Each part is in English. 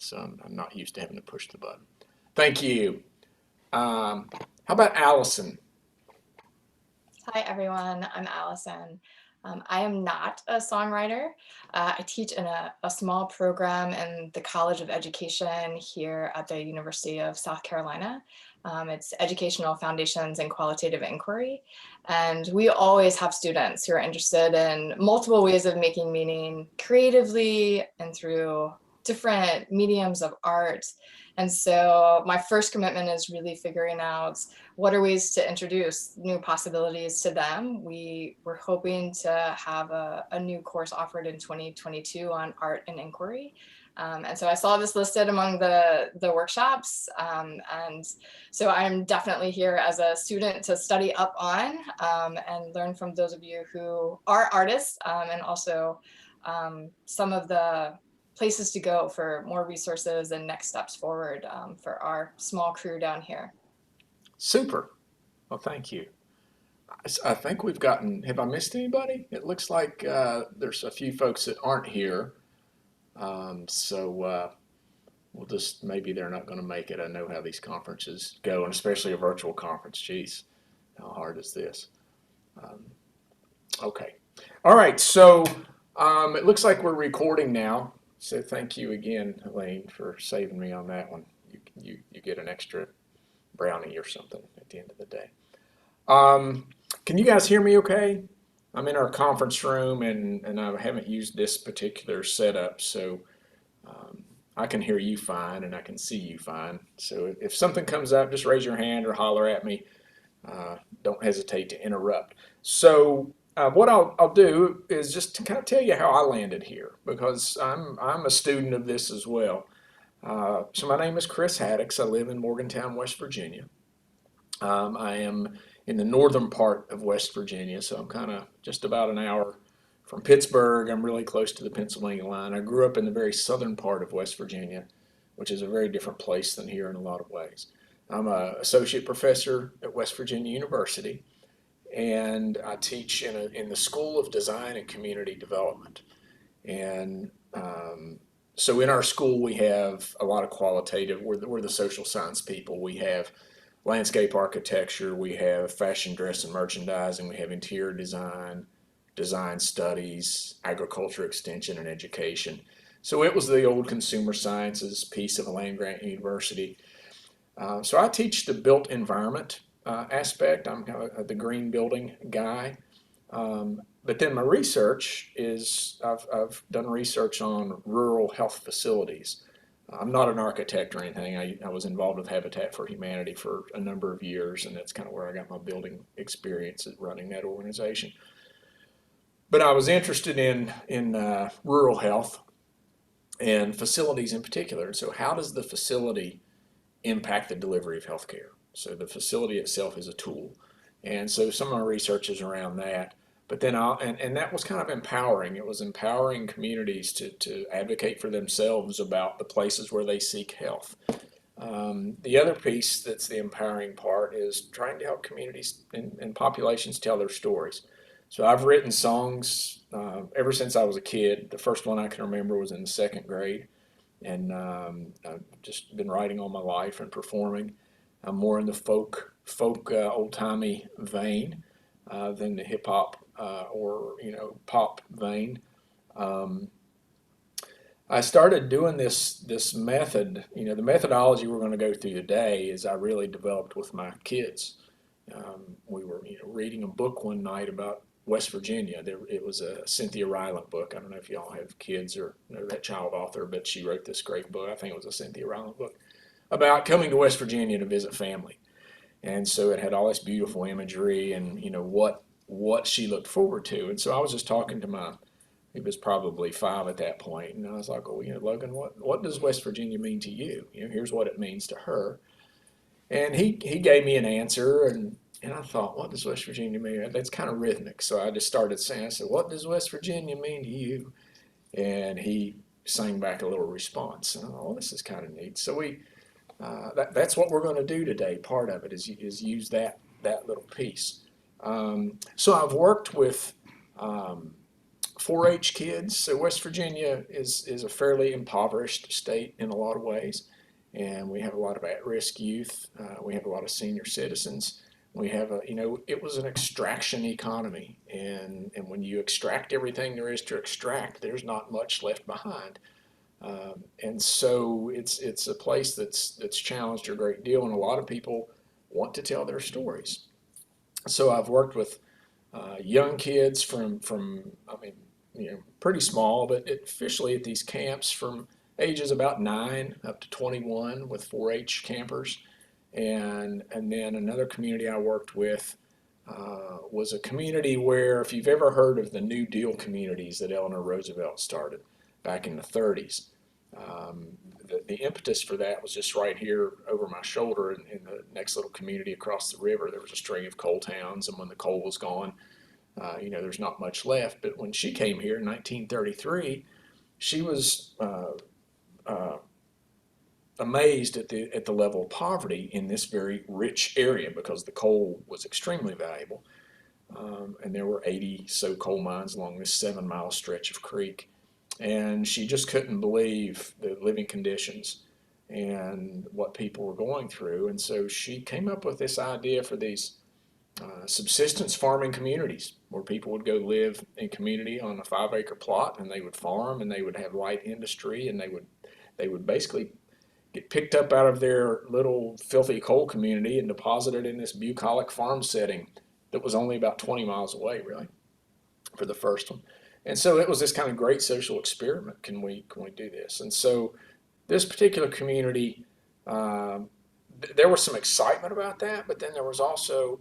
so I'm not used to having to push the button. Thank you. How about Allison? Hi, everyone. I'm Allison. I am not a songwriter. I teach in a small program in the College of Education here at the University of South Carolina. It's Educational Foundations and Qualitative Inquiry. And we always have students who are interested in multiple ways of making meaning creatively and through different mediums of art. And so my first commitment is really figuring out what are ways to introduce new possibilities to them. We're hoping to have a new course offered in 2022 on art and inquiry. And so I saw this listed among the workshops. And so I'm definitely here as a student to study up on and learn from those of you who are artists and also some of the places to go for more resources and next steps forward for our small crew down here. Super. Well, thank you. I think we've gotten, have I missed anybody? It looks like there's a few folks that aren't here. So we'll just, maybe they're not going to make it. I know how these conferences go, and especially a virtual conference. Geez, how hard is this? Um, okay. All right. So it looks like we're recording now. So thank you again, Elaine, for saving me on that one. You get an extra brownie or something at the end of the day. Um, can you guys hear me okay? I'm in our conference room and I haven't used this particular setup, so I can hear you fine and I can see you fine. So if something comes up, just raise your hand or holler at me. Don't hesitate to interrupt. So what I'll do is just to kind of tell you how I landed here because I'm a student of this as well. So my name is Chris Haddix. I live in Morgantown, West Virginia. I am in the northern part of West Virginia, so I'm kind of just about an hour from Pittsburgh. I'm really close to the Pennsylvania line. I grew up in the very southern part of West Virginia, which is a very different place than here in a lot of ways. I'm an associate professor at West Virginia University, and I teach in the School of Design and Community Development. And so in our school, we have a lot of qualitative, we're the social science people. We have landscape architecture, we have fashion, dress, and merchandising, we have interior design, design studies, agriculture extension, and education. So it was the old consumer sciences piece of a land grant university. So I teach the built environment aspect. I'm kind of the green building guy. But then my research is I've done research on rural health facilities. I'm not an architect or anything. I was involved with Habitat for Humanity for a number of years, and that's kind of where I got my building experience at running that organization. But I was interested in rural health and facilities in particular. So how does the facility impact the delivery of healthcare? So the facility itself is a tool, and so some of my research is around that. But then and that was kind of empowering. It was empowering communities to advocate for themselves about the places where they seek health. The other piece that's the empowering part is trying to help communities and populations tell their stories. So I've written songs ever since I was a kid. The first one I can remember was in the second grade, and I've just been writing all my life and performing. I'm more in the folk old timey vein than the hip hop or pop vein. Um, I started doing this method. The methodology we're going to go through today is I really developed with my kids. We were reading a book one night about West Virginia. It was a Cynthia Rylant book. I don't know if y'all have kids or know that child author, but she wrote this great book. I think it was a Cynthia Rylant book about coming to West Virginia to visit family. And so it had all this beautiful imagery and what she looked forward to. And so I was just talking to he was probably 5 at that point, and I was like, "Well, Logan, what does West Virginia mean to you? Here's what it means to her." And he gave me an answer, and I thought, "What does West Virginia mean?" That's kind of rhythmic, so I just started saying, I said, "What does West Virginia mean to you?" And he sang back a little response. And I thought, "Oh, this is kind of neat." So that's what we're going to do today. Part of it is use that little piece. So I've worked with 4-H kids. So West Virginia is a fairly impoverished state in a lot of ways, and we have a lot of at-risk youth. We have a lot of senior citizens. We have it was an extraction economy, and when you extract everything there is to extract, there's not much left behind. And so it's a place that's challenged a great deal, and a lot of people want to tell their stories. So I've worked with young kids from I mean, pretty small, but officially at these camps from ages about 9 up to 21 with 4-H campers, and then another community I worked with was a community where, if you've ever heard of the New Deal communities that Eleanor Roosevelt started back in the 30s. The impetus for that was just right here over my shoulder in the next little community across the river. There was a string of coal towns, and when the coal was gone, there's not much left. But when she came here in 1933, she was uh, amazed at the level of poverty in this very rich area because the coal was extremely valuable. And there were 80 so coal mines along this 7-mile stretch of creek. And she just couldn't believe the living conditions and what people were going through. And so she came up with this idea for these subsistence farming communities where people would go live in community on a 5-acre plot, and they would farm, and they would have light industry, and they would basically get picked up out of their little filthy coal community and deposited in this bucolic farm setting that was only about 20 miles away, really, for the first one. And so it was this kind of great social experiment. Can we do this? And so this particular community, there was some excitement about that, but then there was also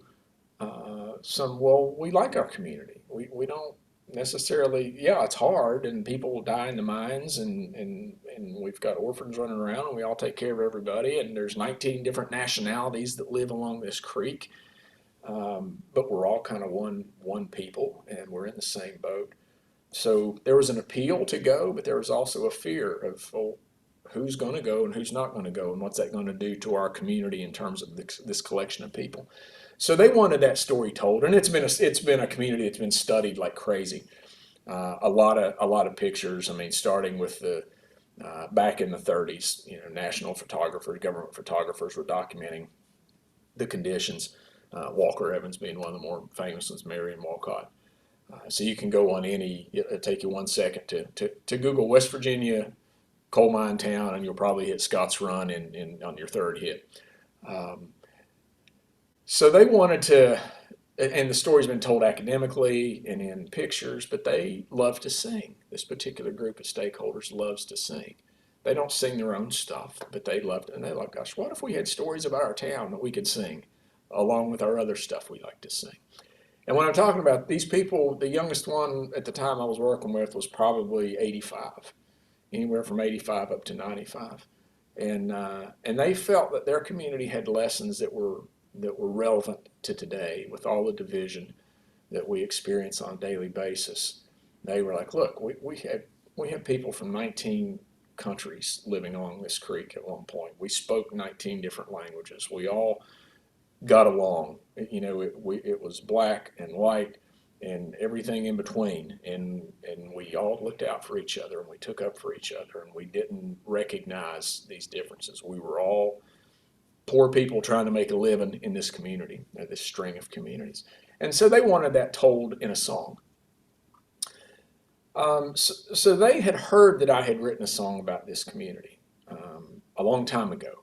we like our community. We don't necessarily, yeah, it's hard, and people will die in the mines, and we've got orphans running around, and we all take care of everybody, and there's 19 different nationalities that live along this creek, but we're all kind of one people, and we're in the same boat. So there was an appeal to go, but there was also a fear of, well, who's going to go and who's not going to go, and what's that going to do to our community in terms of this collection of people. So they wanted that story told, and it's been a community that's been studied like crazy. A lot of pictures. I mean, starting with the back in the 30s, national photographers, government photographers were documenting the conditions. Walker Evans being one of the more famous ones, Marion Walcott. So you can go on it'll take you 1 second to Google West Virginia coal mine town, and you'll probably hit Scott's Run on your third hit. So they wanted to, and the story's been told academically and in pictures, but they love to sing. This particular group of stakeholders loves to sing. They don't sing their own stuff, but they love it, and they're like, gosh, what if we had stories about our town that we could sing along with our other stuff we like to sing? And when I'm talking about these people, the youngest one at the time I was working with was probably 85, anywhere from 85 up to 95. And they felt that their community had lessons that were relevant to today with all the division that we experience on a daily basis. They were like, look, we have people from 19 countries living along this creek at one point. We spoke 19 different languages. We all got along. It was black and white and everything in between, and we all looked out for each other, and we took up for each other, and we didn't recognize these differences. We were all poor people trying to make a living in this community, this string of communities. And so they wanted that told in a song. So they had heard that I had written a song about this community a long time ago.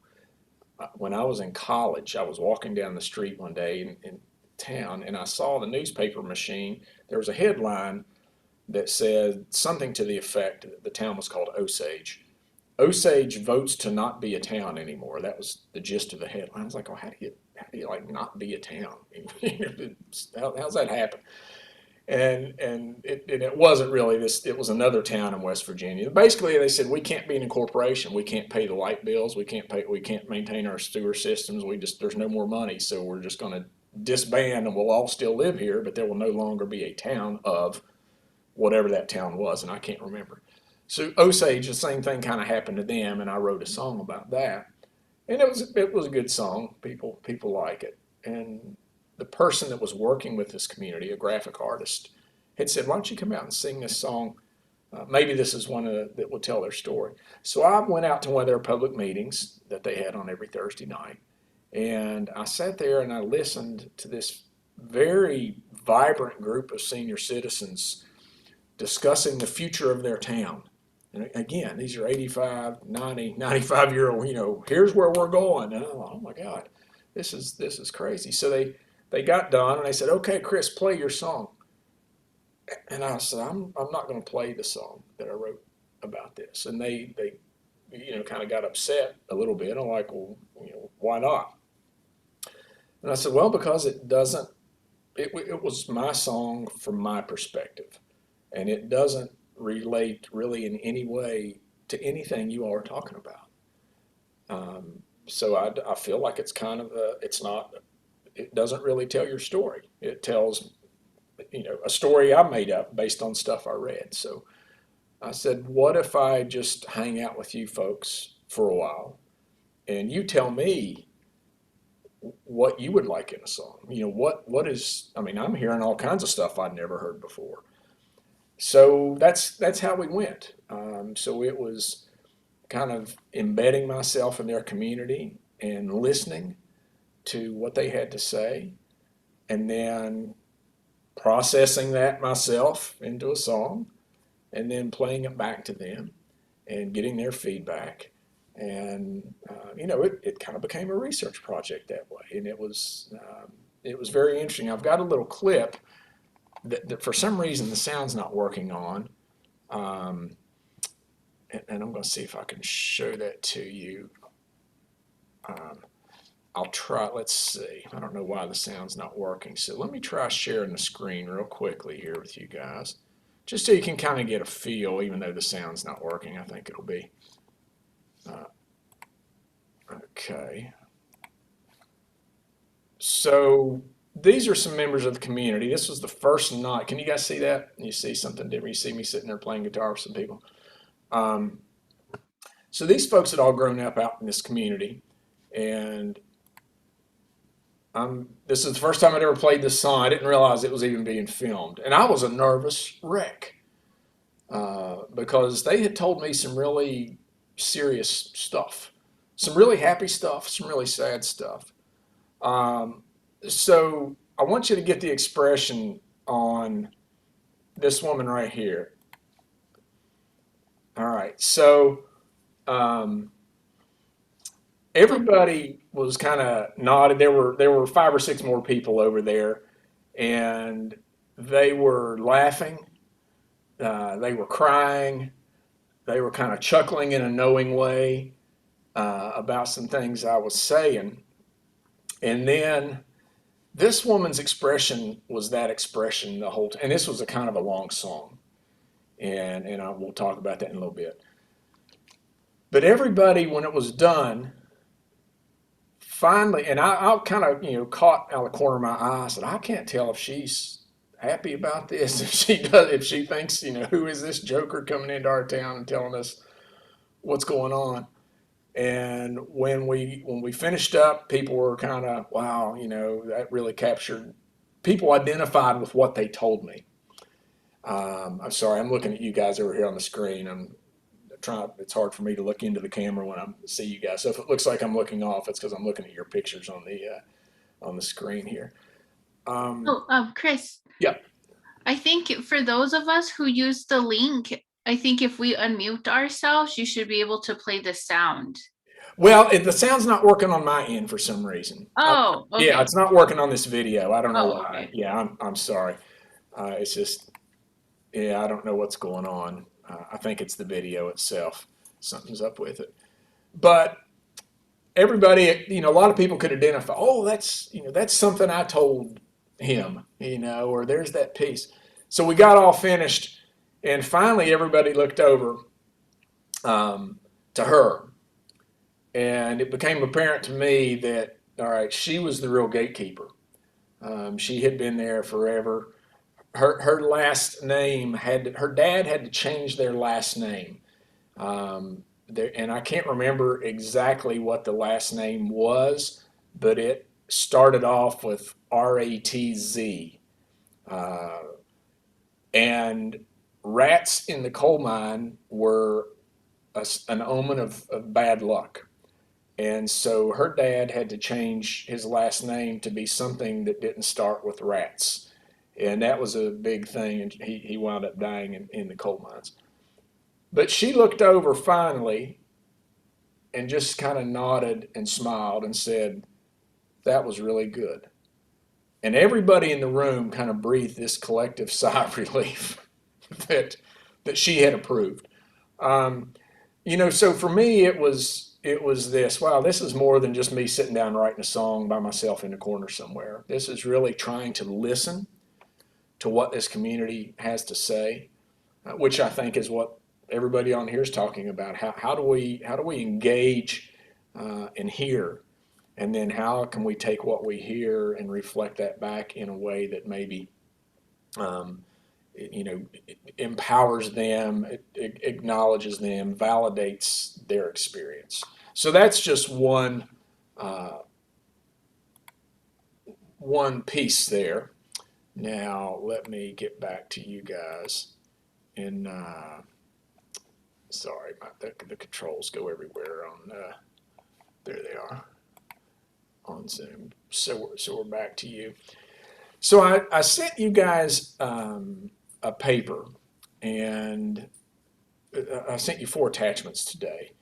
When I was in college, I was walking down the street one day in town, and I saw the newspaper machine. There was a headline that said something to the effect that the town was called Osage. Osage votes to not be a town anymore. That was the gist of the headline. I was like, oh, how do you like not be a town? How's that happen? And it wasn't really this. It was another town in West Virginia. Basically, they said we can't be an incorporation. We can't pay the light bills. We can't maintain our sewer systems. There's no more money. So we're just going to disband, and we'll all still live here, but there will no longer be a town of whatever that town was, and I can't remember. So Osage, the same thing kind of happened to them, and I wrote a song about that, and it was a good song. People like it, and the person that was working with this community, a graphic artist, had said, why don't you come out and sing this song? Maybe this is one that will tell their story. So I went out to one of their public meetings that they had on every Thursday night. And I sat there and I listened to this very vibrant group of senior citizens discussing the future of their town. And again, these are 85, 90, 95-year-old, here's where we're going. And I'm like, oh my God, this is crazy. So they got done and they said, okay, Chris, play your song. And I said, I'm not going to play the song that I wrote about this. And they kind of got upset a little bit. I'm like, well, why not? And I said, well, because it was my song from my perspective. And it doesn't relate really in any way to anything you all are talking about. So I feel like it's kind of it doesn't really tell your story. It tells, a story I made up based on stuff I read. So I said, what if I just hang out with you folks for a while and you tell me what you would like in a song? I'm hearing all kinds of stuff I'd never heard before. So that's how we went. So it was kind of embedding myself in their community and listening to what they had to say, and then processing that myself into a song, and then playing it back to them and getting their feedback. And it kind of became a research project that way, and it was very interesting. I've got a little clip that for some reason the sound's not working on, and I'm going to see if I can show that to you. I'll try. Let's see. I don't know why the sound's not working. So let me try sharing the screen real quickly here with you guys, just so you can kind of get a feel, even though the sound's not working. I think it'll be. Okay. So these are some members of the community. This was the first night. Can you guys see that? You see something different? You see me sitting there playing guitar with some people. So these folks had all grown up out in this community, and this is the first time I'd ever played this song. I didn't realize it was even being filmed, and I was a nervous wreck because they had told me some really serious stuff, some really happy stuff, some really sad stuff. So I want you to get the expression on this woman right here. All right, so everybody was kind of nodded. There were 5 or 6 more people over there, and they were laughing. They were crying. They were kind of chuckling in a knowing way about some things I was saying. And then this woman's expression was that expression the whole time. And this was a kind of a long song, and we'll talk about that in a little bit. But everybody, when it was done, finally, and I kind of caught out of the corner of my eye. I said, I can't tell if she's happy about this, if she thinks, who is this joker coming into our town and telling us what's going on. And when we finished up, people were kind of, wow, that really captured. People identified with what they told me. I'm sorry, I'm looking at you guys over here on the screen. It's hard for me to look into the camera when I see you guys. So if it looks like I'm looking off, it's because I'm looking at your pictures on the screen here. Chris. Yeah. I think for those of us who use the link, I think if we unmute ourselves, you should be able to play the sound. Well, the sound's not working on my end for some reason. Oh, okay. Yeah, it's not working on this video. I don't know why. Okay. Yeah, I'm sorry. It's just, I don't know what's going on. I think it's the video itself. Something's up with it. But everybody, a lot of people could identify, oh, that's something I told him, or there's that piece. So we got all finished, and finally everybody looked over to her. And it became apparent to me that, all right, she was the real gatekeeper. She had been there forever. Her last name her dad had to change their last name. And I can't remember exactly what the last name was, but it started off with RATZ. And rats in the coal mine were an omen of bad luck. And so her dad had to change his last name to be something that didn't start with rats. And that was a big thing. And he wound up dying in the coal mines. But she looked over finally and just kind of nodded and smiled and said, "That was really good." And everybody in the room kind of breathed this collective sigh of relief that she had approved. Um, so for me, it was this. Wow, this is more than just me sitting down writing a song by myself in a corner somewhere. This is really trying to listen to what this community has to say, which I think is what everybody on here is talking about. How do we engage and hear, and then how can we take what we hear and reflect that back in a way that maybe um, empowers them, acknowledges them, validates their experience. So that's just uh, one piece there. Now let me get back to you guys. And sorry, the controls go everywhere on. There they are on Zoom. So we're back to you. So I sent you guys a paper, and I sent you 4 attachments today.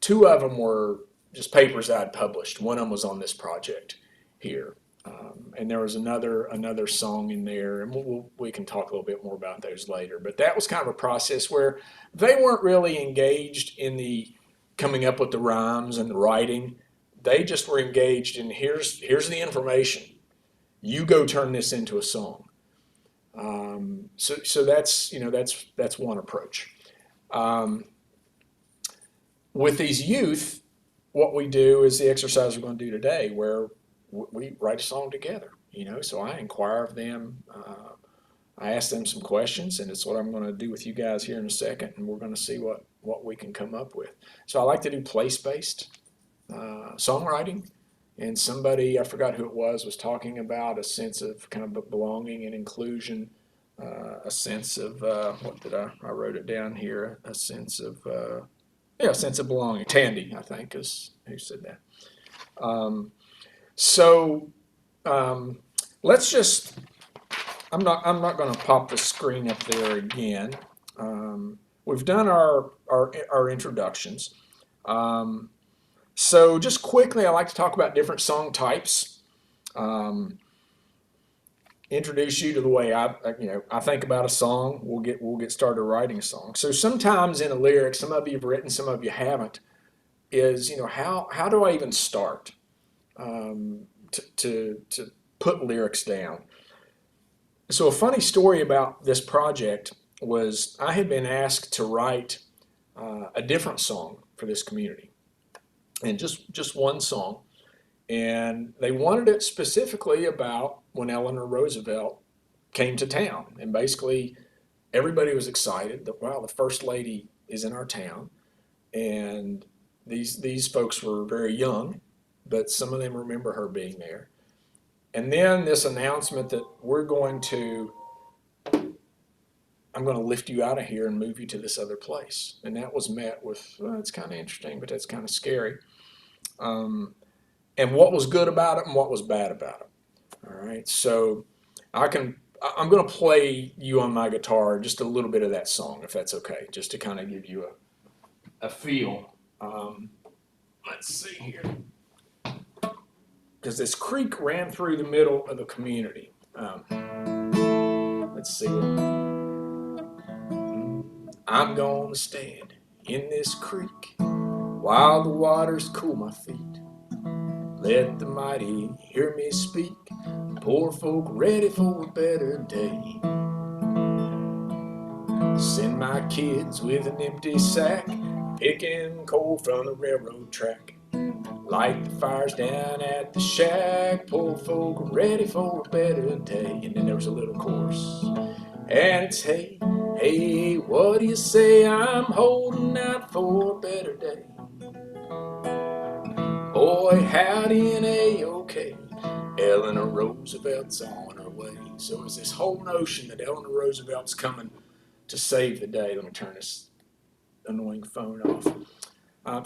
2 of them were just papers I'd published. One of them was on this project here. And there was another song in there, and we can talk a little bit more about those later. But that was kind of a process where they weren't really engaged in the coming up with the rhymes and the writing. They just were engaged in here's the information. You go turn this into a song. So that's one approach. With these youth, what we do is the exercise we're going to do today, where we write a song together. So I inquire of them. I ask them some questions, and it's what I'm going to do with you guys here in a second, and we're going to see what we can come up with. So I like to do place-based songwriting. And somebody, I forgot who it was talking about a sense of kind of belonging and inclusion, a sense of, I wrote it down here, a sense of, a sense of belonging. Tandy, I think, is who said that. So let's just, I'm not going to pop the screen up there again. We've done our introductions. So just quickly, I like to talk about different song types. Introduce you to the way I think about a song. We'll get started writing a song. So sometimes in a lyric, some of you have written, some of you haven't. Is how do I even start to put lyrics down? So a funny story about this project was I had been asked to write a different song for this community. And just one song. And they wanted it specifically about when Eleanor Roosevelt came to town. And basically, everybody was excited that, wow, the First Lady is in our town. And these folks were very young, but some of them remember her being there. And then this announcement that I'm going to lift you out of here and move you to this other place. And that was met with, well, that's kind of interesting, but that's kind of scary. And what was good about it and what was bad about it. All right. So I'm going to play you on my guitar just a little bit of that song, if that's okay, just to kind of give you a feel. Let's see here. Because this creek ran through the middle of the community. Let's see. I'm gonna stand in this creek while the waters cool my feet. Let the mighty hear me speak, poor folk ready for a better day. Send my kids with an empty sack, picking coal from the railroad track. Light the fires down at the shack, poor folk ready for a better day. And then there was a little chorus. And it's hey, hey, what do you say? I'm holding out for a better day. Boy, howdy and A-OK, Eleanor Roosevelt's on her way. way. So it was this whole notion that Eleanor Roosevelt's coming to save the day. Let me turn this annoying phone off.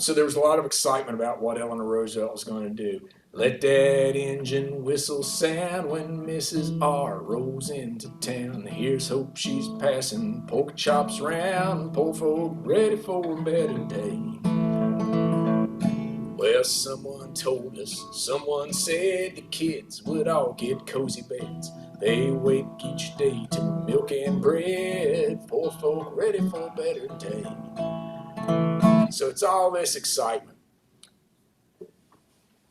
So there was a lot of excitement about what Eleanor Roosevelt was going to do. Let that engine whistle sound when Mrs. R rolls into town. Here's hope she's passing pork chops round, poor folk ready for a better day. Well, someone told us, someone said the kids would all get cozy beds. They wake each day to milk and bread, poor folk ready for a better day. So it's all this excitement.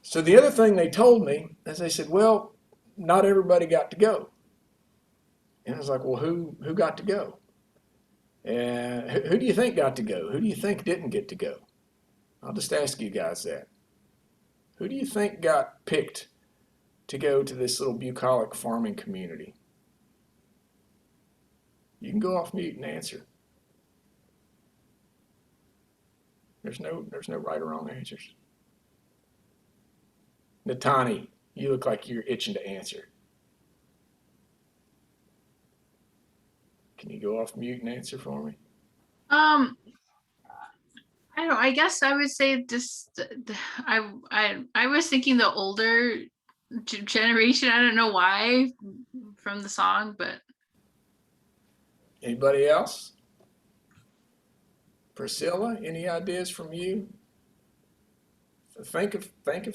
So the other thing they told me is they said, well, not everybody got to go. And I was like, well, who got to go? And who do you think got to go? Who do you think didn't get to go? I'll just ask you guys that. Who do you think got picked to go to this little bucolic farming community? You can go off mute and answer. There's no right or wrong answers. Natani, you look like you're itching to answer. Can you go off mute and answer for me? I don't know. I guess I would say just I was thinking the older generation. I don't know why from the song, but Anybody else? Priscilla, any ideas from you? Think of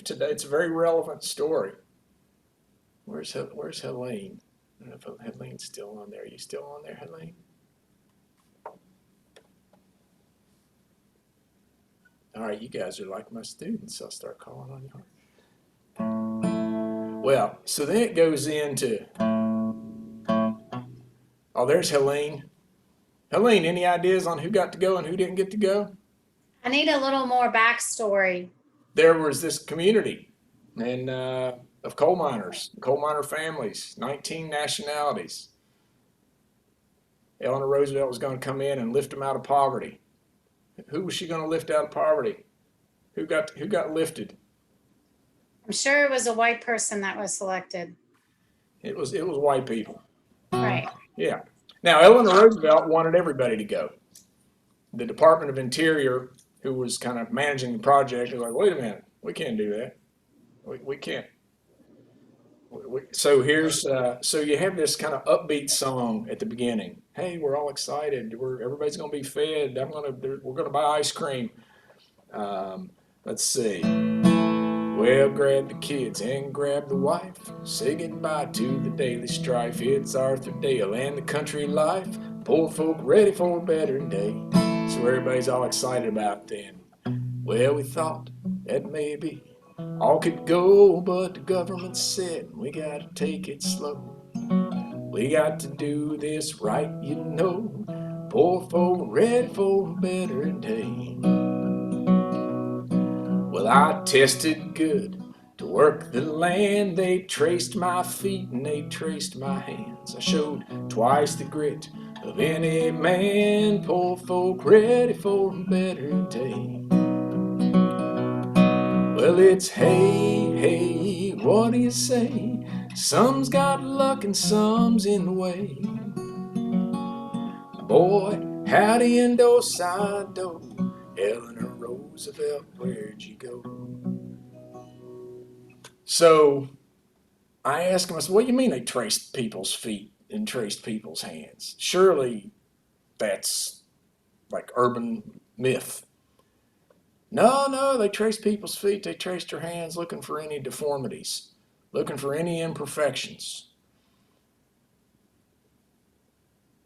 today. It's a very relevant story. Where's Helene? I don't know if Helene's still on there. Are you still on there, Helene? All right, you guys are like my students. I'll start calling on you. Well, so then it goes into, oh, there's Helene. Helene, any ideas on who got to go and who didn't get to go? I need a little more backstory. There was this community and of coal miners, coal miner families, 19 nationalities. Eleanor Roosevelt was going to come in and lift them out of poverty. Who was she going to lift out of poverty? Who got lifted? I'm sure it was a white person that was selected. It was white people. Right. Yeah. Now Eleanor Roosevelt wanted everybody to go. The Department of Interior, who was kind of managing the project, was like, wait a minute, we can't do that. We can't. So so you have this kind of upbeat song at the beginning. Hey, we're all excited. Everybody's going to be fed. We're going to buy ice cream. Let's see. Well, grab the kids and grab the wife. Say goodbye to the daily strife. It's Arthur Dale and the country life. Poor folk ready for a better day. So everybody's all excited about it then. Well, we thought that maybe all could go, but the government said we gotta take it slow. We got to do this right, you know. Poor folk ready for a better day. Well, I tested good to work the land. They traced my feet and they traced my hands. I showed twice the grit of any man. Poor folk ready for a better day. Well, it's hey, hey, what do you say? Some's got luck and some's in the way. Boy, howdy and do-si-do. Eleanor Roosevelt, where'd you go? So I asked him, I said, what do you mean they traced people's feet and traced people's hands? Surely that's like urban myth. No, they traced people's feet. They traced their hands looking for any deformities, looking for any imperfections.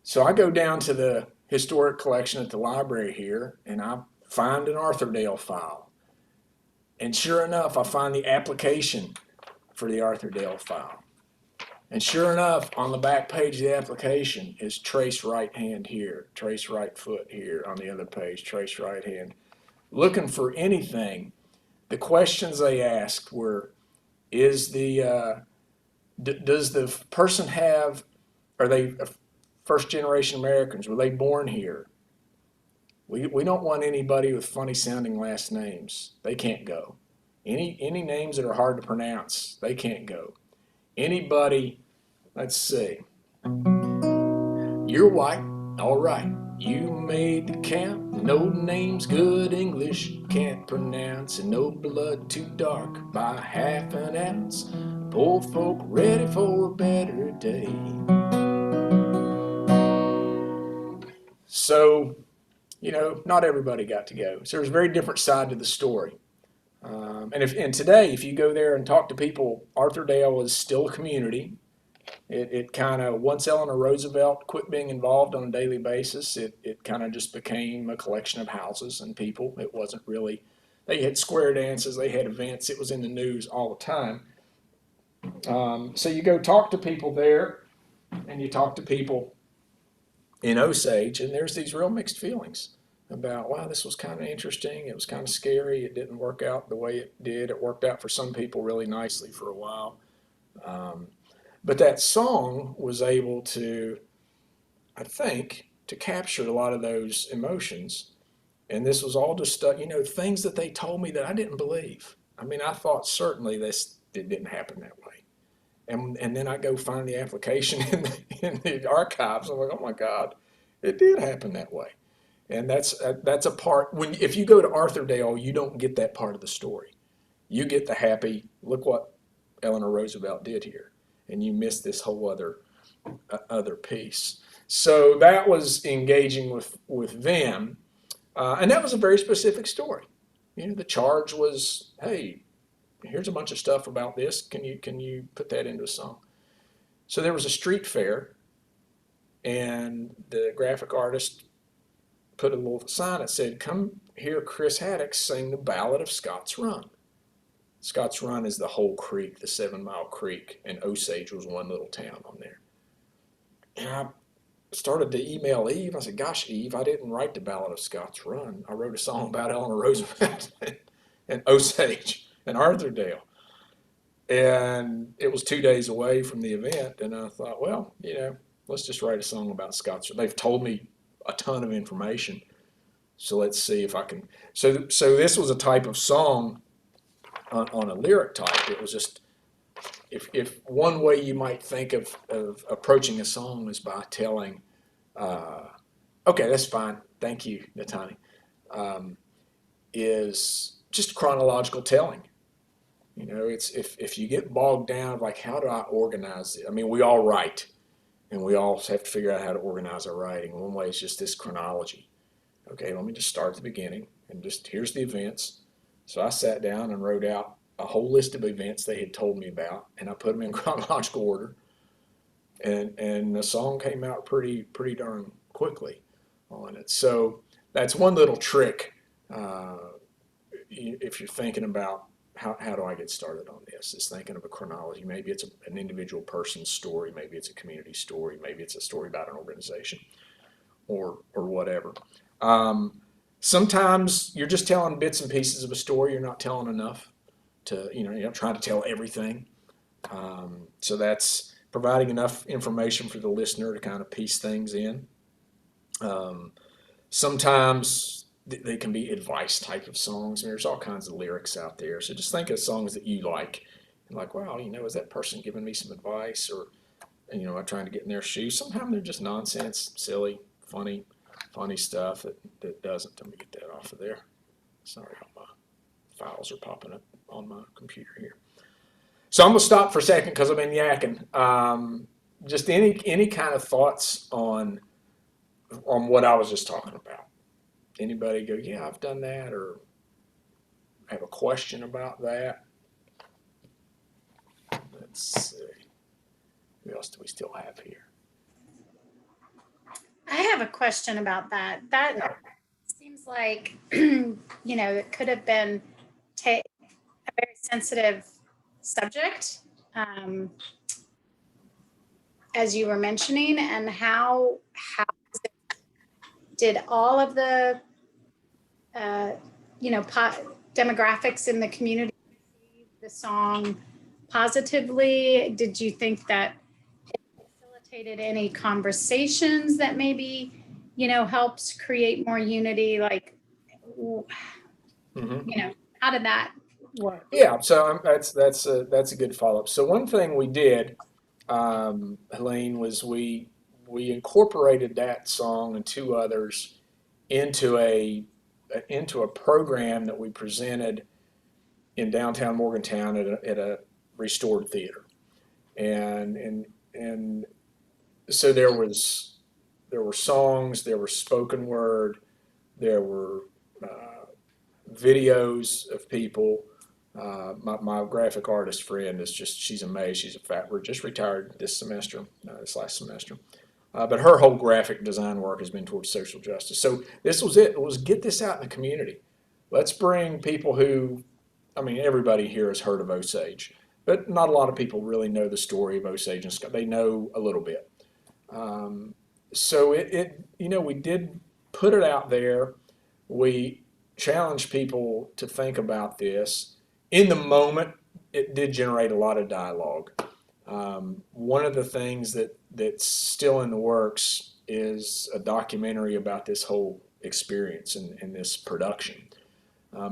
So I go down to the historic collection at the library here and I find an Arthurdale file. And sure enough, I find the application for the Arthurdale file. And sure enough, on the back page of the application is trace right hand here, trace right foot here. On the other page, trace right hand. Looking for anything. The questions they asked were, does the person have, are they first generation Americans? Were they born here? We don't want anybody with funny sounding last names. They can't go. Any names that are hard to pronounce, they can't go. Anybody Let's see. You're white, all right. You made the count. No names good English can't pronounce, and no blood too dark by half an ounce. Poor folk ready for a better day. So, not everybody got to go. So there's a very different side to the story. And today, if you go there and talk to people, Arthurdale is still a community. It kind of, once Eleanor Roosevelt quit being involved on a daily basis, it kind of just became a collection of houses and people. It wasn't really, they had square dances, they had events, it was in the news all the time. So you go talk to people there, and you talk to people in Osage, and there's these real mixed feelings about, wow, this was kind of interesting. It was kind of scary. It didn't work out the way it did. It worked out for some people really nicely for a while. But that song was able to, I think, to capture a lot of those emotions. And this was all just, things that they told me that I didn't believe. I mean, I thought certainly it didn't happen that way. And then I go find the application in the archives. I'm like, oh my God, it did happen that way. And that's a part, if you go to Arthurdale, you don't get that part of the story. You get the happy, look what Eleanor Roosevelt did here. And you miss this whole other piece. So that was engaging with them. And that was a very specific story. The charge was, hey, here's a bunch of stuff about this. Can you put that into a song? So there was a street fair, and the graphic artist put a little sign that said, come hear Chris Haddock sing the Ballad of Scott's Run. Scott's Run is the whole creek, the 7 Mile Creek, and Osage was one little town on there. And I started to email Eve. I said, gosh, Eve, I didn't write the Ballad of Scott's Run. I wrote a song about Eleanor Roosevelt and Osage and Arthurdale. And it was 2 days away from the event, and I thought, well, let's just write a song about Scott's. They've told me a ton of information, so let's see if I can. So this was a type of song on a lyric type. It was just, if one way you might think of approaching a song is by telling, okay, that's fine, thank you, Natani, is just chronological telling. It's if you get bogged down, like, how do I organize it? I mean, we all write, and we all have to figure out how to organize our writing. One way is just this chronology. Okay, let me just start at the beginning, and just here's the events. So I sat down and wrote out a whole list of events they had told me about, and I put them in chronological order. And the song came out pretty darn quickly on it. So that's one little trick if you're thinking about how do I get started on this, is thinking of a chronology. Maybe it's an individual person's story, maybe it's a community story, maybe it's a story about an organization, or whatever. Sometimes you're just telling bits and pieces of a story. You're not telling enough you're not trying to tell everything. So that's providing enough information for the listener to kind of piece things in. Sometimes they can be advice type of songs. I mean, there's all kinds of lyrics out there. So just think of songs that you like, and like, wow, is that person giving me some advice, or I'm trying to get in their shoes. Sometimes they're just nonsense, silly, funny stuff that doesn't. Let me get that off of there. Sorry, all my files are popping up on my computer here. So I'm gonna stop for a second because I've been yakking. Just any kind of thoughts on what I was just talking about. Anybody go, yeah, I've done that, or have a question about that? Let's see. Who else do we still have here? I have a question about that. That seems like, it could have been a very sensitive subject, as you were mentioning, and how did all of the demographics in the community receive the song positively? Did you think that it facilitated any conversations that maybe helps create more unity? Like, how did that work? Yeah, so that's a good follow-up. So one thing we did, Helene, was we incorporated that song and two others into a program that we presented in downtown Morgantown at a restored theater, and so there were songs, there were spoken word, there were videos of people. My graphic artist friend is she's amazed. She's just retired this semester, this last semester. But her whole graphic design work has been towards social justice. So this was it. It was get this out in the community. Let's bring people who, I mean, everybody here has heard of Osage, but not a lot of people really know the story of Osage and Scott. They know a little bit. So we did put it out there. We challenged people to think about this. In the moment, it did generate a lot of dialogue. One of the things that's still in the works is a documentary about this whole experience and this production.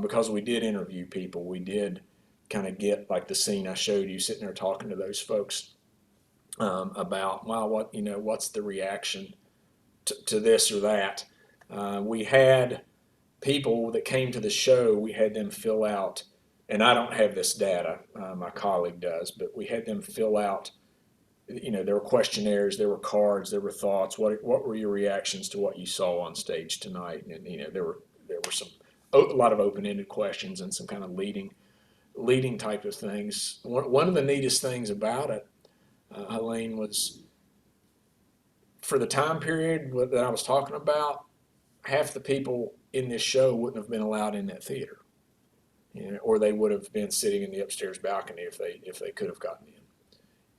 Because we did interview people, we did kind of get like the scene I showed you, sitting there talking to those folks about, well, what's the reaction to this or that. We had people that came to the show, we had them fill out, and I don't have this data, my colleague does, but we had them fill out, there were questionnaires, there were cards, there were thoughts. What were your reactions to what you saw on stage tonight? And there were a lot of open-ended questions and some kind of leading type of things. One of the neatest things about it, Helene, was for the time period that I was talking about, half the people in this show wouldn't have been allowed in that theater, or they would have been sitting in the upstairs balcony if they could have gotten in.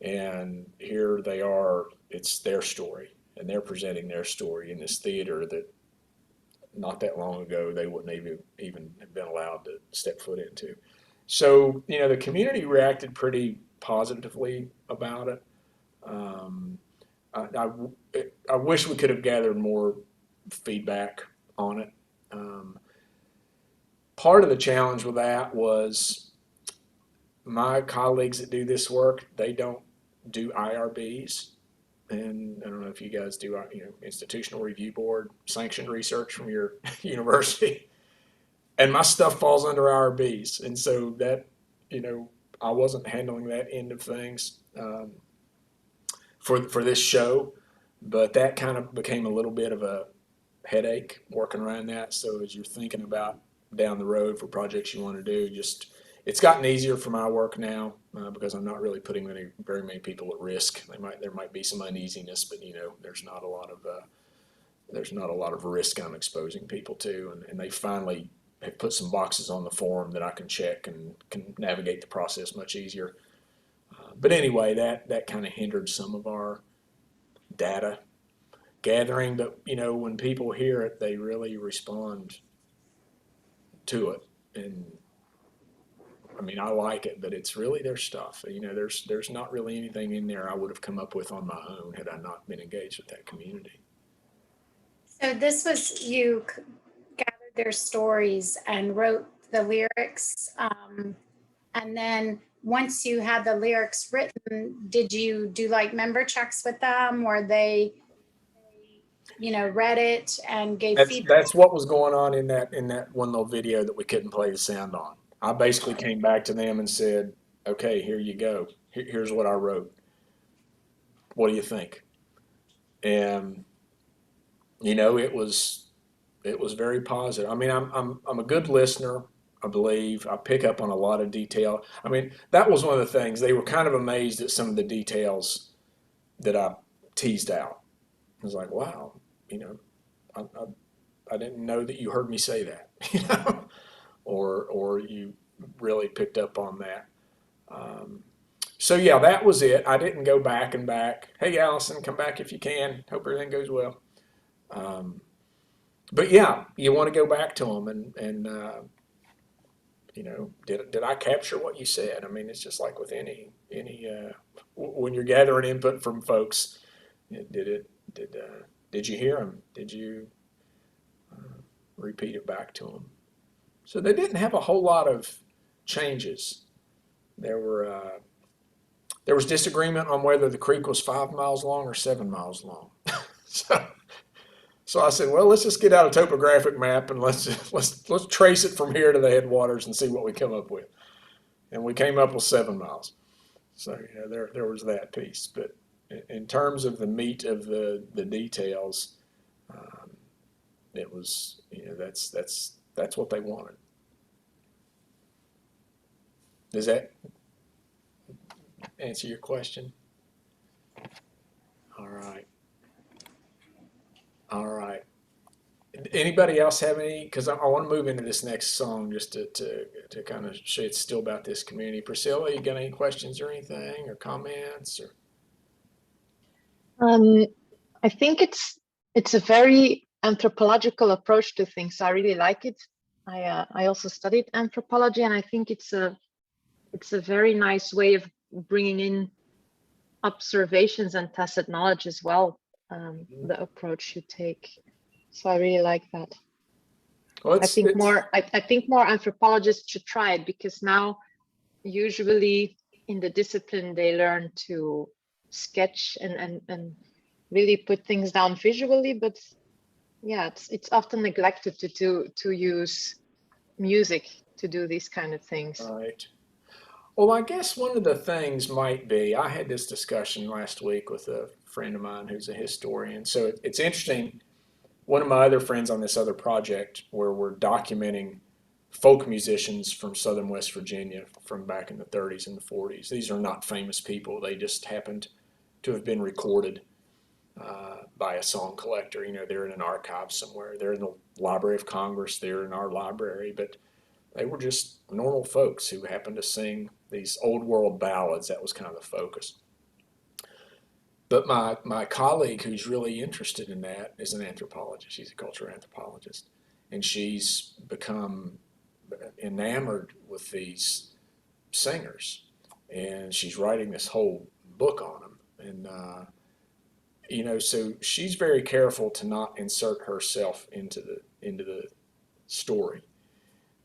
And here they are, it's their story, and they're presenting their story in this theater that not that long ago they wouldn't even have been allowed to step foot into. So, the community reacted pretty positively about it. I wish we could have gathered more feedback on it. Part of the challenge with that was my colleagues that do this work, they don't do IRBs. And I don't know if you guys do, institutional review board sanctioned research from your university. And my stuff falls under IRBs. And so that, I wasn't handling that end of things for this show, but that kind of became a little bit of a headache working around that. So as you're thinking about down the road for projects you want to do, it's gotten easier for my work now because I'm not really putting very many people at risk. There might be some uneasiness, but there's not a lot of risk I'm exposing people to, and they finally have put some boxes on the form that I can check and can navigate the process much easier. But anyway, that kind of hindered some of our data gathering. But when people hear it, they really respond to it, and I mean, I like it, but it's really their stuff. There's not really anything in there I would have come up with on my own had I not been engaged with that community. So this was, you gathered their stories and wrote the lyrics. And then once you had the lyrics written, did you do like member checks with them, or they read it and gave feedback? That's what was going on in that one little video that we couldn't play the sound on. I basically came back to them and said, okay, here you go. Here's what I wrote. What do you think? And it was very positive. I mean, I'm a good listener, I believe. I pick up on a lot of detail. I mean, that was one of the things. They were kind of amazed at some of the details that I teased out. I was like, wow, I didn't know that you heard me say that, or you really picked up on that. So yeah, that was it. I didn't go back. Hey, Allison, come back if you can. Hope everything goes well. But yeah, you want to go back to them and did I capture what you said? I mean, it's just like with any when you're gathering input from folks, did you hear them? Did you repeat it back to them? So they didn't have a whole lot of changes. There were there was disagreement on whether the creek was 5 miles long or 7 miles long. so, so I said, well, let's just get out a topographic map and let's trace it from here to the headwaters and see what we come up with. And we came up with 7 miles. So there was that piece. But in terms of the meat of the details, it was that's what they wanted. Does that answer your question? All right. All right. Anybody else have any? Because I want to move into this next song just to kind of show it's still about this community. Priscilla, you got any questions or anything or comments? Or I think it's a very anthropological approach to things. I really like it. I also studied anthropology, and I think it's a very nice way of bringing in observations and tacit knowledge as well. The approach you take. So I really like that. well, I think more anthropologists should try it, because now usually in the discipline they learn to sketch and really put things down visually, but yeah, it's often neglected to use music to do these kind of things. right. Well, I guess one of the things might be, I had this discussion last week with a friend of mine who's a historian. So it's interesting. One of my other friends on this other project where we're documenting folk musicians from southern West Virginia from back in the 30s and the 40s. These are not famous people. They just happened to have been recorded by a song collector. They're in an archive somewhere. They're in the Library of Congress. They're in our library. But they were just normal folks who happened to sing these old world ballads. That was kind of the focus. But my colleague who's really interested in that is an anthropologist. She's a cultural anthropologist. And she's become enamored with these singers. And she's writing this whole book on them. And, so she's very careful to not insert herself into the story.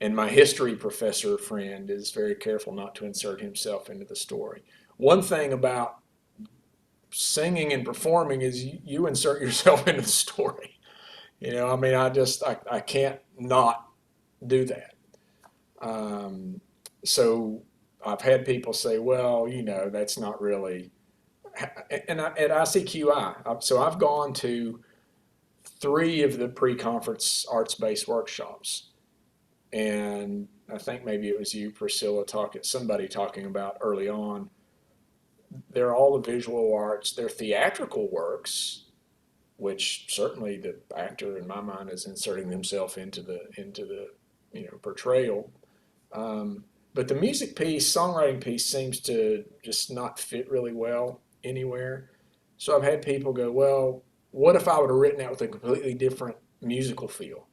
And my history professor friend is very careful not to insert himself into the story. One thing about singing and performing is you insert yourself into the story. I can't not do that. So I've had people say, well, that's not really, and at ICQI, so I've gone to 3 of the pre-conference arts-based workshops. And I think maybe it was you, Priscilla, somebody talking about early on. They're all the visual arts. They're theatrical works, which certainly the actor, in my mind, is inserting themselves into the portrayal. But the music piece, songwriting piece, seems to just not fit really well anywhere. So I've had people go, well, what if I would have written that with a completely different musical feel?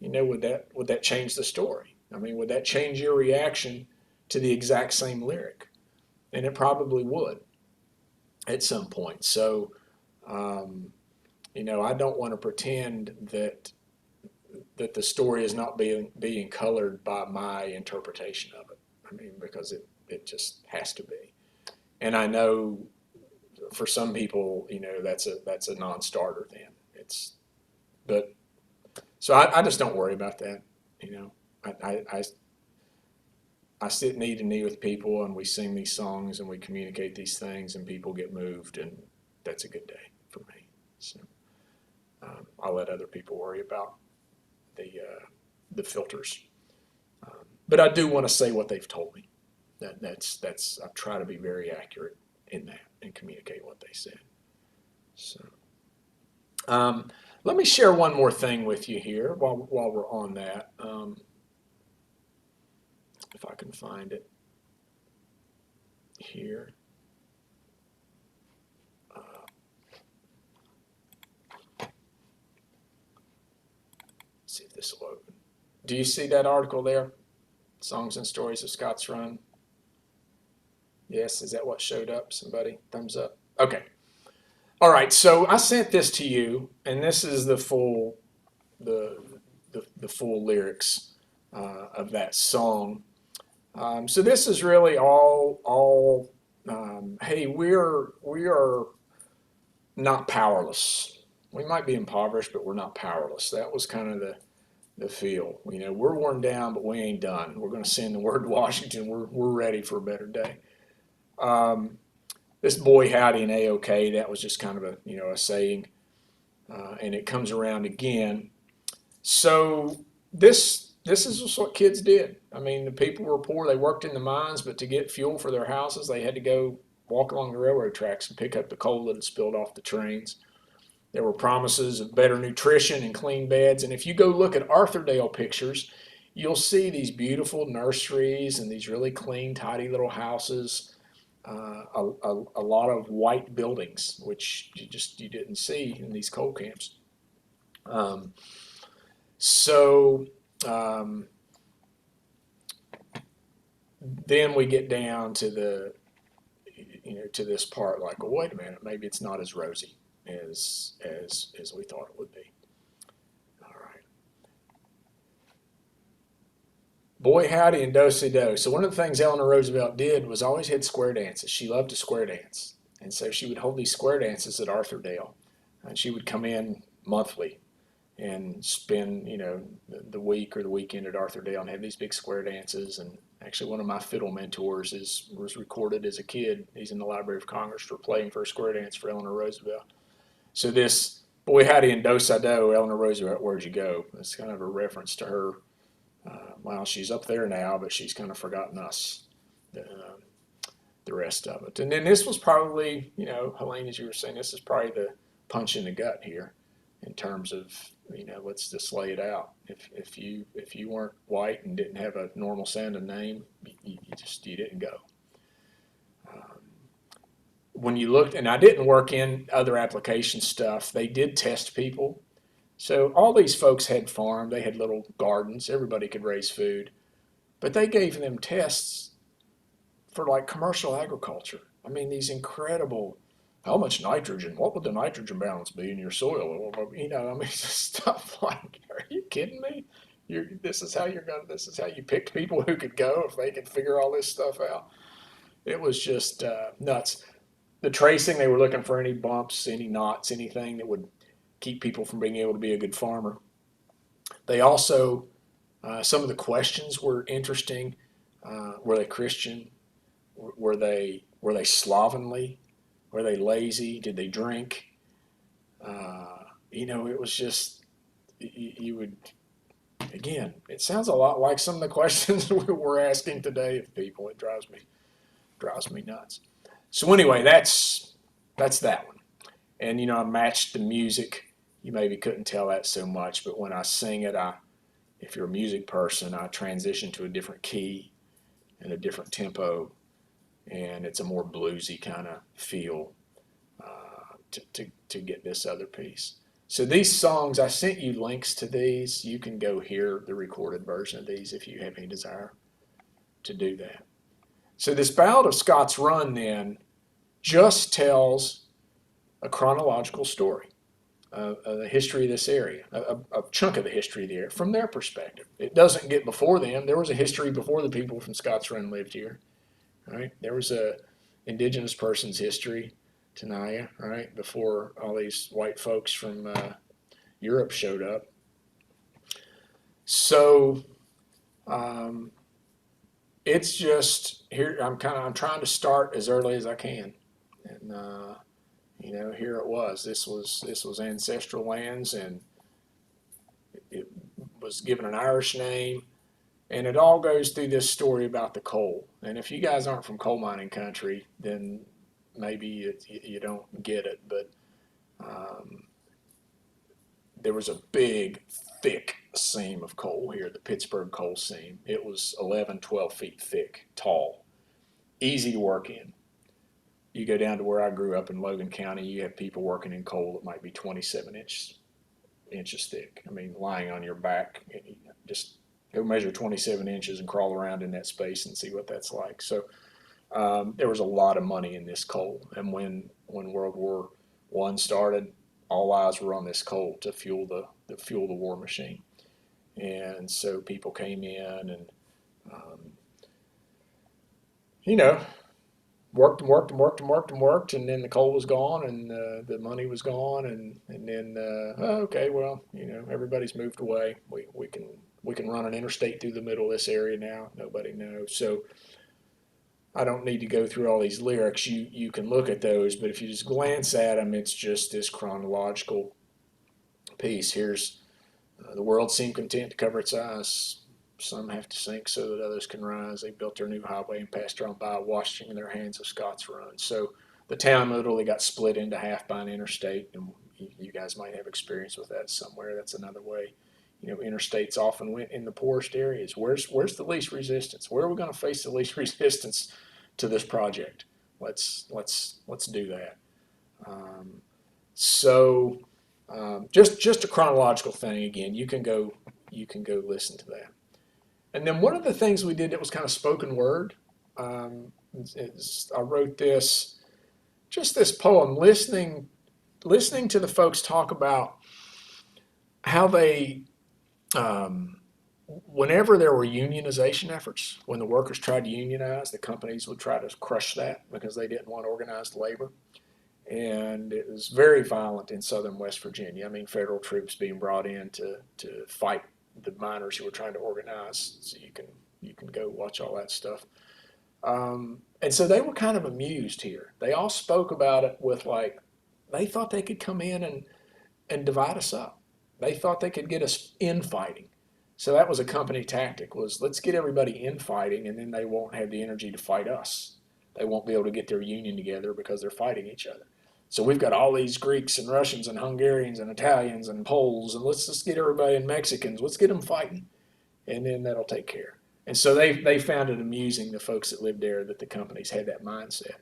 Would that change the story? I mean, would that change your reaction to the exact same lyric? And it probably would at some point. So, I don't want to pretend that the story is not being colored by my interpretation of it. I mean, because it just has to be. And I know for some people, that's a non-starter then. So I just don't worry about that. I sit knee to knee with people and we sing these songs and we communicate these things and people get moved, and that's a good day for me. So I'll let other people worry about the filters. But I do want to say what they've told me. I try to be very accurate in that and communicate what they said. So let me share one more thing with you here while we're on that. If I can find it here. See if this will open. Do you see that article there? Songs and Stories of Scott's Run. Yes, is that what showed up? Somebody, thumbs up. Okay. All right. So I sent this to you, and this is the full full lyrics of that song. So this is really all hey, we are not powerless. We might be impoverished, but we're not powerless. That was kind of the feel. You know, we're worn down, but we ain't done. We're going to send the word to Washington. We're ready for a better day. This boy howdy and a-okay, that was just kind of a saying, and it comes around again. So this is just what kids did. I mean, the people were poor. They worked in the mines, but to get fuel for their houses, they had to go walk along the railroad tracks and pick up the coal that had spilled off the trains. There were promises of better nutrition and clean beds. And if you go look at Arthurdale pictures, you'll see these beautiful nurseries and these really clean, tidy little houses. A lot of white buildings, which you didn't see in these coal camps. Um, so then we get down to to this part, like, well, wait a minute, maybe it's not as rosy as we thought it would be. All right. Boy howdy and do-si-do. So one of the things Eleanor Roosevelt did was always had square dances. She loved to square dance. And so she would hold these square dances at Arthurdale. And she would come in monthly and spend, the week or the weekend at Arthurdale and have these big square dances. And actually one of my fiddle mentors was recorded as a kid. He's in the Library of Congress for playing for a square dance for Eleanor Roosevelt. So this boy howdy and do-si-do, Eleanor Roosevelt, where'd you go? It's kind of a reference to her. Well, she's up there now, but she's kind of forgotten us, the rest of it. And then this was probably, Helene, as you were saying, this is probably the punch in the gut here in terms of, let's just lay it out. If you weren't white and didn't have a normal sounding name, you didn't go. When you looked, and I didn't work in other application stuff, they did test people. So all these folks had farms, they had little gardens, everybody could raise food, but they gave them tests for like commercial agriculture. I mean, these incredible, how much nitrogen, what would the nitrogen balance be in your soil? Just stuff like, are you kidding me? This is how you picked people who could go if they could figure all this stuff out. It was just nuts. The tracing, they were looking for any bumps, any knots, anything that would keep people from being able to be a good farmer. They also, some of the questions were interesting. Were they Christian? Were they slovenly? Were they lazy? Did they drink? It was just, you would, again, it sounds a lot like some of the questions we're asking today of people. It drives me nuts. So anyway, that's that one. And I matched the music. You maybe couldn't tell that so much, but when I sing it, if you're a music person, I transition to a different key and a different tempo, and it's a more bluesy kind of feel to get this other piece. So these songs, I sent you links to these. You can go hear the recorded version of these if you have any desire to do that. So this Ballad of Scott's Run then just tells a chronological story of the history of this area, a chunk of the history of the area from their perspective. It doesn't get before them. There was a history before the people from Scott's Run lived here, right? There was a indigenous person's history, Tenaya, right, before all these white folks from Europe showed up. So it's just here. I'm trying to start as early as I can, and here it was. This was ancestral lands, and it was given an Irish name, and it all goes through this story about the coal. And if you guys aren't from coal mining country, then maybe you don't get it. But there was a big, thick seam of coal here, the Pittsburgh coal seam. It was 11, 12 feet thick, tall, easy to work in. You go down to where I grew up in Logan County, you have people working in coal that might be 27 inches thick. I mean, lying on your back, just go measure 27 inches and crawl around in that space and see what that's like. So there was a lot of money in this coal. And when World War I started, all eyes were on this coal to fuel the war machine. And so people came in and, worked and worked and worked and worked and worked, and then the coal was gone and the money was gone, and then oh, okay, well, everybody's moved away. We can run an interstate through the middle of this area now. Nobody knows. So I don't need to go through all these lyrics. You can look at those, but if you just glance at them, it's just this chronological piece. Here's the world seemed content to cover its eyes. Some have to sink so that others can rise. They built their new highway and passed on by, washing in their hands of Scots run. So the town literally got split into half by an interstate, and you guys might have experience with that somewhere. That's another way. Interstates often went in the poorest areas. Where's the least resistance? Where are we going to face the least resistance to this project? Let's do that. Just a chronological thing. Again, you can go listen to that. And then one of the things we did that was kind of spoken word. I wrote this poem, listening to the folks talk about how they, whenever there were unionization efforts, when the workers tried to unionize, the companies would try to crush that because they didn't want organized labor. And it was very violent in southern West Virginia. I mean, federal troops being brought in to fight the miners who were trying to organize. So you can go watch all that stuff. And so they were kind of amused here. They all spoke about it with they thought they could come in and divide us up. They thought they could get us infighting. So that was a company tactic, was let's get everybody infighting, and then they won't have the energy to fight us. They won't be able to get their union together because they're fighting each other. So we've got all these Greeks and Russians and Hungarians and Italians and Poles, and let's just get everybody and Mexicans. Let's get them fighting, and then that'll take care. And so they found it amusing, the folks that lived there, that the companies had that mindset.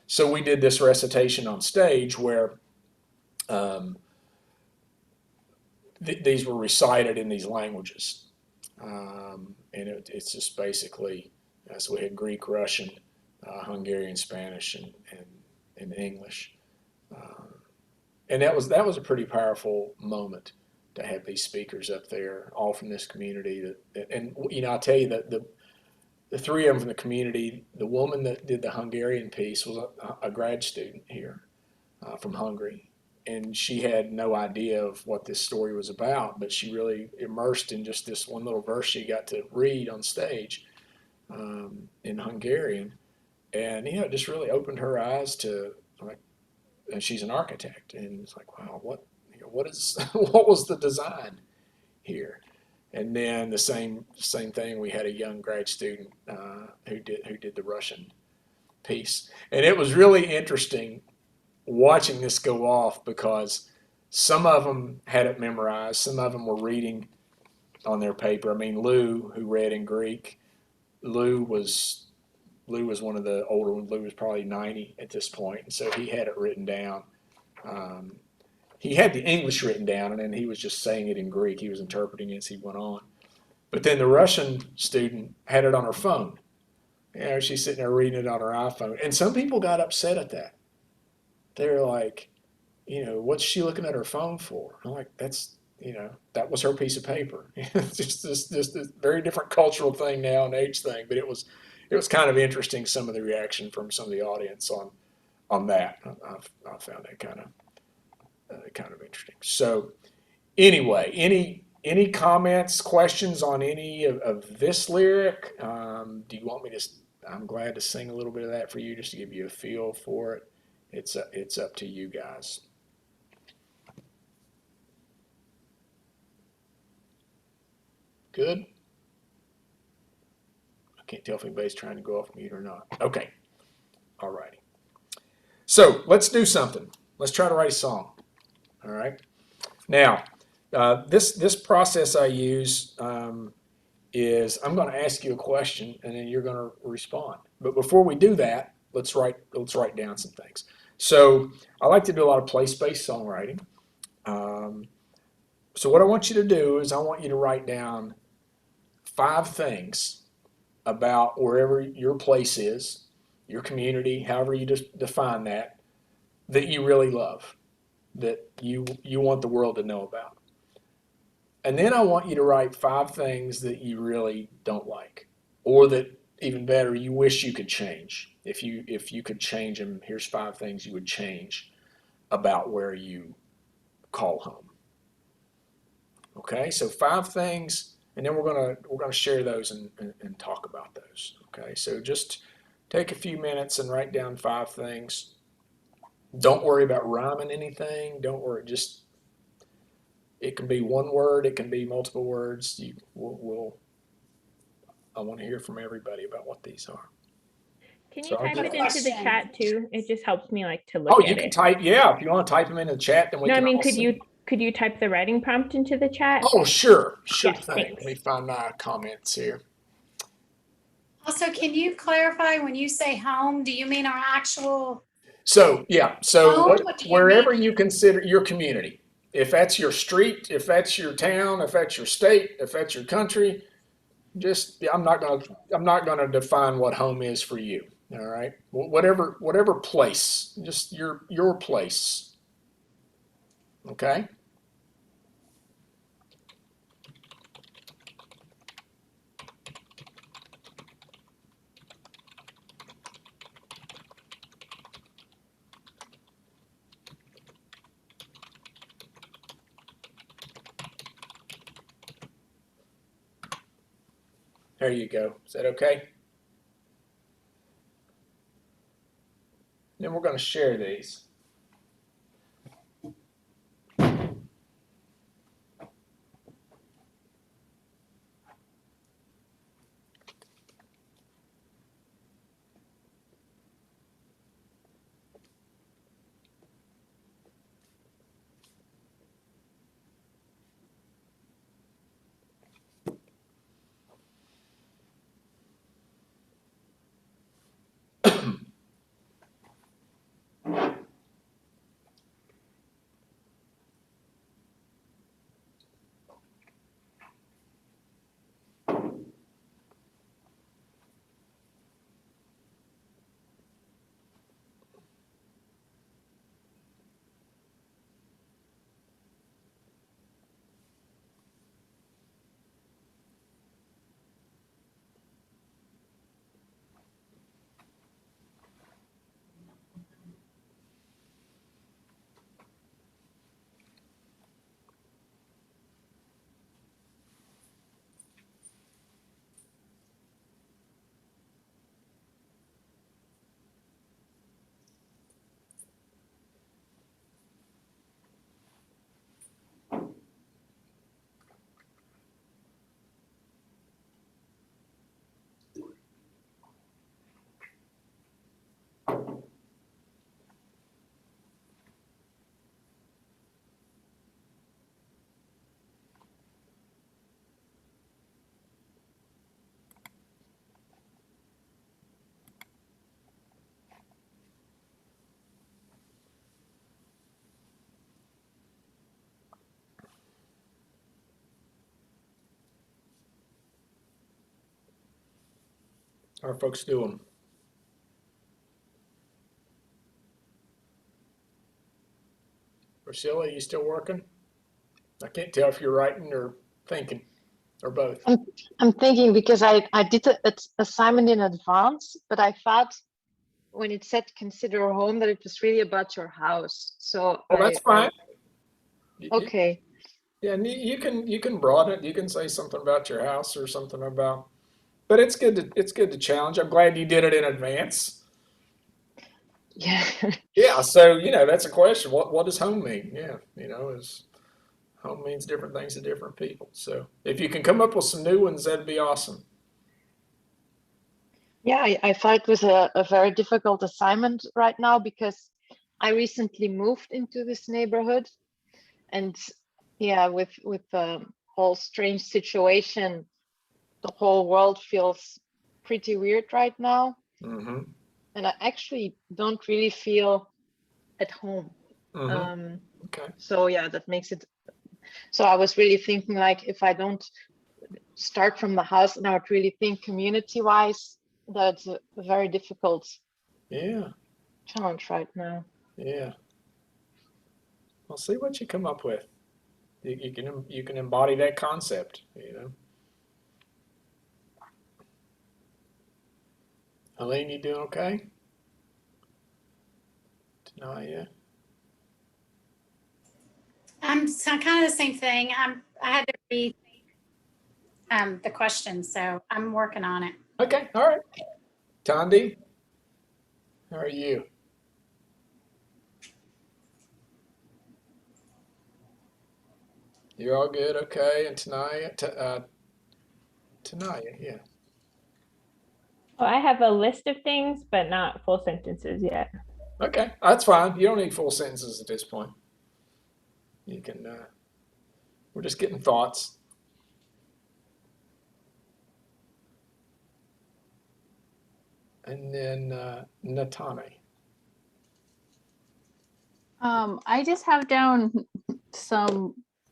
So we did this recitation on stage where these were recited in these languages. And it's just basically, so we had Greek, Russian, Hungarian, Spanish, and English. And that was a pretty powerful moment to have these speakers up there, all from this community. And I'll tell you that the three of them from the community, the woman that did the Hungarian piece was a grad student here from Hungary. And she had no idea of what this story was about, but she really immersed in just this one little verse she got to read on stage in Hungarian. And, it just really opened her eyes to, and she's an architect, and it's like, wow, what was the design here? And then the same thing, we had a young grad student who did the Russian piece. And it was really interesting watching this go off, because some of them had it memorized, some of them were reading on their paper. I mean, Lou, who read in Greek, Lou was one of the older ones. Lou was probably 90 at this point, and so he had it written down. He had the English written down, and then he was just saying it in Greek. He was interpreting it as he went on. But then the Russian student had it on her phone. She's sitting there reading it on her iPhone. And some people got upset at that. They're like, what's she looking at her phone for? I'm like, that was her piece of paper. It's just this very different cultural thing now, and age thing. But it was kind of interesting, some of the reaction from some of the audience on that. I found that kind of interesting. So anyway, any comments, questions on any of this lyric? Do you want me to? I'm glad to sing a little bit of that for you, just to give you a feel for it. It's up to you guys. Good? I can't tell if anybody's trying to go off mute or not. Okay. All righty. So let's do something. Let's try to write a song. All right. Now, this process I use is I'm going to ask you a question, and then you're going to respond. But before we do that, let's write down some things. So I like to do a lot of place-based songwriting. So what I want you to do is I want you to write down 5 things about wherever your place is, your community, however you just define that you really love, that you want the world to know about. And then I want you to write 5 things that you really don't like, or that, even better, you wish you could change. if you could change them, here's 5 things you would change about where you call home. Okay, so 5 things, and then we're gonna share those and talk about those. Okay, so just take a few minutes and write down 5 things. Don't worry about rhyming anything. Don't worry, just it can be one word, it can be multiple words. I want to hear from everybody about what these are. Can So you I'll type give- it into the Question. chat too? It just helps me like to Oh, look you at can it. type, yeah, if you want to type them in the chat, then we No, I can mean, also. could you type the writing prompt into the chat? Oh, sure Yes, thing. thanks. Let me find my comments here. Also, can you clarify when you say home, do you mean our actual So yeah, so home? What do you wherever mean? you consider your community, if that's your street, if that's your town, if that's your state, if that's your country, just I'm not gonna define what home is for you. All right, whatever place, just your place. Okay. There you go. Is that okay? Then we're going to share these. How are folks doing? Priscilla, you still working? I can't tell if you're writing or thinking or both. I'm thinking because I did the assignment in advance, but I thought when it said consider home that it was really about your house. So Oh, that's fine. Okay. Yeah, and you can broaden it. You can say something about your house or something about. But it's good to challenge. I'm glad you did it in advance. Yeah. Yeah, so that's a question. What does home mean? Yeah, is home means different things to different people. So if you can come up with some new ones, that'd be awesome. Yeah, I thought it was a very difficult assignment right now because I recently moved into this neighborhood, and yeah, with the whole strange situation, the whole world feels pretty weird right now, Mm-hmm. and I actually don't really feel at home. Mm-hmm. Okay. So yeah, that makes it. So I was really thinking like if I don't start from the house and I would really think community-wise, that's a very difficult Yeah. challenge right now. Yeah. Well, see what you come up with. You can embody that concept. Helene, you doing okay? Tanaya? So kind of the same thing. I had to read the question, so I'm working on it. Okay, all right. Tondi, how are you? You're all good, okay? And Tanaya, yeah. Oh, I have a list of things, but not full sentences yet. Okay, that's fine. You don't need full sentences at this point. You can, we're just getting thoughts. And then Natane. I just have down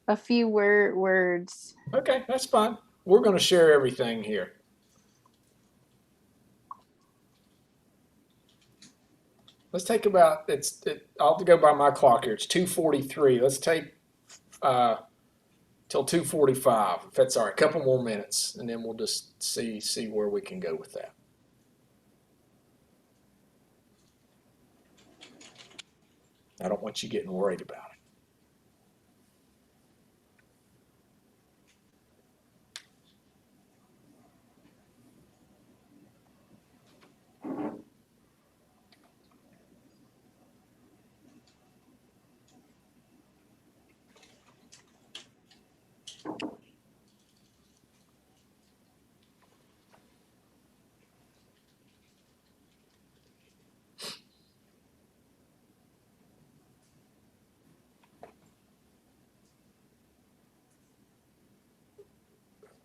a few words. Okay, that's fine. We're going to share everything here. Let's take about, I'll have to go by my clock here. It's 2:43. Let's take till 2:45, if that's all right. A couple more minutes, and then we'll just see where we can go with that. I don't want you getting worried about it.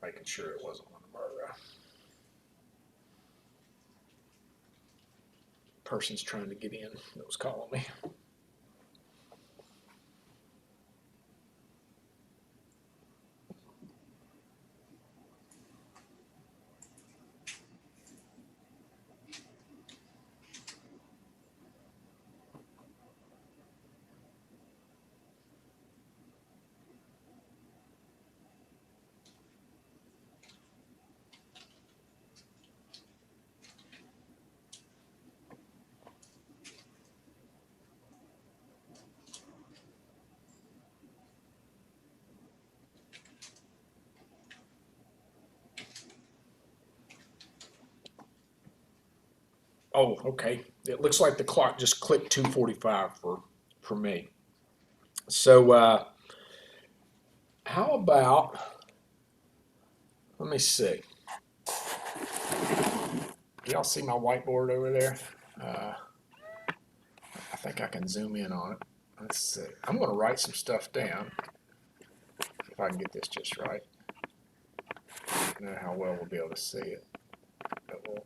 Making sure it wasn't one of our persons trying to get in that was calling me. Oh, okay. It looks like the clock just clicked 2:45 for me. So how about, let me see. Y'all see my whiteboard over there? I think I can zoom in on it. Let's see. I'm going to write some stuff down if I can get this just right. I don't know how well we'll be able to see it, but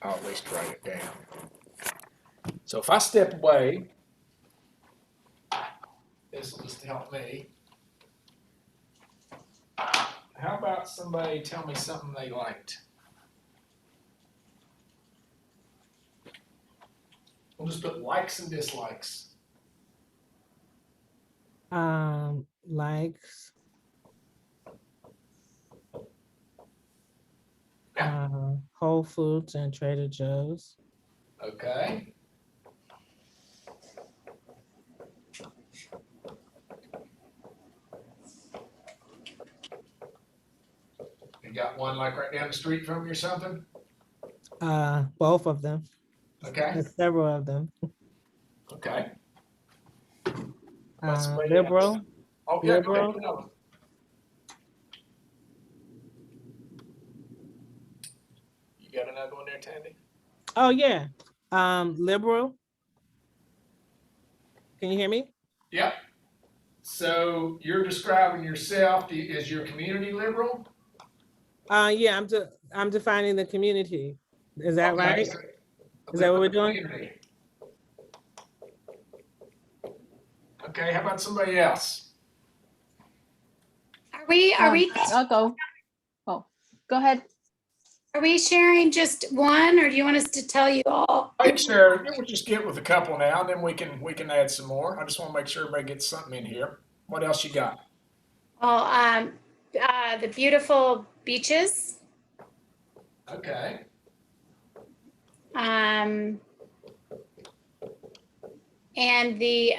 I'll at least write it down. So if I step away, this will just help me. How about somebody tell me something they liked? We'll just put likes and dislikes. Likes. Yeah. Whole Foods and Trader Joe's. Okay. You got one like right down the street from you or something? Both of them. Okay. There's several of them. Okay. What's somebody else? Liberal. Oh, yeah, go ahead. Liberal. No. You got another one there, Tandy? Oh yeah. Liberal. Can you hear me? Yep. So you're describing yourself as your community liberal? Yeah, I'm defining the community. Is that Okay, right? so Is that what we're doing? community. Okay, how about somebody else? Are we I'll go. Oh, go ahead. are we sharing just one, or do you want us to tell you all? I can share. We'll just get with a couple now, and then we can add some more. I just want to make sure everybody gets something in here. What else you got? Well, the beautiful beaches. Okay. And the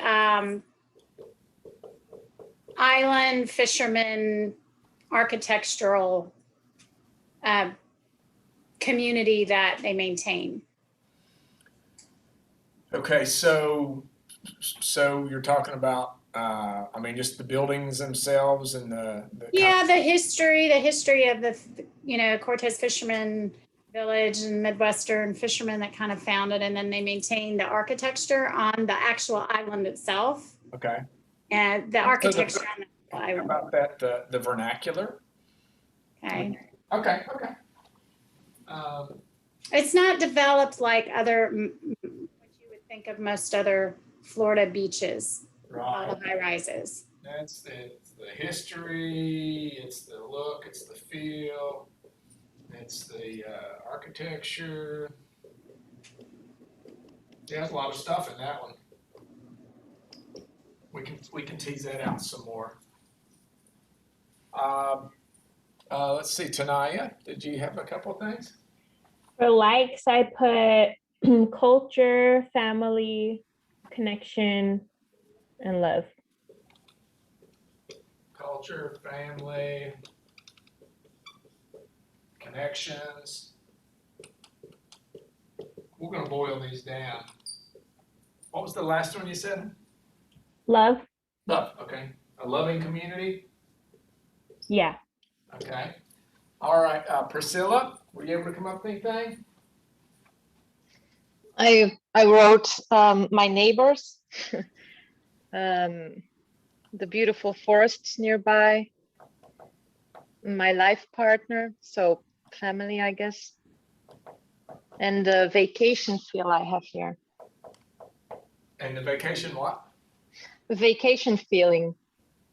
island fisherman architectural community that they maintain. Okay, so you're talking about, I mean, just the buildings themselves and the Yeah, the history of the, Cortez Fisherman Village and Midwestern fishermen that kind of founded, and then they maintain the architecture on the actual island itself. Okay. And the architecture on the How island. about that, the vernacular? Okay. Okay. It's not developed like what you would think of most other Florida beaches, all Right. the high rises. It's the history, it's the look, it's the feel, it's the architecture. Yeah, there's a lot of stuff in that one. We can tease that out some more. Let's see, Tanaya, did you have a couple of things? For likes, I put culture, family, connection, and love. Culture, family, connections. We're gonna boil these down. What was the last one you said? Love, Love, okay. A loving community, yeah. okay. All right, Priscilla, were you able to come up with anything? I wrote my neighbors, the beautiful forests nearby, my life partner, so family, I guess, and the vacation feel I have here. And the vacation what? The vacation feeling,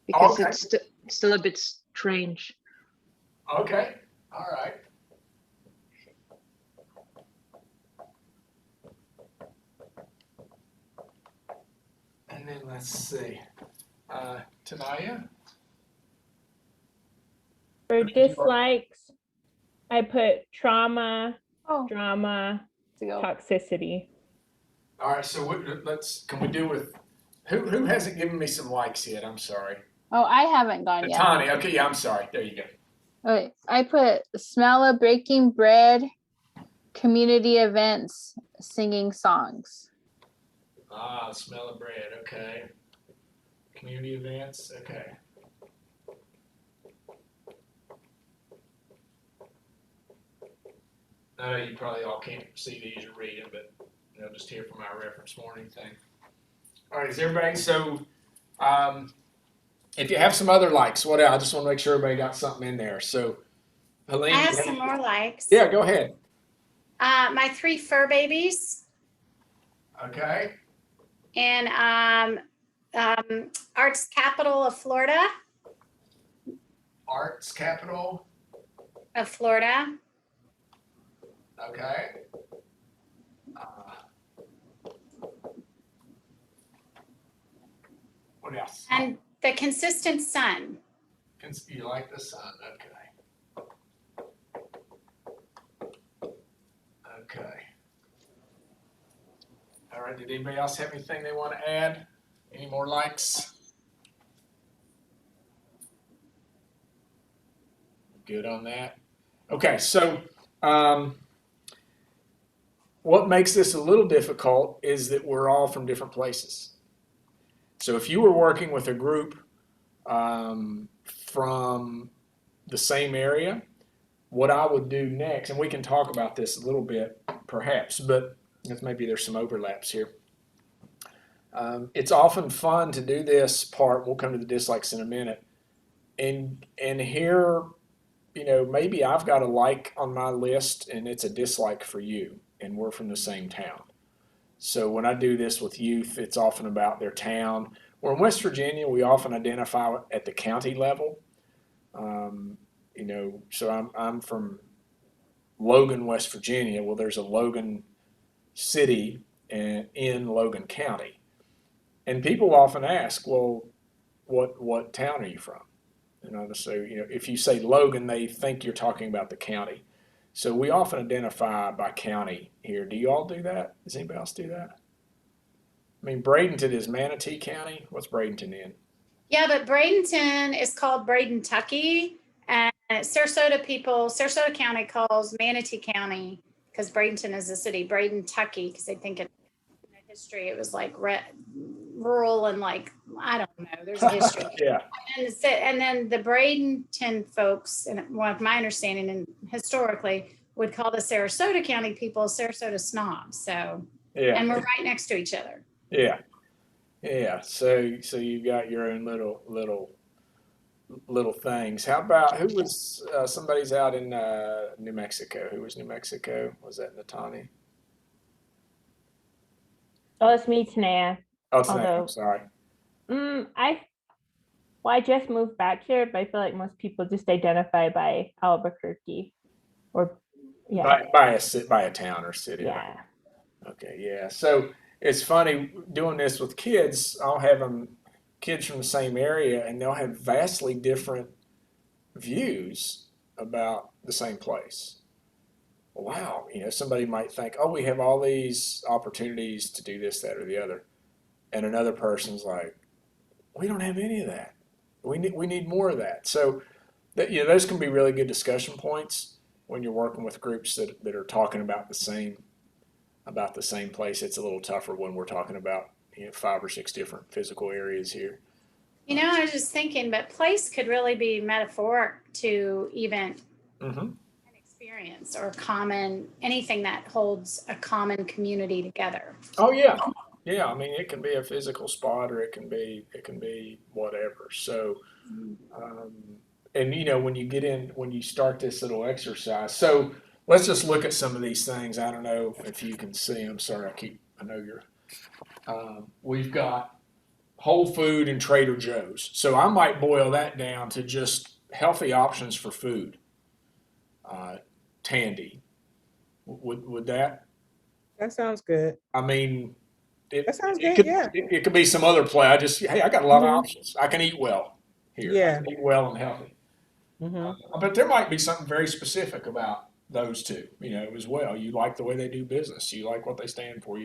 because Okay. it's still a bit strange. Okay, all right. And then let's see, Tanaya? For Did you- dislikes, I put trauma, Oh, drama, to go. toxicity. All right, so can we do with, who hasn't given me some likes yet? I'm sorry. Oh, I haven't gone yet. Tani, okay, yeah, I'm sorry. There you go. Okay, I put smell of baking bread, community events, singing songs. Ah, smell of bread, okay. Community events, okay. I know you probably all can't see these or read them, but they'll just hear from our reference morning thing. All right, is everybody, so if you have some other likes, what else? I just want to make sure everybody got something in there. So, Helene, I have some more likes. yeah, go ahead. My 3 fur babies Okay. and Arts Capital of Florida. Arts capital, Of Florida. okay. What else? And the consistent sun. You like the sun, okay. Okay. All right, did anybody else have anything they want to add? Any more likes? Good on that. Okay, so what makes this a little difficult is that we're all from different places. So if you were working with a group from the same area, what I would do next, and we can talk about this a little bit perhaps, but maybe there's some overlaps here. It's often fun to do this part, we'll come to the dislikes in a minute, and here, maybe I've got a like on my list and it's a dislike for you, and we're from the same town. So when I do this with youth, it's often about their town. Where in West Virginia, we often identify at the county level. So I'm from Logan, West Virginia. Well, there's a Logan city in Logan County. And people often ask, well, what town are you from? And so, if you say Logan, they think you're talking about the county. So we often identify by county here. Do you all do that? Does anybody else do that? I mean, Bradenton is Manatee County. What's Bradenton in? Yeah, but Bradenton is called Bradentucky, and Sarasota County calls Manatee County, because Bradenton is a city, Bradentucky, because they think in the history it was like rural and like, I don't know, there's a history. Yeah. And then the Bradenton folks, and what my understanding and historically would call the Sarasota County people Sarasota snobs. So, Yeah. and we're right next to each other. Yeah. Yeah. So you've got your own little things. How about who was somebody's out in New Mexico? Who was New Mexico? Was that Natani? Oh, it's me, Tanea. Oh, it's not. I'm Although, sorry. I just moved back here, but I feel like most people just identify by Albuquerque, or yeah, By a town or city. Right? yeah. Okay, yeah. So it's funny doing this with kids. I'll have them kids from the same area, and they'll have vastly different views about the same place. Wow, somebody might think, oh, we have all these opportunities to do this, that, or the other, and another person's like, we don't have any of that. We need more of that. So that those can be really good discussion points when you're working with groups that are talking about the same place. It's a little tougher when we're talking about 5 or 6 different physical areas here. I was just thinking, but place could really be metaphoric to even Mm-hmm. an experience or anything that holds a common community together. Oh yeah, yeah. I mean, it can be a physical spot, or it can be whatever. So, and when you start this little exercise, so let's just look at some of these things. I don't know if you can see them. Sorry, I know you're. We've got Whole Food and Trader Joe's. So I might boil that down to just healthy options for food. Tandy, would that? That sounds good. I mean, That sounds it good, could yeah. it could be some other play. I got a lot of Mhm. options. I can eat well here. I Yeah. can eat well and healthy. Hmm. But there might be something very specific about those two, as well. You like the way they do business. You like what they stand for.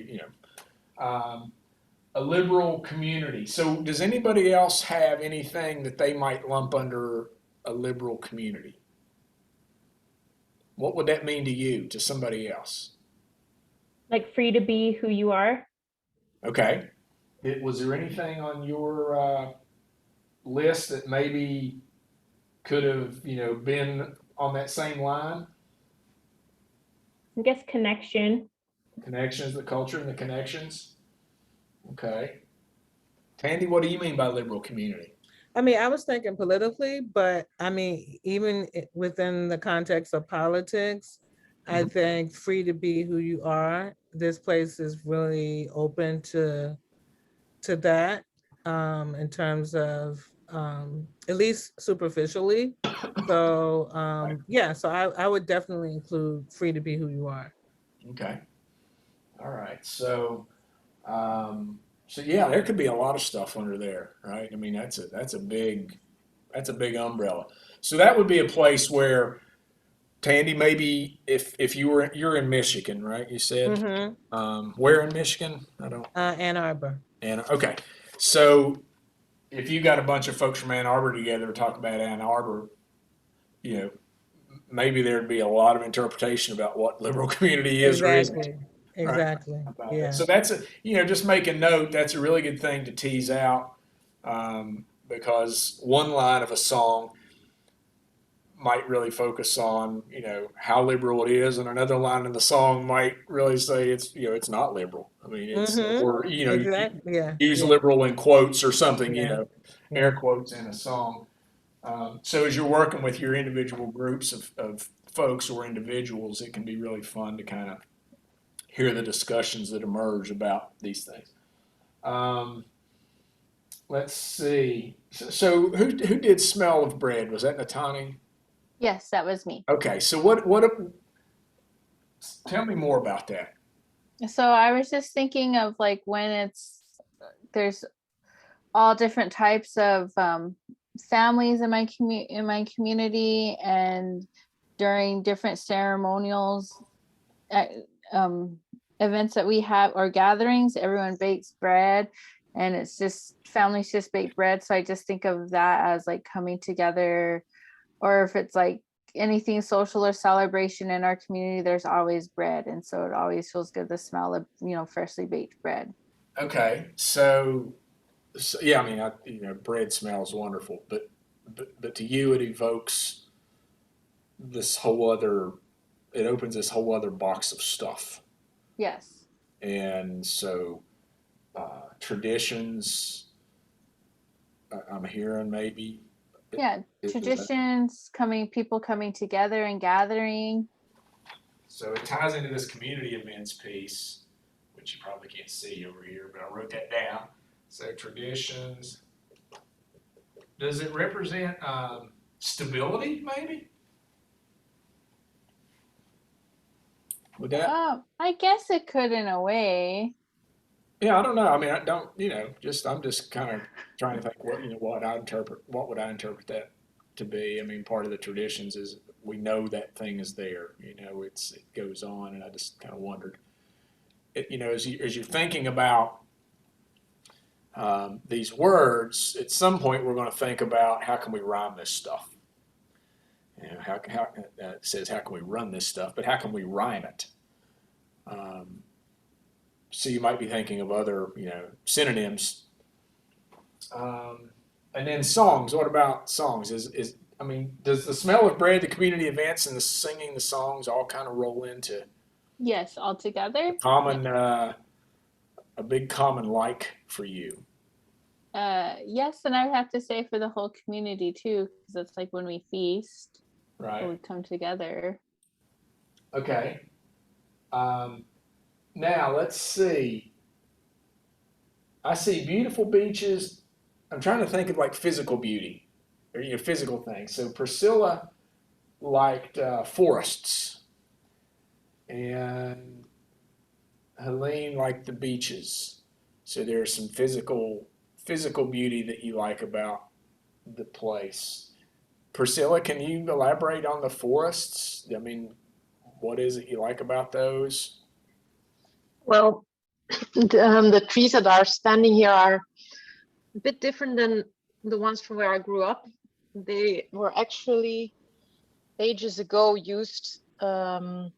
A liberal community. So does anybody else have anything that they might lump under a liberal community? What would that mean to you, to somebody else? Like free to be who you are. Okay. Was there anything on your list that maybe could have, been on that same line? I guess connection. Connections, the culture and the connections. Okay. Tandy, what do you mean by liberal community? I mean, I was thinking politically, but I mean, even within the context of politics, I think free to be who you are. This place is really open to that, in terms of, at least superficially. So yeah, so I would definitely include free to be who you are. Okay. All right. So yeah, there could be a lot of stuff under there, right? I mean, that's a big umbrella. So that would be a place where Tandy, maybe if you're in Michigan, right? You said where in Michigan? I don't. Ann Arbor. And okay, so if you got a bunch of folks from Ann Arbor together to talk about Ann Arbor, you know, maybe there'd be a lot of interpretation about what liberal community is or isn't. Exactly. Right? Exactly. About Yeah. it. So that's just make a note. That's a really good thing to tease out, because one line of a song might really focus on how liberal it is, and another line in the song might really say it's not liberal. I mean, it's or Exactly. Yeah. use Yeah. liberal in quotes or something, Yeah. air quotes in a song. So as you're working with your individual groups of folks or individuals, it can be really fun to kind of hear the discussions that emerge about these things. Let's see. So who did Smell of Bread? Was that Natani? Yes, that was me. Okay, so tell me more about that. So I was just thinking of like when there's all different types of families in my community, and during different ceremonials, events that we have or gatherings, everyone bakes bread and it's just families just bake bread. So I just think of that as like coming together, or if it's like anything social or celebration in our community, there's always bread. And so it always feels good, the smell of, freshly baked bread. Okay, so yeah, I mean, bread smells wonderful, but to you, it evokes this whole other. It opens this whole other box of stuff, Yes. and so traditions. I'm hearing maybe. Yeah. Is that- Traditions, people coming together and gathering. So it ties into this community events piece, which you probably can't see over here, but I wrote that down. So traditions. Does it represent stability, maybe? Would that? I guess it could in a way. Yeah, I don't know. I mean, I don't. I'm just kind of trying to think what would I interpret that to be? I mean, part of the traditions is we know that thing is there. It goes on, and I just kind of wondered. As you're thinking about these words, at some point we're going to think about how can we rhyme this stuff. How it says how can we run this stuff, but how can we rhyme it? So you might be thinking of other synonyms. And then songs. What about songs? Does the smell of bread, the community events, and the singing the songs all kind of roll into Yes, all together. common, a big common like for you? Yes, and I would have to say for the whole community too, because it's like when we feast, Right. we come together. Okay. Now let's see. I see beautiful beaches. I'm trying to think of like physical beauty or physical things. So Priscilla liked forests, and Helene liked the beaches. So there's some physical beauty that you like about the place. Priscilla, can you elaborate on the forests? I mean, what is it you like about those? Well, the trees that are standing here are a bit different than the ones from where I grew up. They were actually ages ago used for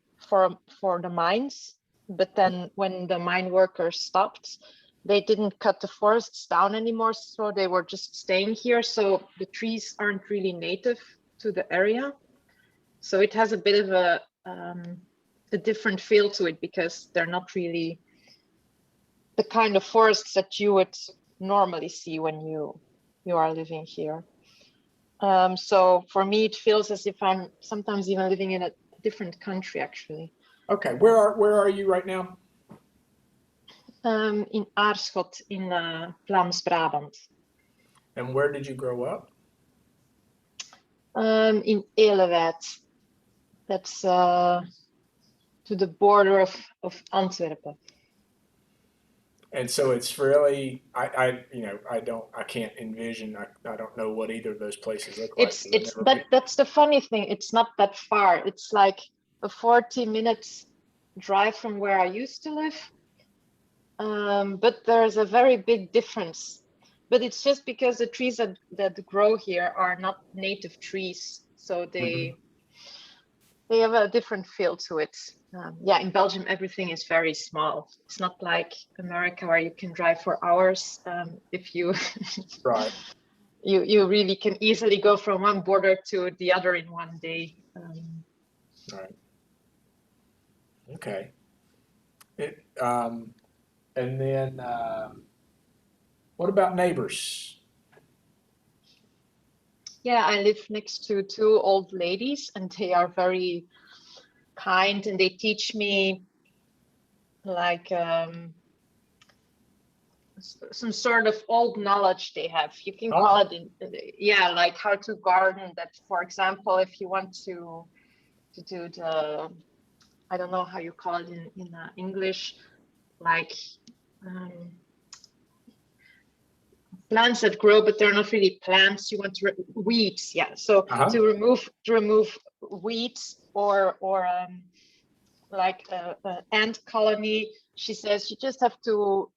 the mines, but then when the mine workers stopped, they didn't cut the forests down anymore, so they were just staying here. So the trees aren't really native to the area. So it has a bit of a different feel to it because they're not really the kind of forests that you would normally see when you are living here. So for me, it feels as if I'm sometimes even living in a different country, actually. Okay, where are you right now? In Aarschot in Vlaams-Brabant. And where did you grow up? In Elewijt. That's to the border of Antwerpen. And so it's really, I can't envision. I don't know what either of those places look like. That's the funny thing. It's not that far. It's like a 40 minutes drive from where I used to live. But there's a very big difference. But it's just because the trees that grow here are not native trees, so they have a different feel to it. In Belgium, everything is very small. It's not like America where you can drive for hours. If you right, you really can easily go from one border to the other in one day. Right. Okay. And then what about neighbors? Yeah, I live next to two old ladies, and they are very kind, and they teach me like some sort of old knowledge they have. You can call it, like how to garden. That, for example, if you want to do the, I don't know how you call it in English, like plants that grow, but they're not really plants. You want to weeds, yeah. So to remove weeds or like a ant colony. She says you just have to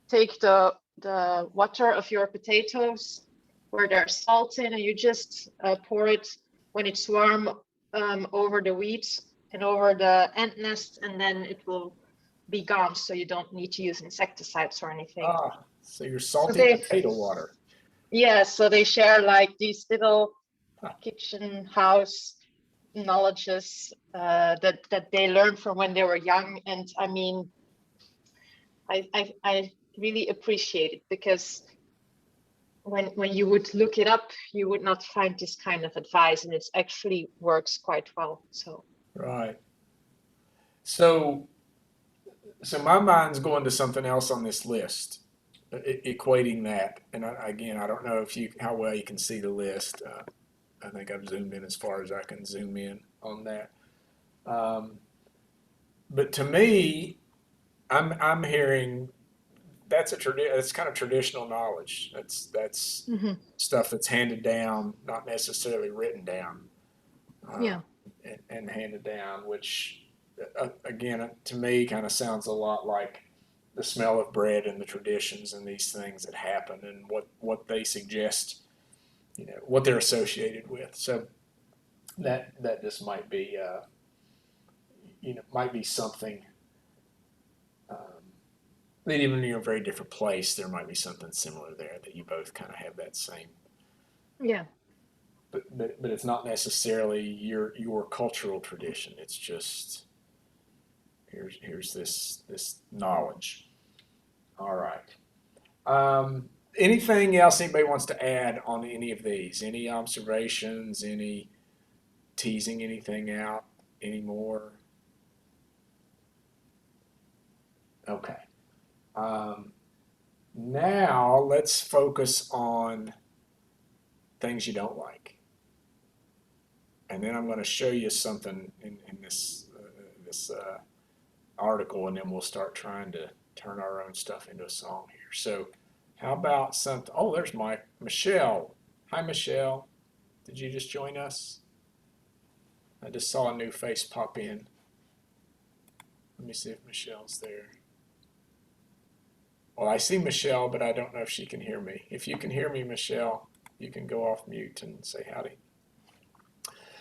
take the water of your potatoes where there's salt in, and you just pour it when it's warm over the weeds and over the ant nest, and then it will be gone. So you don't need to use insecticides or anything. Ah, so you're salty they- potato water. Yeah, so they share like these little kitchen house knowledges that they learned from when they were young. And I mean, I really appreciate it, because when you would look it up, you would not find this kind of advice, and it actually works quite well. So Right. So my mind's going to something else on this list, equating that. And again, I don't know if how well you can see the list. I think I've zoomed in as far as I can zoom in on that. But to me, I'm hearing that's that's kind of traditional knowledge. That's stuff that's handed down, not necessarily written down. yeah. And handed down, which again to me kind of sounds a lot like the smell of bread and the traditions and these things that happen and what they suggest, what they're associated with. So that just might be might be something that even when you're in a very different place, there might be something similar there that you both kind of have that same. Yeah. But it's not necessarily your cultural tradition. It's just here's this knowledge. All right. Anything else anybody wants to add on any of these? Any observations? Any teasing anything out anymore? Okay. Now let's focus on things you don't like. And then I'm going to show you something in this article, and then we'll start trying to turn our own stuff into a song here. So how about something? Oh, there's Michelle. Hi, Michelle. Did you just join us? I just saw a new face pop in. Let me see if Michelle's there. Well, I see Michelle, but I don't know if she can hear me. If you can hear me, Michelle, you can go off mute and say howdy.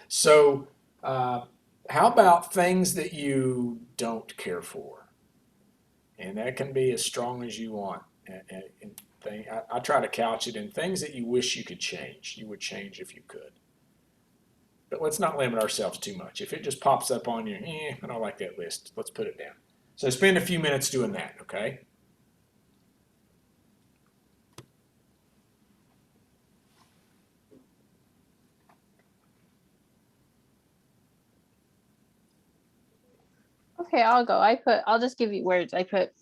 So, how about things that you don't care for? And that can be as strong as you want. I try to couch it in things that you wish you could change. You would change if you could. But let's not limit ourselves too much. If it just pops up on you, I don't like that list, let's put it down. So spend a few minutes doing that, okay? Okay, I'll go. I'll just give you words. I put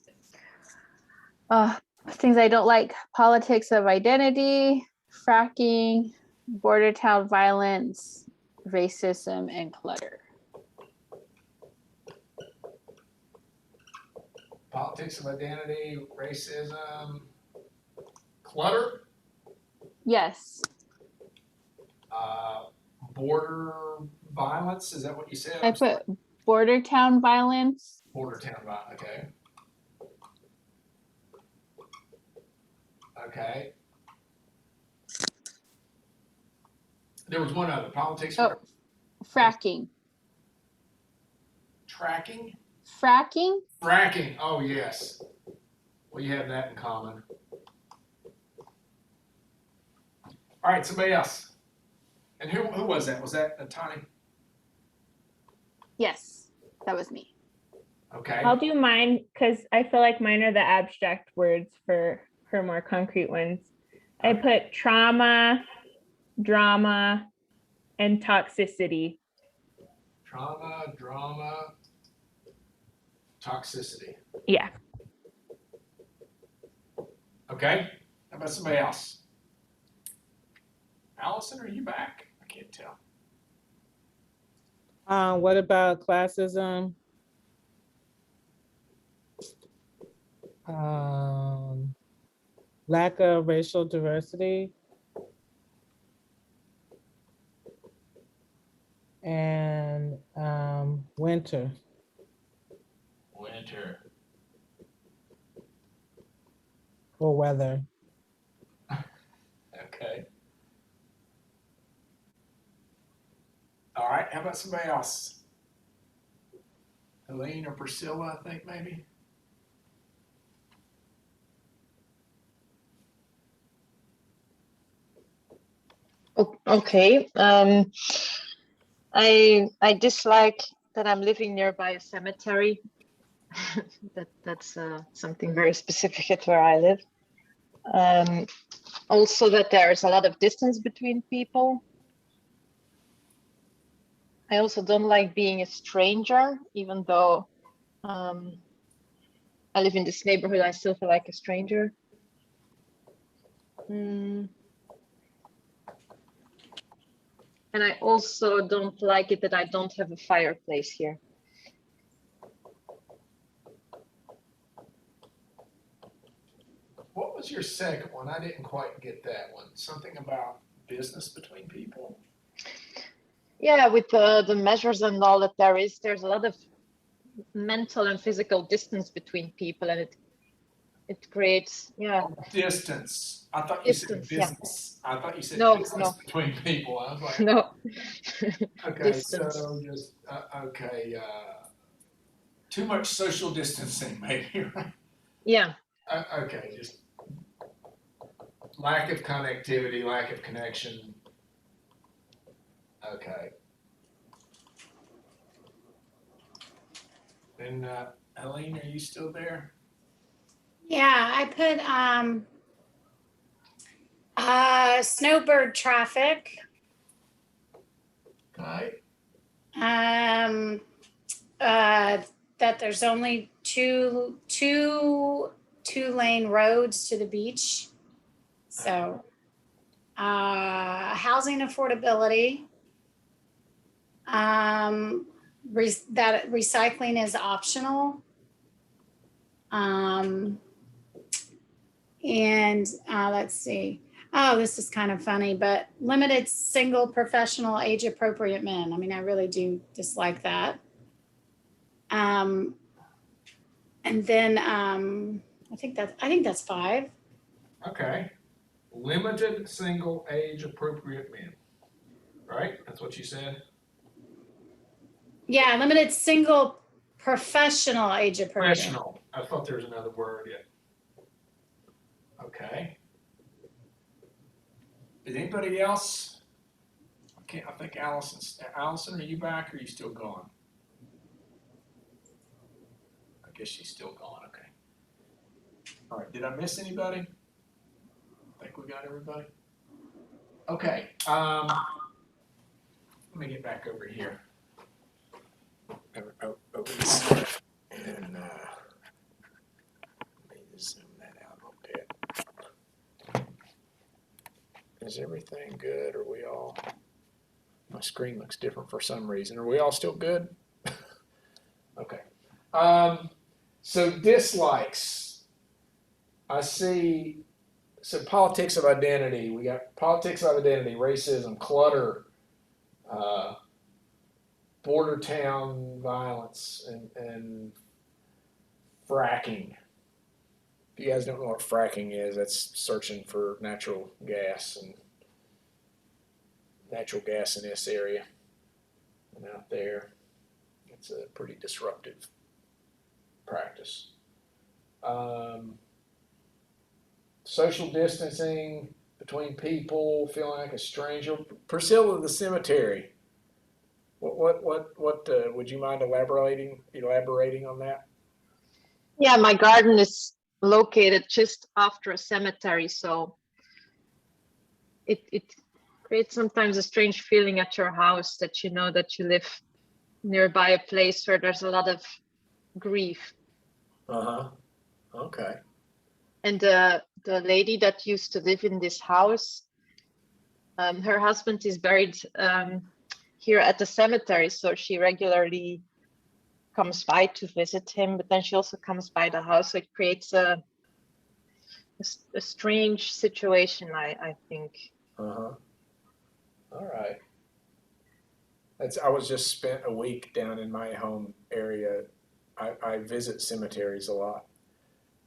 things I don't like: politics of identity, fracking, border town violence, racism, and clutter. Politics of identity, racism, clutter, Yes. border violence. Is that what you said? I put border town violence. Border town violence. Okay. Okay. There was one other. Politics. Fracking. Tracking. Fracking. Fracking. Oh yes. We have that in common. All right. Somebody else. And who was that? Was that Tani? Yes, that was me. Okay. I'll do mine because I feel like mine are the abstract words for more concrete ones. I put trauma, drama, and toxicity. Trauma, drama, toxicity. Yeah. Okay. How about somebody else? Allison, are you back? I can't tell. What about classism? Lack of racial diversity. And Winter. Winter. Or weather. Okay. All right. How about somebody else? Helene or Priscilla, I think maybe. Okay. I dislike that I'm living nearby a cemetery. That's something very specific at where I live. Also that there's a lot of distance between people. I also don't like being a stranger, even though I live in this neighborhood, I still feel like a stranger. And I also don't like it that I don't have a fireplace here. What was your second one? I didn't quite get that one. Something about business between people. Yeah, with the measures and all that there's a lot of mental and physical distance between people, and it creates, yeah. Oh, distance. I thought you said Distance, yeah. business. I thought you said No, business no. between people. I was like, No. okay, Distance. so just too much social distancing, maybe, right? Yeah. Okay, just lack of connectivity, lack of connection. Okay. And Helene, are you still there? Yeah, I put snowbird traffic. Okay. That there's only two lane roads to the beach. So housing affordability. That recycling is optional. And let's see. Oh, this is kind of funny, but limited single professional age appropriate men. I mean, I really do dislike that. And then I think that's 5. Okay. Limited single age appropriate men. Right? That's what you said? Yeah, limited single professional age appropriate. Professional. I thought there was another word. Yeah. Okay. Is anybody else? I think Allison, are you back or are you still gone? I guess she's still gone. Okay. All right. Did I miss anybody? I think we got everybody. Okay. Let me get back over here. Over this stuff. And let me zoom that out a little bit. Is everything good? Are we all? My screen looks different for some reason. Are we all still good? Okay. So dislikes. I see. So politics of identity. We got politics of identity, racism, clutter, border town violence, and fracking. If you guys don't know what fracking is, that's searching for natural gas in this area and out there. It's a pretty disruptive practice. Social distancing between people, feeling like a stranger. Priscilla, the cemetery. What would you mind elaborating on that? Yeah, my garden is located just after a cemetery, so it creates sometimes a strange feeling at your house that you know that you live nearby a place where there's a lot of grief. Uh-huh. Okay. And the lady that used to live in this house, her husband is buried here at the cemetery, so she regularly comes by to visit him, but then she also comes by the house, so it creates a strange situation, I think. Uh-huh. All right. I was just spent a week down in my home area. I visit cemeteries a lot,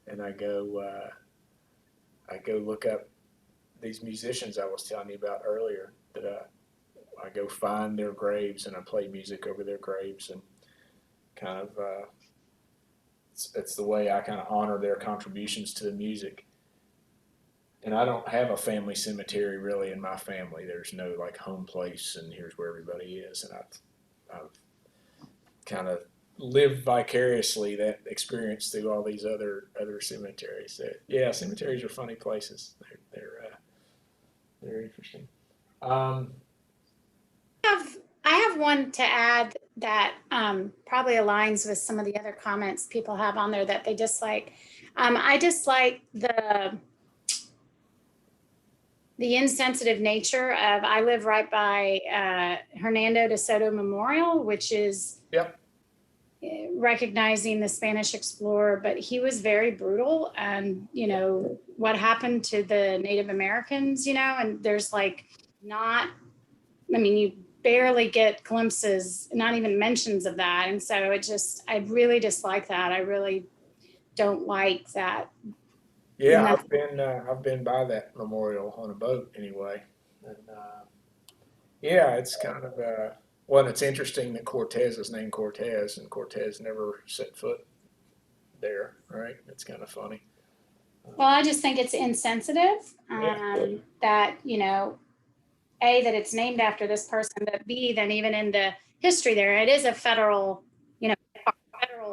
and I go look up these musicians I was telling you about earlier. That I go find their graves and I play music over their graves, and kind of it's the way I kind of honor their contributions to the music. And I don't have a family cemetery really in my family. There's no like home place and here's where everybody is. And I've kind of lived vicariously that experience through all these other cemeteries. Yeah, cemeteries are funny places. They're interesting. I have one to add that probably aligns with some of the other comments people have on there that they dislike. I dislike the insensitive nature of, I live right by Hernando de Soto Memorial, which is Yep. recognizing the Spanish explorer, but he was very brutal. And, you know, what happened to the Native Americans, you know, and there's like you barely get glimpses, not even mentions of that. And so I really dislike that. I really don't like that. Yeah, I've been by that memorial on a boat anyway, and yeah, it's kind of well, it's interesting that Cortez is named Cortez, and Cortez never set foot there, right? It's kind of funny. Well, I just think it's insensitive that, you know, A, that it's named after this person, but B, then even in the history there, it is a federal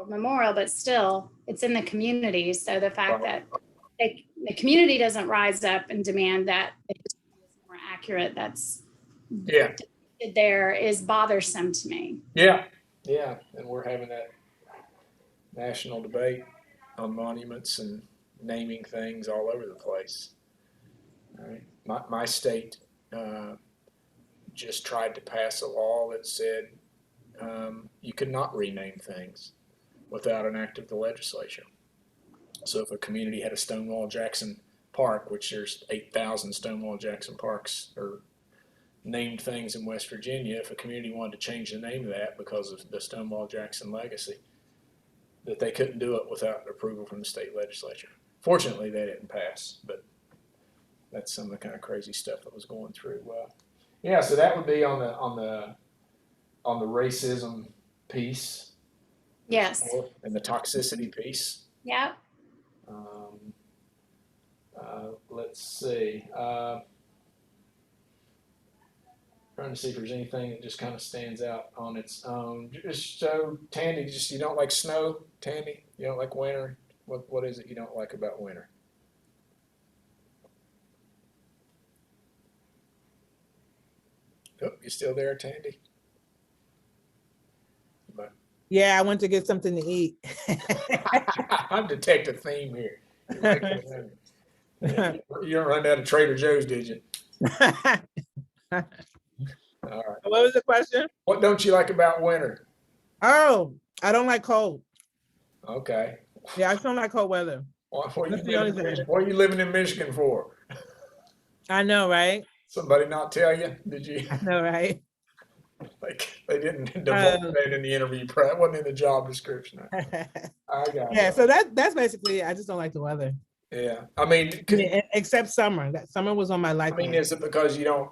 memorial, but still it's in the community. So the fact that the community doesn't rise up and demand that the history is more accurate, that's there, is bothersome to me. Yeah, and we're having that national debate on monuments and naming things all over the place. All right, my state just tried to pass a law that said you could not rename things without an act of the legislature. So if a community had a Stonewall Jackson Park, which there's 8,000 Stonewall Jackson parks or named things in West Virginia, if a community wanted to change the name of that because of the Stonewall Jackson legacy, that they couldn't do it without approval from the state legislature. Fortunately, that didn't pass, but that's some of the kind of crazy stuff that was going through. Yeah, so that would be on the racism piece. Yes. And the toxicity piece. Yeah. Let's see. Trying to see if there's anything that just kind of stands out on its own. Just so, Tandy, you don't like snow, Tandy? You don't like winter? What is it you don't like about winter? Oh, you still there, Tandy? Yeah, I went to get something to eat. I detect a theme here. You don't run down to Trader Joe's, did you? All right. What was the question? What don't you like about winter? Oh, I don't like cold. Okay. Yeah, I don't like cold weather. What are you living in Michigan for? I know, right? Somebody not tell you? Did you? I know, right? Like they didn't divulge that in the interview. That wasn't in the job description. I got yeah, so that's basically it. I just don't like the weather. Yeah, I mean, except summer. That summer was on my life. I mean, is it because you don't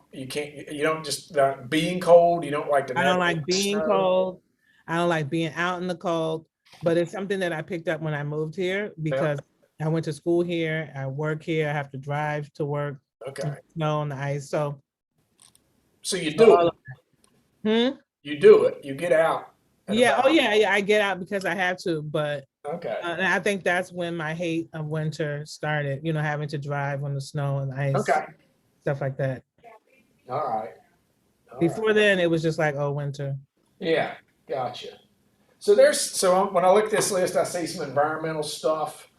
just being cold? You don't like the. I don't like being cold. I don't like being out in the cold. But it's something that I picked up when I moved here because I went to school here. I work here. I have to drive to work. Okay. Snow on the ice. So you do it. You do it. You get out. Yeah. Oh, yeah. I get out because I have to. But okay. And I think that's when my hate of winter started. You know, having to drive on the snow and ice. Okay. Stuff like that. All right. Before then, it was just like, oh, winter. Yeah. Gotcha. So when I look at this list, I see some environmental stuff.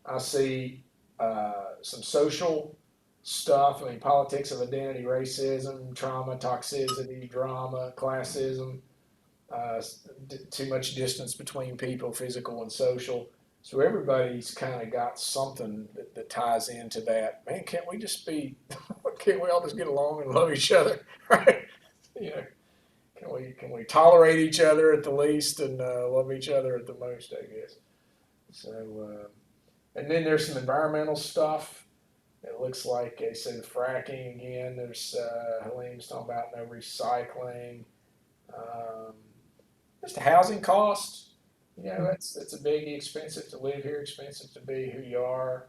I see some social stuff. I mean, politics of identity, racism, trauma, toxicity, drama, classism, too much distance between people, physical and social. So everybody's kind of got something that ties into that. Man, can't we all just get along and love each other, right? You know, can Can we tolerate each other at the least and love each other at the most, I guess. So, and then there's some environmental stuff. It looks like they said fracking again. There's Helene's talking about no recycling. Just the housing cost. It's a biggie. Expensive to live here. Expensive to be who you are.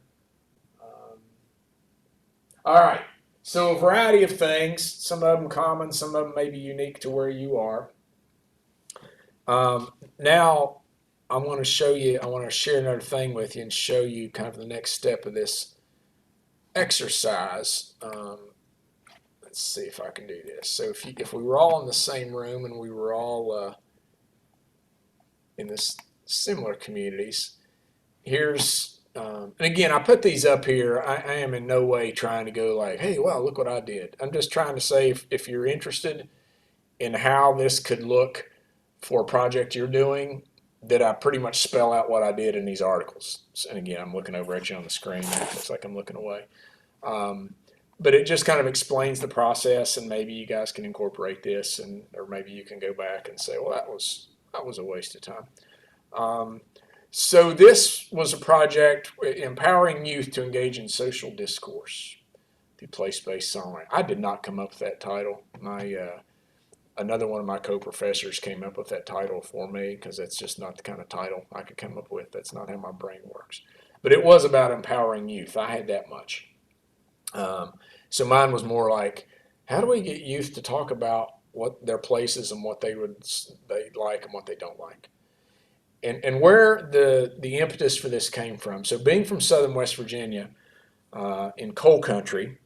All right. So a variety of things. Some of them common. Some of them may be unique to where you are. Now, I want to share another thing with you and show you kind of the next step of this exercise. Let's see if I can do this. So if we were all in the same room and we were all in this similar communities, here's, and again, I put these up here. I am in no way trying to go like, hey, well, look what I did. I'm just trying to say if you're interested in how this could look for a project you're doing, that I pretty much spell out what I did in these articles. And again, I'm looking over at you on the screen. It looks like I'm looking away. But it just kind of explains the process, and maybe you guys can incorporate this, or maybe you can go back and say, well, that was a waste of time. So this was a project empowering youth to engage in social discourse through place-based songwriting. I did not come up with that title. Another one of my co-professors came up with that title for me, because that's just not the kind of title I could come up with. That's not how my brain works. But it was about empowering youth. I had that much. So mine was more like, how do we get youth to talk about what their places and what they like and what they don't like? And where the impetus for this came from. So being from southern West Virginia, in coal country,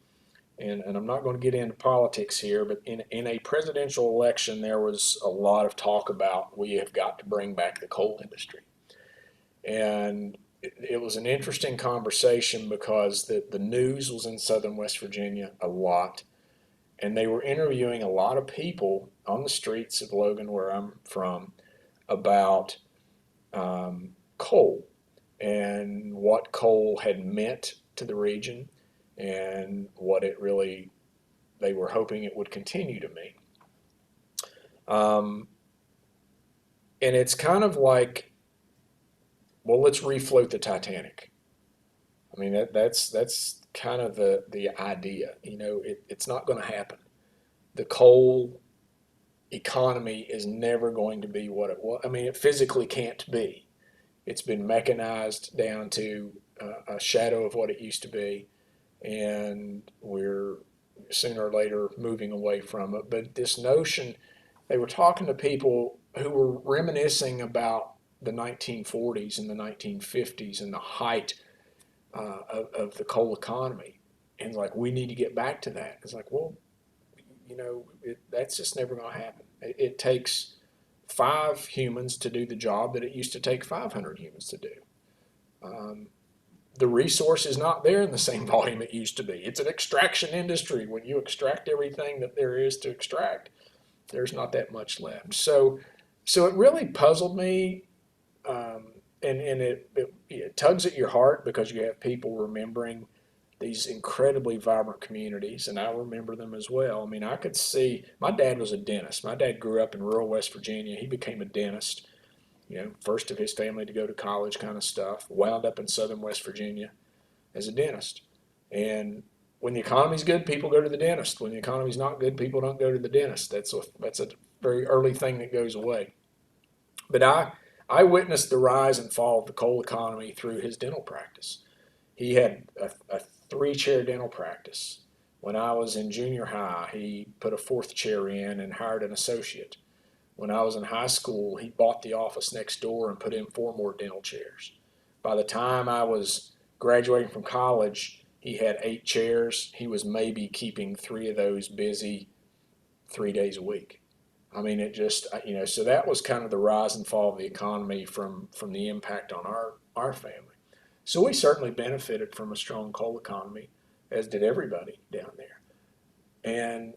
and I'm not going to get into politics here, but in a presidential election, there was a lot of talk about we have got to bring back the coal industry. And it was an interesting conversation because the news was in southern West Virginia a lot, and they were interviewing a lot of people on the streets of Logan, where I'm from, about coal and what coal had meant to the region and what it really, they were hoping it would continue to mean. And it's kind of like, well, let's refloat the Titanic. I mean, that's kind of the idea. It's not going to happen. The coal economy is never going to be what it was. I mean, it physically can't be. It's been mechanized down to a shadow of what it used to be, and we're sooner or later moving away from it. But this notion, they were talking to people who were reminiscing about the 1940s and the 1950s and the height of the coal economy. And like, we need to get back to that. It's like, well, that's just never going to happen. It takes 5 humans to do the job that it used to take 500 humans to do. The resource is not there in the same volume it used to be. It's an extraction industry. When you extract everything that there is to extract, there's not that much left. So it really puzzled me, and it tugs at your heart, because you have people remembering these incredibly vibrant communities, and I remember them as well. I mean, I could see, my dad was a dentist. My dad grew up in rural West Virginia. He became a dentist, first of his family to go to college kind of stuff, wound up in southern West Virginia as a dentist. And when the economy's good, people go to the dentist. When the economy's not good, people don't go to the dentist. That's a very early thing that goes away. But I witnessed the rise and fall of the coal economy through his dental practice. He had a 3-chair dental practice. When I was in junior high, he put a 4th chair in and hired an associate. When I was in high school, he bought the office next door and put in 4 more dental chairs. By the time I was graduating from college, he had 8 chairs. He was maybe keeping 3 of those busy 3 days a week. I mean, it just, so that was kind of the rise and fall of the economy from the impact on our family. So we certainly benefited from a strong coal economy, as did everybody down there. And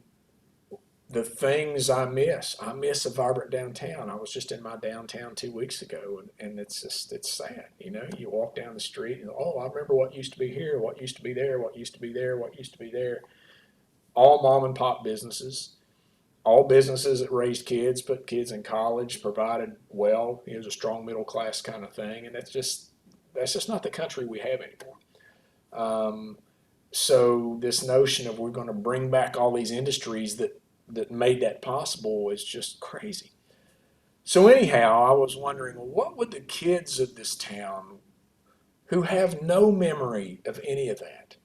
the things I miss a vibrant downtown. I was just in my downtown 2 weeks ago, and it's sad. You walk down the street and, oh, I remember what used to be here, what used to be there, what used to be there, what used to be there. All mom and pop businesses. all businesses that raised kids, put kids in college, provided well. It was a strong middle class kind of thing, and that's just not the country we have anymore. So this notion of we're going to bring back all these industries that made that possible is just crazy. So anyhow, I was wondering, well, what would the kids of this town who have no memory of any of that?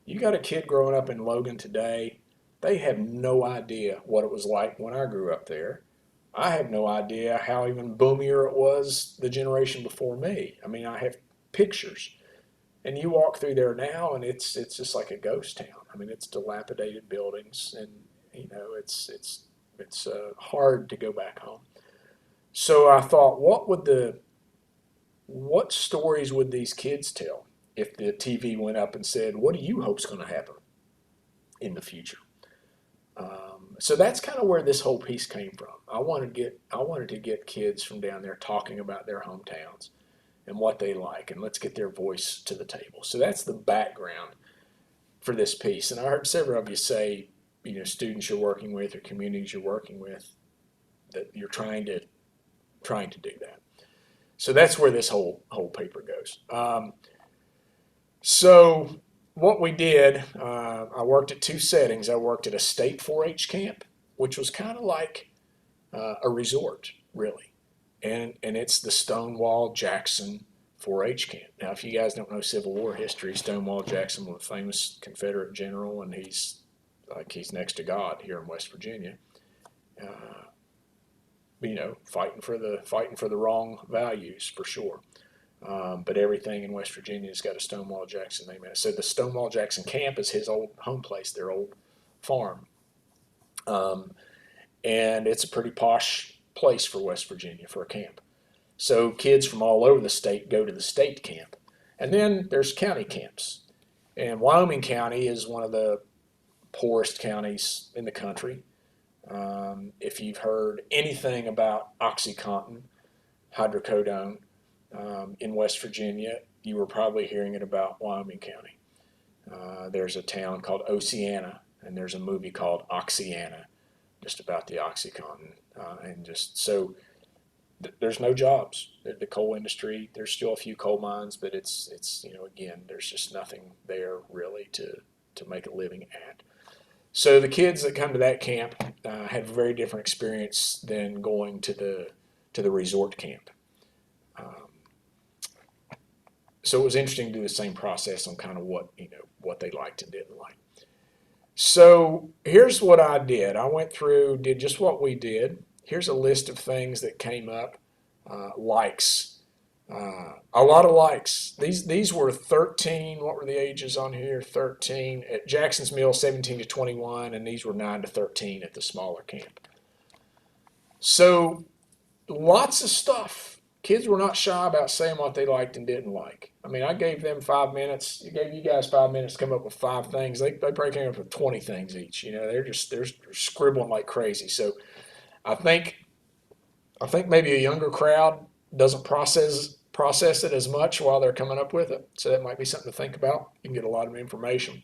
You got a kid growing up in Logan today, they have no idea what it was like when I grew up there. I have no idea how even boomier it was the generation before me. I mean, I have pictures. And you walk through there now, and it's just like a ghost town. I mean, it's dilapidated buildings, and you know, it's hard to go back home. So I thought, what stories would these kids tell if the TV went up and said, "What do you hope's going to happen in the future?" So that's kind of where this whole piece came from. I wanted to get kids from down there talking about their hometowns and what they like, and let's get their voice to the table. So that's the background for this piece. And I heard several of you say, you know, students you're working with or communities you're working with, that you're trying to do that. So that's where this whole paper goes. So what we did, I worked at two settings. I worked at a state 4-H camp, which was kind of like a resort, really. And it's the Stonewall Jackson 4-H camp. Now, if you guys don't know Civil War history, Stonewall Jackson was a famous Confederate general, and he's next to God here in West Virginia. You know, fighting for the wrong values for sure. But everything in West Virginia has got a Stonewall Jackson name in it. So the Stonewall Jackson camp is his old home place, their old farm, and it's a pretty posh place for West Virginia for a camp. So kids from all over the state go to the state camp. And then there's county camps. And Wyoming County is one of the poorest counties in the country. If you've heard anything about OxyContin, hydrocodone, in West Virginia, you were probably hearing it about Wyoming County. There's a town called Oceana, and there's a movie called Oxyana, just about the OxyContin. And just so there's no jobs. The coal industry, there's still a few coal mines, but it's you know, again, there's just nothing there really to make a living at. So the kids that come to that camp have a very different experience than going to the resort camp. So it was interesting to do the same process on kind of what they liked and didn't like. So here's what I did. I went through, did just what we did. Here's a list of things that came up. Likes. A lot of likes. These were 13. What were the ages on here? 13. At Jackson's Mill, 17 to 21, and these were 9 to 13 at the smaller camp. So lots of stuff. Kids were not shy about saying what they liked and didn't like. I mean, I gave them 5 minutes. I gave you guys 5 minutes to come up with 5 things. They probably came up with 20 things each. You know, they're scribbling like crazy. So I think maybe a younger crowd doesn't process it as much while they're coming up with it. So that might be something to think about. You can get a lot of information.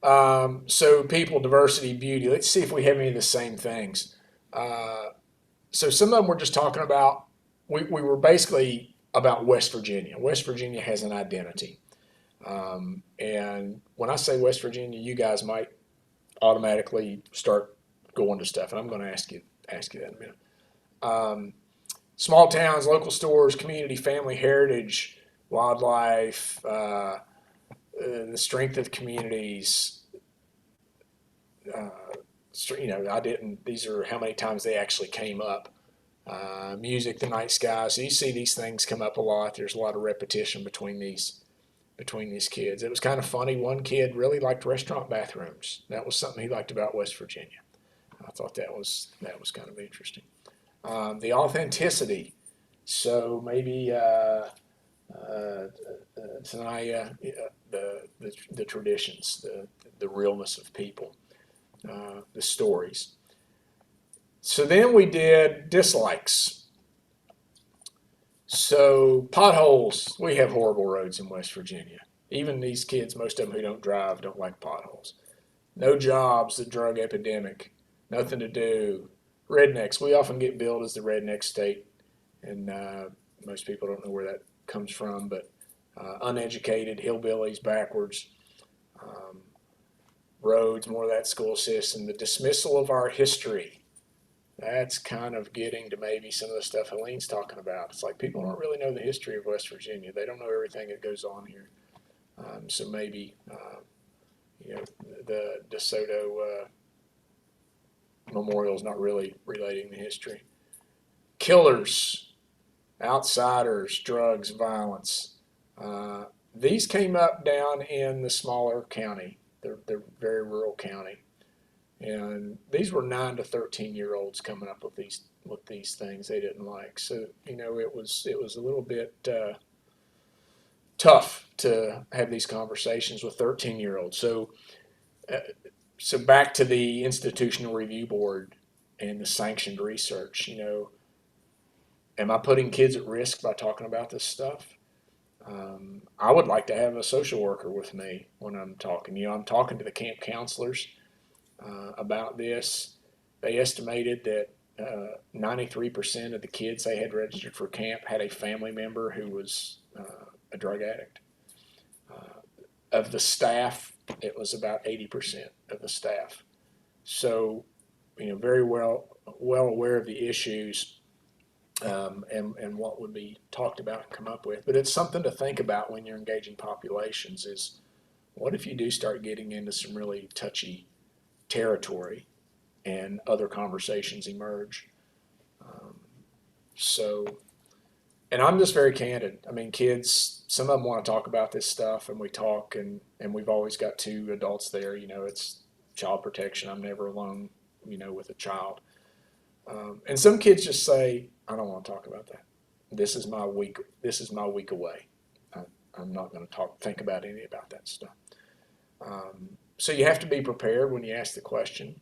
So people, diversity, beauty. Let's see if we have any of the same things. So some of them were just talking about, we were basically about West Virginia. West Virginia has an identity. And when I say West Virginia, you guys might automatically start going to stuff. And I'm going to ask you that in a minute. Small towns, local stores, community, family, heritage, wildlife, the strength of communities. You know, these are how many times they actually came up. Music, the night sky. So you see these things come up a lot. There's a lot of repetition between these kids. It was kind of funny. One kid really liked restaurant bathrooms. That was something he liked about West Virginia. I thought that was kind of interesting. The authenticity. So maybe Tanaya, the traditions, the realness of people, the stories. So then we did dislikes. So potholes. We have horrible roads in West Virginia. Even these kids, most of them who don't drive, don't like potholes. No jobs, the drug epidemic, nothing to do. Rednecks, we often get billed as the redneck state, and most people don't know where that comes from, but uneducated, hillbillies, backwards, roads, more of that school system, the dismissal of our history. That's kind of getting to maybe some of the stuff Helene's talking about. It's like people don't really know the history of West Virginia. They don't know everything that goes on here. So maybe, the DeSoto memorial is not really relating the history. Killers, outsiders, drugs, violence. These came up down in the smaller county. They're very rural county. And these were 9 to 13-year-olds coming up with these things they didn't like. So it was a little bit tough to have these conversations with 13-year-olds. So back to the institutional review board and the sanctioned research. Am I putting kids at risk by talking about this stuff? I would like to have a social worker with me when I'm talking. I'm talking to the camp counselors about this. They estimated that 93% of the kids they had registered for camp had a family member who was a drug addict. Of the staff, it was about 80% of the staff. So, very well aware of the issues and what would be talked about and come up with. But it's something to think about when you're engaging populations is, what if you do start getting into some really touchy territory and other conversations emerge? And I'm just very candid. I mean, kids, some of them want to talk about this stuff, and we talk, and we've always got 2 adults there. It's child protection. I'm never alone, with a child. And some kids just say, I don't want to talk about that. This is my week away. I'm not going to think about any about that stuff. So you have to be prepared when you ask the question,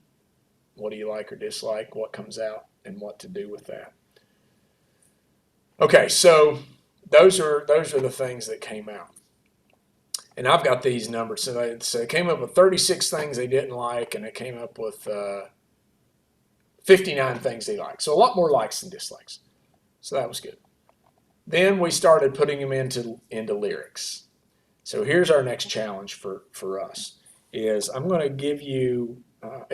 what do you like or dislike, what comes out, and what to do with that. Okay, so those are the things that came out. And I've got these numbers. So it came up with 36 things they didn't like, and it came up with 59 things they liked. So a lot more likes than dislikes. So that was good. Then we started putting them into lyrics. So here's our next challenge for us is I'm going to give you,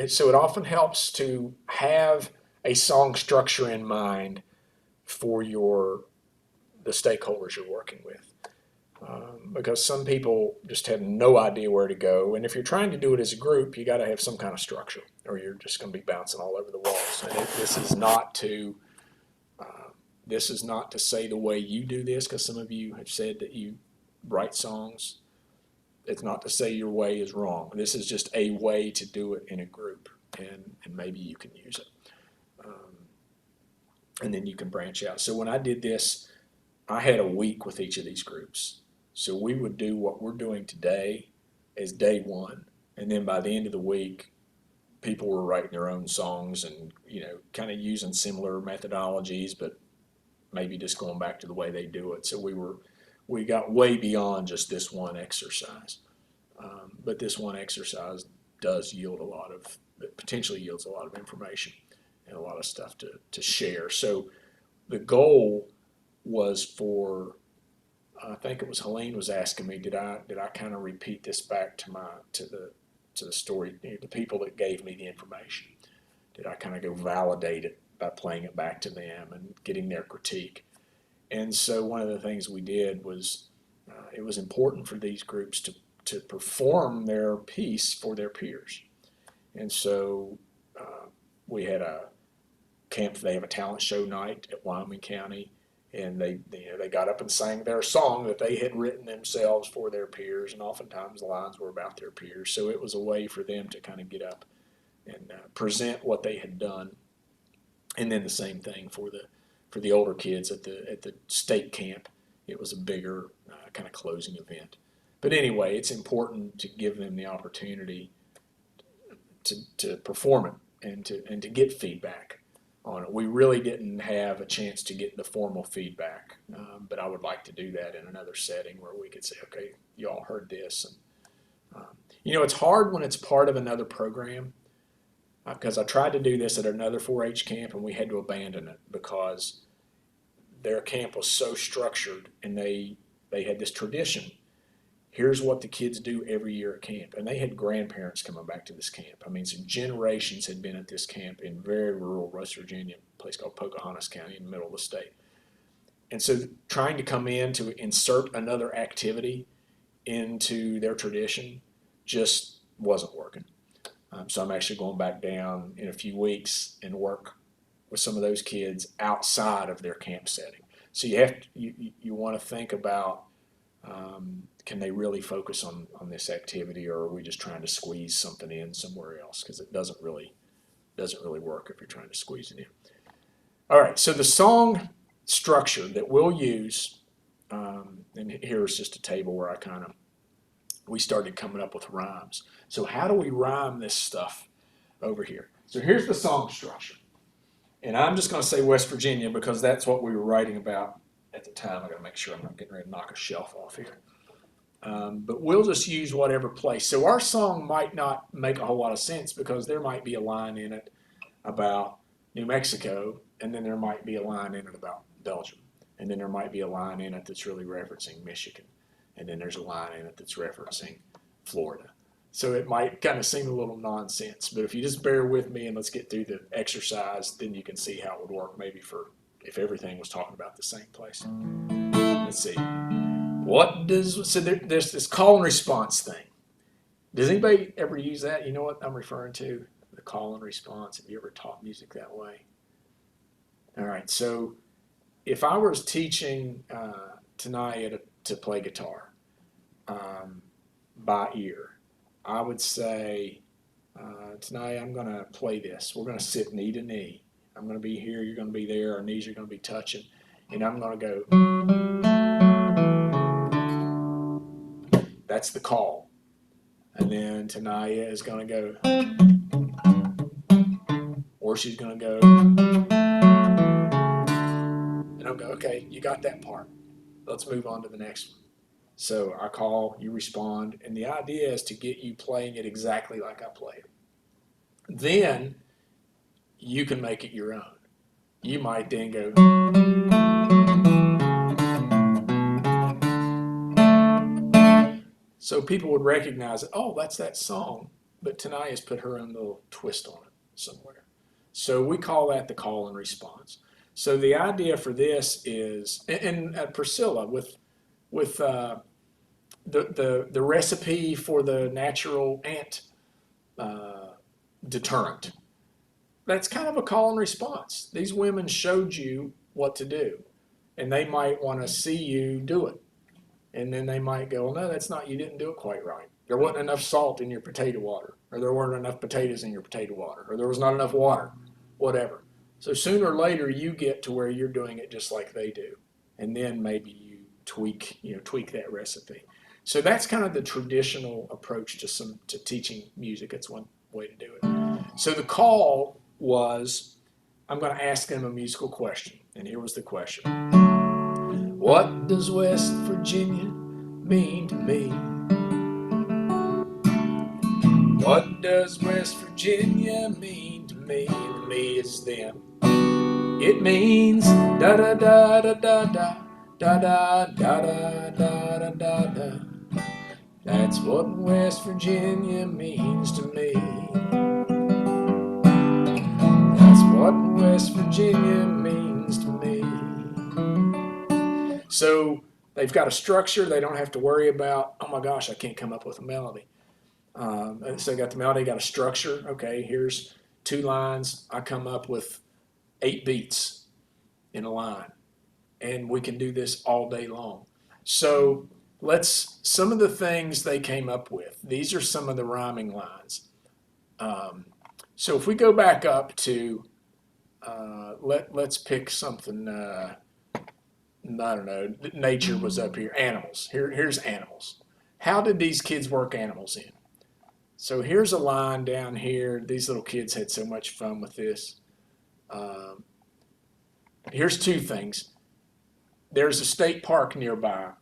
so it often helps to have a song structure in mind for the stakeholders you're working with. Because some people just have no idea where to go. And if you're trying to do it as a group, you got to have some kind of structure or you're just going to be bouncing all over the walls. And this is not to say the way you do this, because some of you have said that you write songs. It's not to say your way is wrong. This is just a way to do it in a group, and maybe you can use it. And then you can branch out. So when I did this, I had a week with each of these groups. So we would do what we're doing today as day one. And then by the end of the week, people were writing their own songs and, kind of using similar methodologies, but maybe just going back to the way they do it. So we got way beyond just this one exercise. But this one exercise potentially yields a lot of information and a lot of stuff to share. So the goal was for, I think it was Helene was asking me, did I kind of repeat this back to the story, the people that gave me the information? Did I kind of go validate it by playing it back to them and getting their critique? And so one of the things we did was it was important for these groups to perform their piece for their peers. And so we had they have a talent show night at Wyoming County, and they got up and sang their song that they had written themselves for their peers, and oftentimes the lines were about their peers. So it was a way for them to kind of get up and present what they had done. And then the same thing for the older kids at the state camp. It was a bigger kind of closing event. But anyway, it's important to give them the opportunity to perform it and to get feedback on it. We really didn't have a chance to get the formal feedback, but I would like to do that in another setting where we could say, okay, you all heard this. And You know, it's hard when it's part of another program, because I tried to do this at another 4-H camp and we had to abandon it because their camp was so structured, and they had this tradition. Here's what the kids do every year at camp. And they had grandparents coming back to this camp. I mean, some generations had been at this camp in very rural West Virginia, a place called Pocahontas County in the middle of the state. And so trying to come in to insert another activity into their tradition just wasn't working. So I'm actually going back down in a few weeks and work with some of those kids outside of their camp setting. So you want to think about, can they really focus on this activity, or are we just trying to squeeze something in somewhere else? Because it doesn't really work if you're trying to squeeze it in. All right, so the song structure that we'll use, and here's just a table where we started coming up with rhymes. So how do we rhyme this stuff over here? So here's the song structure. And I'm just going to say West Virginia because that's what we were writing about at the time. I got to make sure I'm not getting ready to knock a shelf off here. But we'll just use whatever place. So our song might not make a whole lot of sense because there might be a line in it about New Mexico, and then there might be a line in it about Belgium. And then there might be a line in it that's really referencing Michigan. And then there's a line in it that's referencing Florida. So it might kind of seem a little nonsense, but if you just bear with me and let's get through the exercise, then you can see how it would work maybe for if everything was talking about the same place. Let's see. So there's this call and response thing. Does anybody ever use that? You know what I'm referring to? The call and response. Have you ever taught music that way? All right. So if I was teaching Tanaya to play guitar by ear, I would say, Tanaya, I'm going to play this. We're going to sit knee to knee. I'm going to be here. You're going to be there. Our knees are going to be touching. And I'm going to go. That's the call. And then Tanaya is going to go. Or she's going to go. And I'll go, okay, you got that part. Let's move on to the next one. So I call, you respond, and the idea is to get you playing it exactly like I play it. Then you can make it your own. You might then go. So people would recognize, oh, that's that song, but Tanaya's put her own little twist on it somewhere. So we call that the call and response. So the idea for this is, and Priscilla, with the recipe for the natural ant deterrent, that's kind of a call and response. These women showed you what to do, and they might want to see you do it. And then they might go, well, no, that's not, you didn't do it quite right. There wasn't enough salt in your potato water, or there weren't enough potatoes in your potato water, or there was not enough water, whatever. So sooner or later you get to where you're doing it just like they do. And then maybe you tweak that recipe. So that's kind of the traditional approach to teaching music. That's one way to do it. So the call was, I'm going to ask them a musical question. And here was the question. What does West Virginia mean to me? What does West Virginia mean to me? To me it's them. It means da da da da da da da da da da da da da. That's what West Virginia means to me. That's what West Virginia means to me. So they've got a structure. They don't have to worry about, oh my gosh, I can't come up with a melody. So they got the melody, got a structure. Okay, here's 2 lines. I come up with 8 beats in a line. And we can do this all day long. So some of the things they came up with. These are some of the rhyming lines. So if we go back up to, let's pick something, I don't know, nature was up here. Animals. Here's animals. How did these kids work animals in? So here's a line down here. These little kids had so much fun with this. Here's 2 things. There's a state park nearby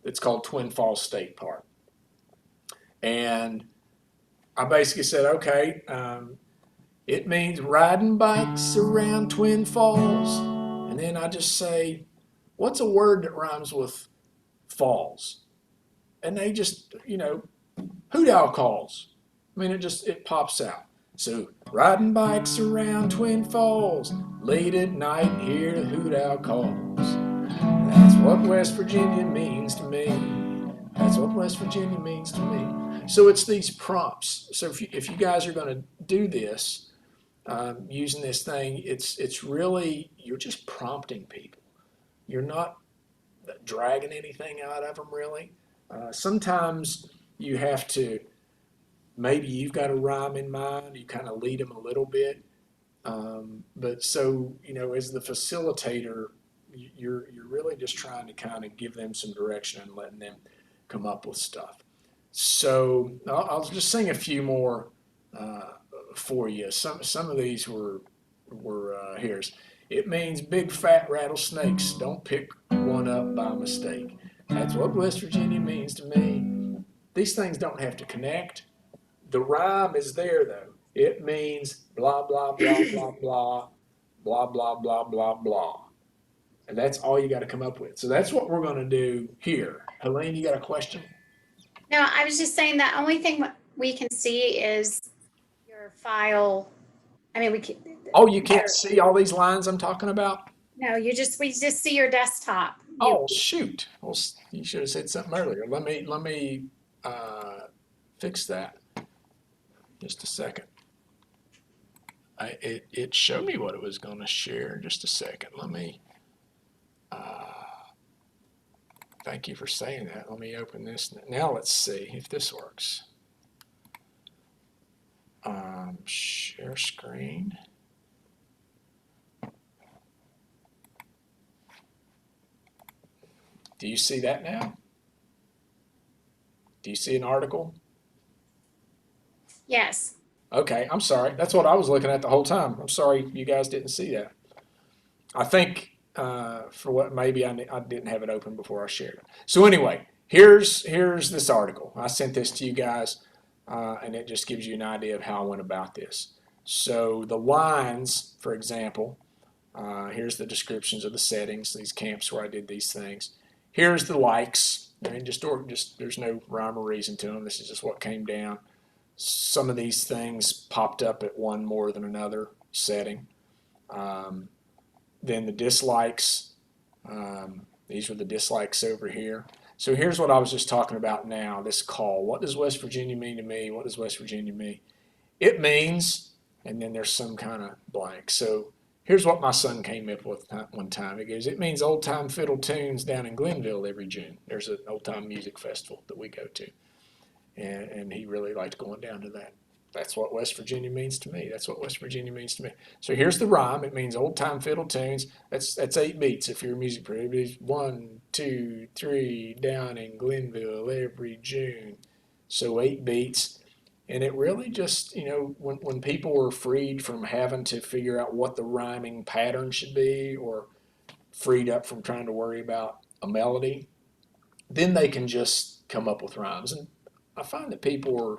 that's called Twin Falls State Park. And I basically said, okay, it means riding bikes around Twin Falls. And then I just say, what's a word that rhymes with falls? And they just, hoot owl calls. I mean, it pops out. So, riding bikes around Twin Falls, late at night, hear the hoot owl calls. That's what West Virginia means to me. That's what West Virginia means to me. So it's these prompts. So if you guys are going to do this, using this thing, it's really, you're just prompting people. You're not dragging anything out of them, really. Sometimes you have to, maybe you've got a rhyme in mind, you kind of lead them a little bit. But so, as the facilitator, you're really just trying to kind of give them some direction and letting them come up with stuff. So I'll just sing a few more for you. Some of these were here's. It means big fat rattlesnakes. Don't pick one up by mistake. That's what West Virginia means to me. These things don't have to connect. The rhyme is there though. It means blah blah blah blah blah blah blah blah blah blah. And that's all you got to come up with. So that's what we're going to do here. Helene, you got a question? No, I was just saying the only thing we can see is your file. I mean, we can. Oh, you can't see all these lines I'm talking about? No, we just see your desktop. Oh, shoot. Well, you should have said something earlier. Let me fix that. Just a second. It showed me what it was going to share. Just a second. Let me. Thank you for saying that. Let me open this. Now let's see if this works. Share screen. Do you see that now? Do you see an article? Yes. Okay, I'm sorry. That's what I was looking at the whole time. I'm sorry you guys didn't see that. I think for what maybe I didn't have it open before I shared it. So anyway, here's this article. I sent this to you guys, and it just gives you an idea of how I went about this. So the lines, for example, here's the descriptions of the settings, these camps where I did these things. Here's the likes. I mean, just there's no rhyme or reason to them. This is just what came down. Some of these things popped up at one more than another setting. Then the dislikes, these were the dislikes over here. So here's what I was just talking about now, this call. What does West Virginia mean to me? What does West Virginia mean? It means, and then there's some kind of blank. So here's what my son came up with one time. He goes, it means old time fiddle tunes down in Glenville every June. There's an old time music festival that we go to. And he really liked going down to that. That's what West Virginia means to me. That's what West Virginia means to me. So here's the rhyme. It means old time fiddle tunes. That's 8 beats if you're a music player. It means 1, 2, 3 down in Glenville every June. So 8 beats. And it really just, when people were freed from having to figure out what the rhyming pattern should be, or freed up from trying to worry about a melody, then they can just come up with rhymes. And I find that people are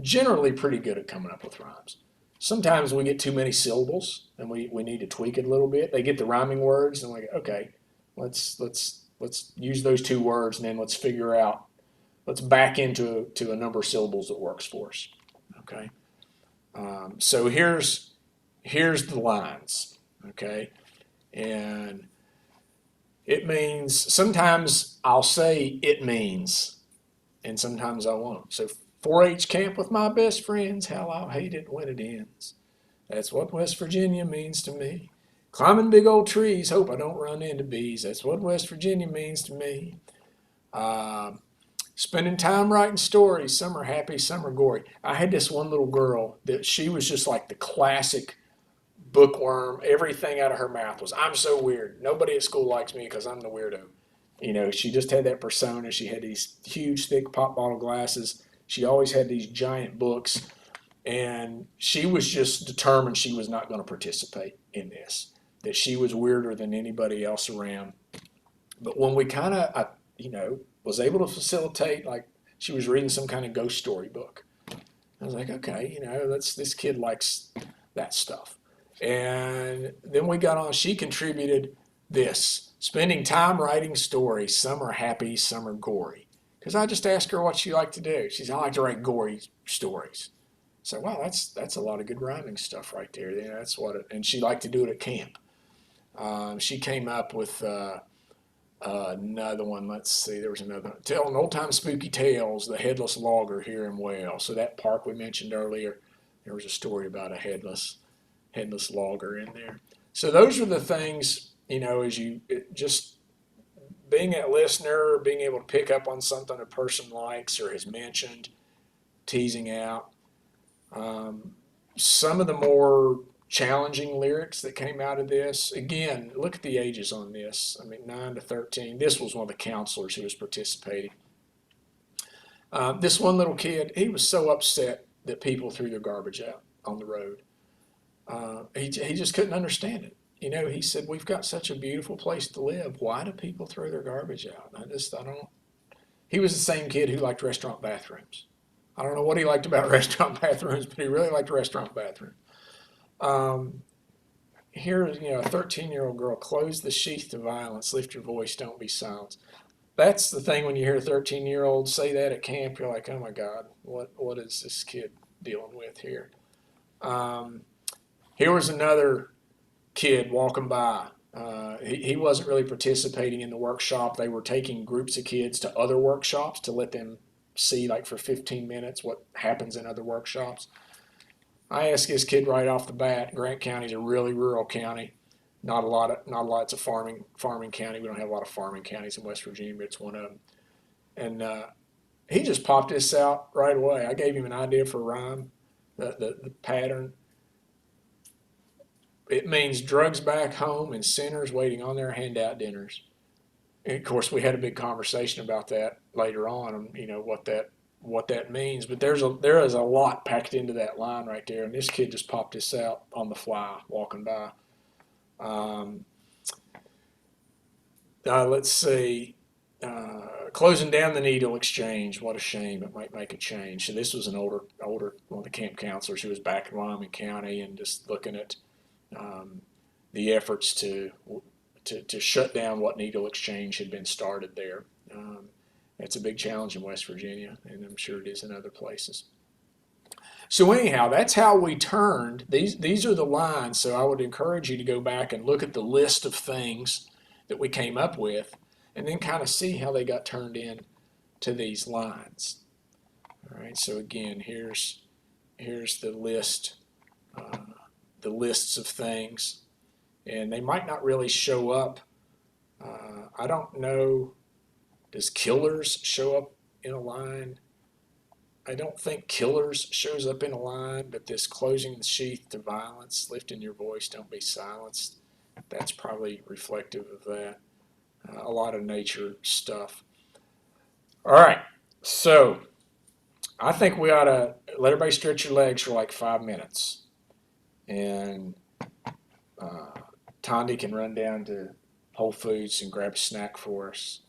generally pretty good at coming up with rhymes. Sometimes we get too many syllables and we need to tweak it a little bit. They get the rhyming words and we go, okay, let's use those 2 words and then let's figure out, let's back into a number of syllables that works for us. Okay. So here's the lines. Okay. And it means, sometimes I'll say it means, and sometimes I won't. So 4-H camp with my best friends, how I'll hate it when it ends. That's what West Virginia means to me. Climbing big old trees, hope I don't run into bees. That's what West Virginia means to me. Spending time writing stories, some are happy, some are gory. I had this one little girl that she was just like the classic bookworm. Everything out of her mouth was, I'm so weird. Nobody at school likes me because I'm the weirdo. She just had that persona. She had these huge, thick pop bottle glasses. She always had these giant books, and she was just determined she was not going to participate in this, that she was weirder than anybody else around. But when we kind of, was able to facilitate, like she was reading some kind of ghost story book, I was like, okay, this kid likes that stuff. And then we got on, she contributed this, spending time writing stories. Some are happy, some are gory. Because I just asked her what she liked to do. She said, I like to write gory stories. So, wow, that's a lot of good rhyming stuff right there. Yeah, that's what and she liked to do it at camp. She came up with another one. Let's see, there was another telling old time spooky tales, the headless logger here in Wales. So that park we mentioned earlier, there was a story about a headless logger in there. So those are the things, as you just being a listener, being able to pick up on something a person likes or has mentioned, teasing out. Some of the more challenging lyrics that came out of this, again, look at the ages on this. I mean, 9 to 13. This was one of the counselors who was participating. This one little kid, he was so upset that people threw their garbage out on the road. He just couldn't understand it. He said, we've got such a beautiful place to live. Why do people throw their garbage out? I don't. He was the same kid who liked restaurant bathrooms. I don't know what he liked about restaurant bathrooms, but he really liked restaurant bathrooms. Here, a 13-year-old girl, close the sheath to violence, lift your voice, don't be silenced. That's the thing when you hear a 13-year-old say that at camp, you're like, oh my God, what is this kid dealing with here? Here was another kid walking by. He wasn't really participating in the workshop. They were taking groups of kids to other workshops to let them see, like for 15 minutes, what happens in other workshops. I asked this kid right off the bat. Grant County is a really rural county. Not a lot. It's a farming county. We don't have a lot of farming counties in West Virginia, but it's one of them. And he just popped this out right away. I gave him an idea for a rhyme, the pattern. It means drugs back home and sinners waiting on their handout dinners. And of course, we had a big conversation about that later on, what that means. But there is a lot packed into that line right there, and this kid just popped this out on the fly walking by. Let's see. Closing down the needle exchange. What a shame. It might make a change. So this was an older one of the camp counselors who was back in Wyoming County and just looking at the efforts to shut down what needle exchange had been started there. It's a big challenge in West Virginia, and I'm sure it is in other places. So anyhow, that's how we turned. These are the lines, so I would encourage you to go back and look at the list of things that we came up with, and then kind of see how they got turned in to these lines. All right, so again, here's the list, the lists of things, and they might not really show up. I don't know, does killers show up in a line? I don't think killers shows up in a line, but this closing the sheath to violence, lifting your voice, don't be silenced, that's probably reflective of that. A lot of nature stuff. All right, so I think we ought to let everybody stretch your legs for like 5 minutes. And Tondi can run down to Whole Foods and grab a snack for us.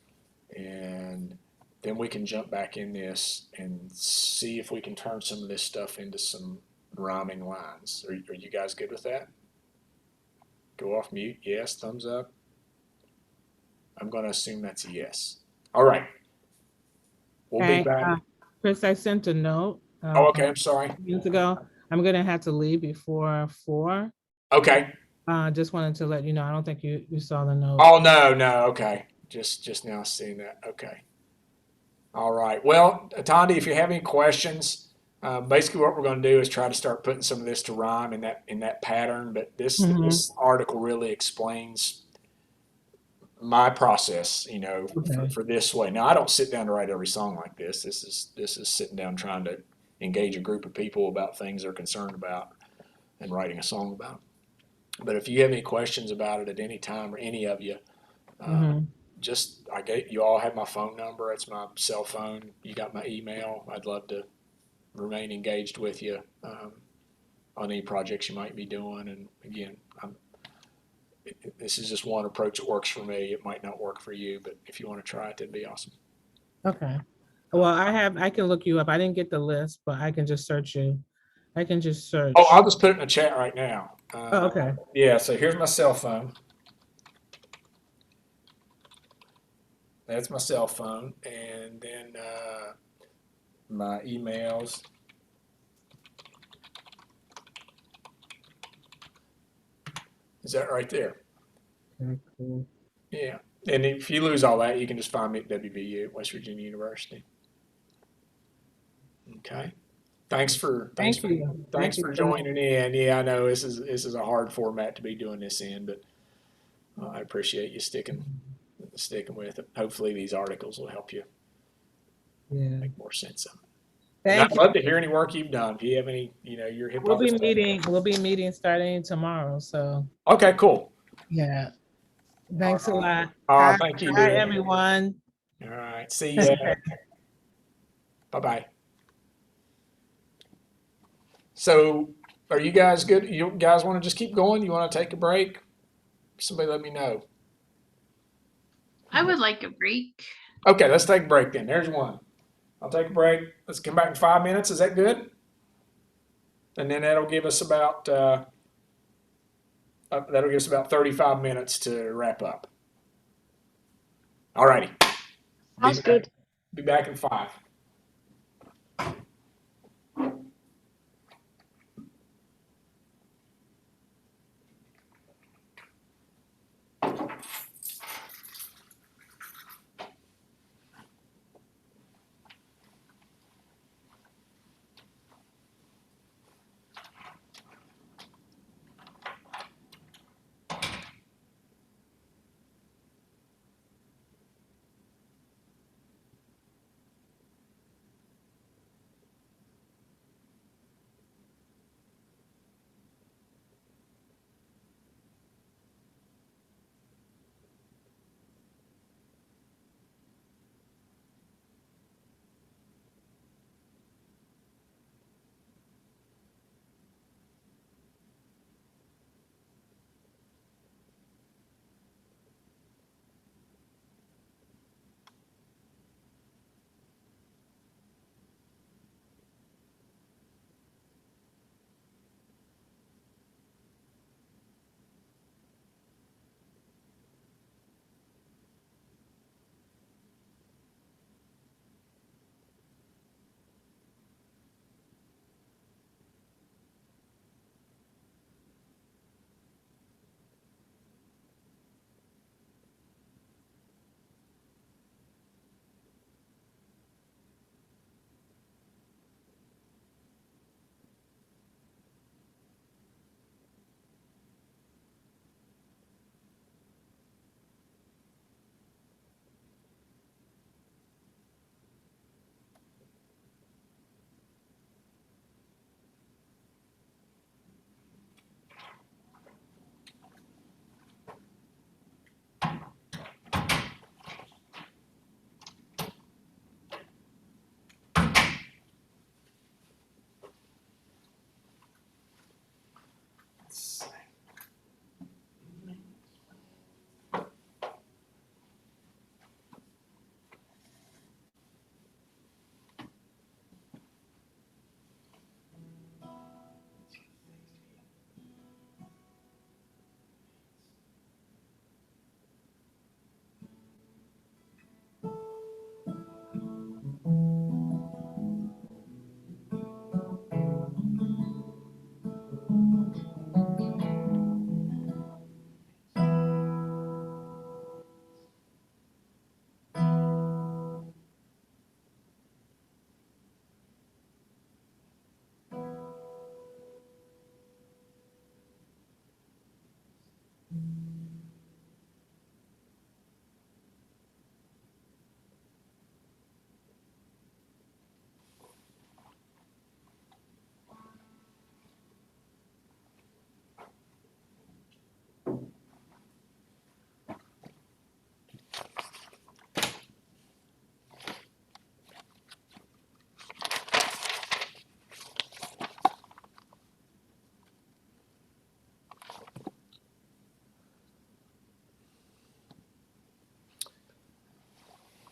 And then we can jump back in this and see if we can turn some of this stuff into some rhyming lines. Are you guys good with that? Go off mute. Yes. Thumbs up. I'm going to assume that's a yes. All right. We'll be back. Chris, I sent a note. Oh, okay. I'm sorry. Minutes ago. I'm going to have to leave before 4. Okay. Just wanted to let you know. I don't think you saw the note. Oh, no. Okay. Just now seeing that. Okay. All right. Well, Tondi, if you have any questions, basically what we're going to do is try to start putting some of this to rhyme in that pattern. But this article really explains my process, for this way. Now, I don't sit down to write every song like this. This is sitting down trying to engage a group of people about things they're concerned about and writing a song about. But if you have any questions about it at any time, or any of you, you all have my phone number. It's my cell phone. You got my email. I'd love to remain engaged with you on any projects you might be doing. And again, this is just one approach that works for me. It might not work for you, but if you want to try it, that'd be awesome. Okay. Well, I can look you up. I didn't get the list, but I can just search you. I can just search. Oh, I'll just put it in the chat right now. Oh, okay. Yeah, so here's my cell phone. That's my cell phone. And then my emails. Is that right there? Okay, cool. Yeah. And if you lose all that, you can just find me at WVU, West Virginia University. Okay. Thanks for Thank you. thanks Thank you for so much. joining in. Yeah, I know this is a hard format to be doing this in, but I appreciate you sticking with it. Hopefully these articles will help you Yeah. make more sense of it. And Thank I'd you. love to hear any work you've done. If you have any, your hip We'll hop be stuff. meeting starting tomorrow. So Okay, cool. yeah. Thanks a lot. Thank you, Hi dude. everyone. All right. See ya. Bye-bye. So are you guys good? You guys want to just keep going? You want to take a break? Somebody let me know. I would like a break. Okay, let's take a break then. There's one. I'll take a break. Let's come back in 5 minutes. Is that good? And then that'll give us about 35 minutes to wrap up. All righty. Sounds good. Be back in 5.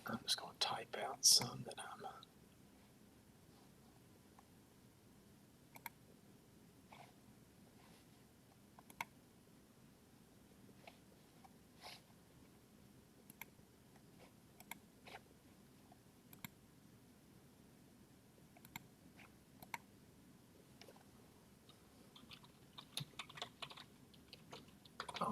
I'm just going to type out some that I'm. Oh.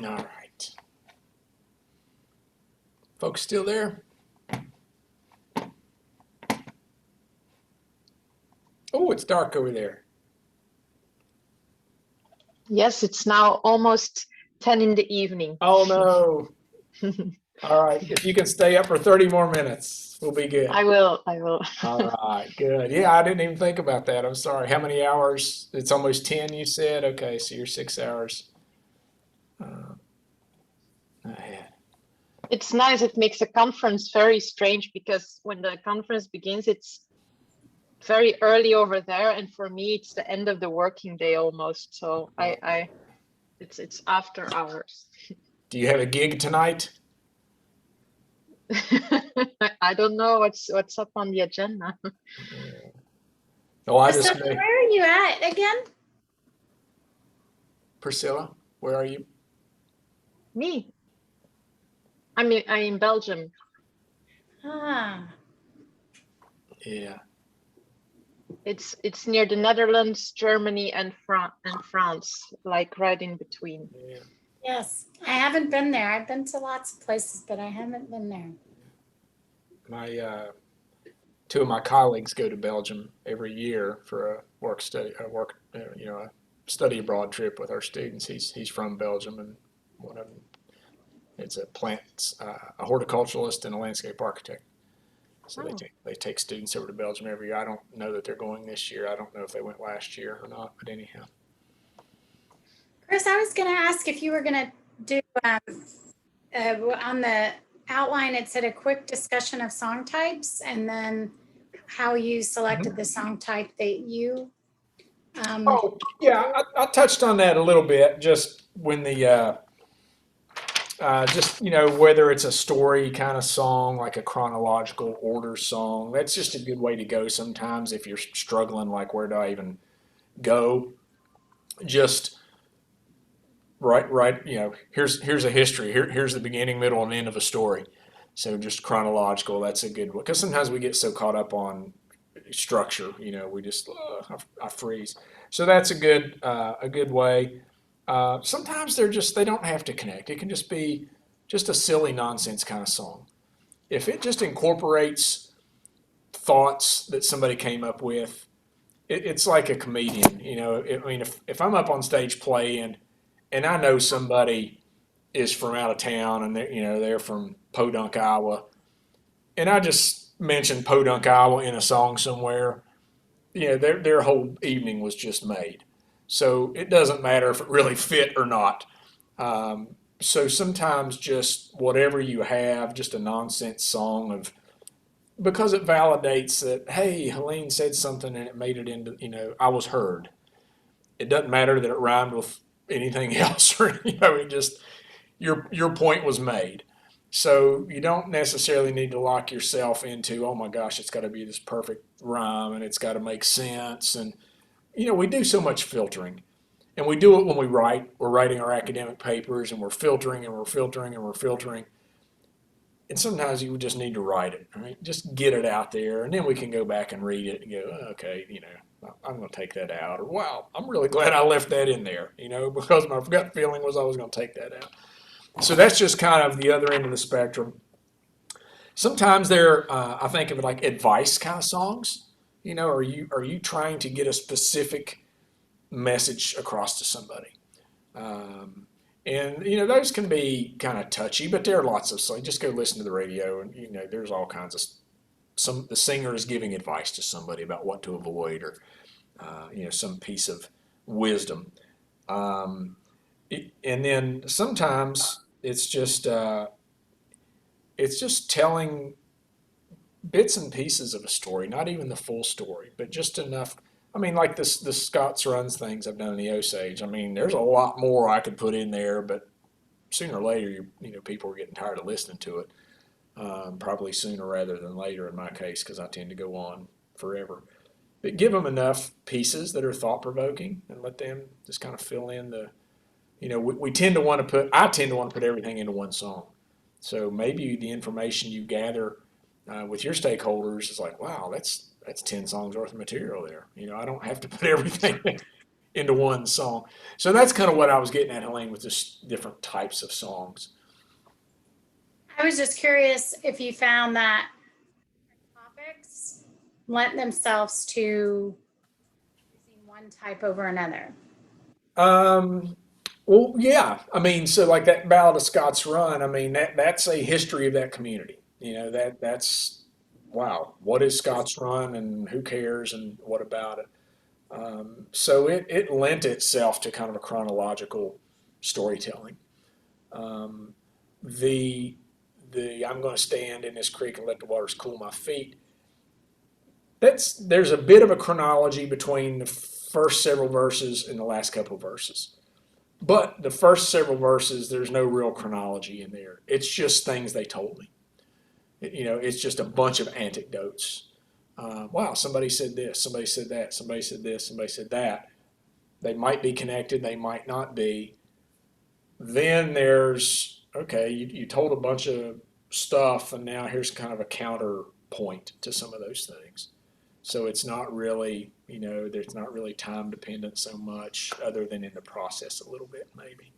All right. Folks still there? Oh, it's dark over there. Yes, it's now almost 10 in the evening. Oh no. All right. If you can stay up for 30 more minutes, we'll be good. I will. I will. All right. Good. Yeah, I didn't even think about that. I'm sorry. How many hours? It's almost 10, you said? Okay, so you're 6 hours ahead. It's nice. It makes a conference very strange because when the conference begins, it's very early over there, and for me, it's the end of the working day almost. So it's after hours. Do you have a gig tonight? I don't know what's up on the agenda. Oh, I just Priscilla, where are you at again? Priscilla, where are you? Me? I'm in Belgium. Ah, Yeah. It's near the Netherlands, Germany, and France, like right in between. Yeah. yes. I haven't been there. I've been to lots of places, but I haven't been there. My two of my colleagues go to Belgium every year for a study abroad trip with our students. He's from Belgium, and one of them, it's a horticulturalist and a landscape architect. So Oh. they take students over to Belgium every year. I don't know that they're going this year. I don't know if they went last year or not, but anyhow. Chris, I was going to ask if you were going to do on the outline, it said a quick discussion of song types and then how you selected the song type that you. Oh, yeah, I touched on that a little bit just when whether it's a story kind of song, like a chronological order song. That's just a good way to go sometimes if you're struggling, like, where do I even go? Just right, here's a history. Here's the beginning, middle, and end of a story. So just chronological, that's a good one. Because sometimes we get so caught up on structure, we just, I freeze. So that's a good way. Sometimes they don't have to connect. It can just be just a silly nonsense kind of song. If it just incorporates thoughts that somebody came up with, it's like a comedian. If I'm up on stage playing and I know somebody is from out of town and they're from Podunk, Iowa, and I just mentioned Podunk, Iowa in a song somewhere, their whole evening was just made. So it doesn't matter if it really fit or not. So sometimes just whatever you have, just a nonsense song because it validates that, hey, Helene said something and it made it into, I was heard. It doesn't matter that it rhymed with anything else or, it just, your point was made. So you don't necessarily need to lock yourself into, oh my gosh, it's got to be this perfect rhyme and it's got to make sense. And, we do so much filtering. And we do it when we write. We're writing our academic papers and we're filtering and we're filtering and we're filtering. And sometimes you just need to write it, right? Just get it out there, and then we can go back and read it and go, okay, I'm going to take that out. Or, wow, I'm really glad I left that in there, because my gut feeling was I was going to take that out. So that's just kind of the other end of the spectrum. Sometimes I think of it like advice kind of songs. Are you trying to get a specific message across to somebody? And those can be kind of touchy, but there are lots of songs. Just go listen to the radio, and there's all kinds of the singer is giving advice to somebody about what to avoid, or some piece of wisdom. And then sometimes it's just telling bits and pieces of a story, not even the full story, but just enough. I mean, like the Scott's Runs things I've done in the Osage. I mean, there's a lot more I could put in there, but sooner or later, people are getting tired of listening to it. Probably sooner rather than later in my case, because I tend to go on forever. But give them enough pieces that are thought provoking, and let them just kind of fill in the. We tend to want to put. I tend to want to put everything into one song. So maybe the information you gather with your stakeholders is like, wow, that's 10 songs worth of material there. I don't have to put everything into one song. So that's kind of what I was getting at, Helene, with just different types of songs. I was just curious if you found that topics lent themselves to using one type over another. Well, yeah. I mean, so like that Ballad of Scott's Run, I mean, that's a history of that community. You know, that's wow. What is Scott's Run and who cares and what about it? So it lent itself to kind of a chronological storytelling. Um, the I'm going to stand in this creek and let the waters cool my feet. There's a bit of a chronology between the first several verses and the last couple of verses. But the first several verses, there's no real chronology in there. It's just things they told me. You know, it's just a bunch of anecdotes. Wow, somebody said this, somebody said that, somebody said this, somebody said that. They might be connected, they might not be. Then there's, okay, you told a bunch of stuff, and now here's kind of a counterpoint to some of those things. So it's not really, you know, there's not really time dependent so much, other than in the process a little bit, maybe.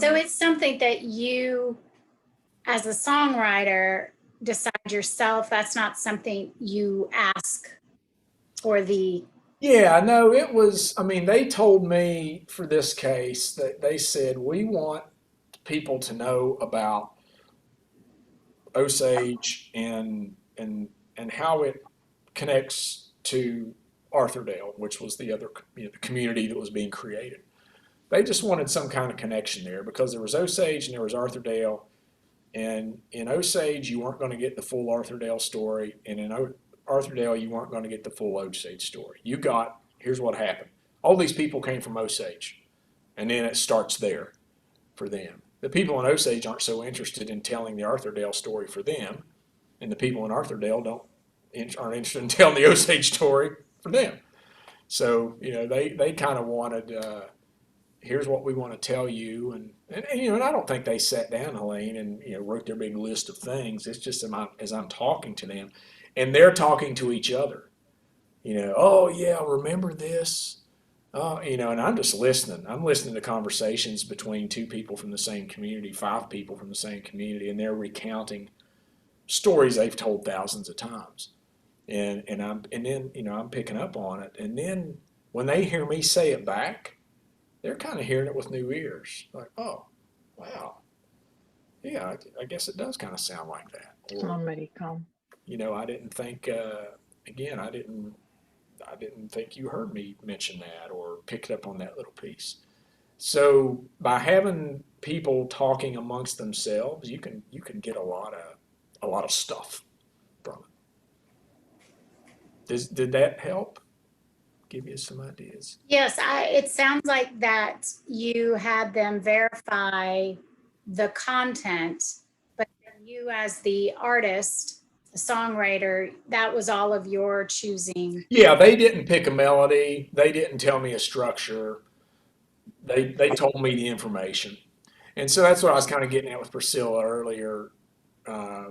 So it's something that you, as a songwriter, decide yourself. That's not something you ask for the. Yeah, no, it was, I mean, they told me for this case that they said, we want people to know about Osage and how it connects to Arthurdale, which was the other, you know, the community that was being created. They just wanted some kind of connection there because there was Osage and there was Arthurdale. And in Osage, you weren't going to get the full Arthurdale story. And in Arthurdale, you weren't going to get the full Osage story. You got, here's what happened. All these people came from Osage. And then it starts there for them. The people in Osage aren't so interested in telling the Arthurdale story for them. And the people in Arthurdale aren't interested in telling the Osage story for them. So, you know, they kind of wanted, here's what we want to tell you. And, you know, and I don't think they sat down, Helene, and, you know, wrote their big list of things. It's just as I'm talking to them, and they're talking to each other. You know, oh, yeah, remember this? You know, and I'm just listening. I'm listening to conversations between two people from the same community, five people from the same community, and they're recounting stories they've told thousands of times. And then, you know, I'm picking up on it. And then when they hear me say it back, they're kind of hearing it with new ears. Like, oh, wow. Yeah, I guess it does kind of sound like that. Or, American. you know, I didn't think, again, I didn't think you heard me mention that or picked up on that little piece. So by having people talking amongst themselves, you can get a lot of stuff from it. Did that help? Give you some ideas? Yes, it sounds like that you had them verify the content, but then you as the artist, the songwriter, that was all of your choosing. Yeah, they didn't pick a melody. They didn't tell me a structure. They told me the information. And so that's what I was kind of getting at with Priscilla earlier. Uh,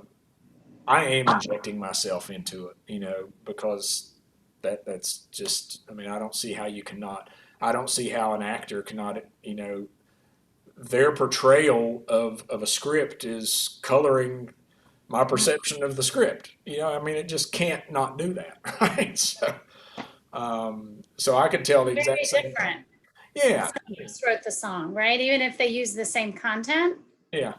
I am injecting myself into it, you know, because that's just, I mean, I don't see how you cannot, I don't see how an actor cannot, you know, their portrayal of a script is coloring my perception of the script. You know, I mean, it just can't not do that, right? So I could tell the exact Very same thing. different. Yeah, Somebody else wrote the song, right? Even if they use the same content. yeah.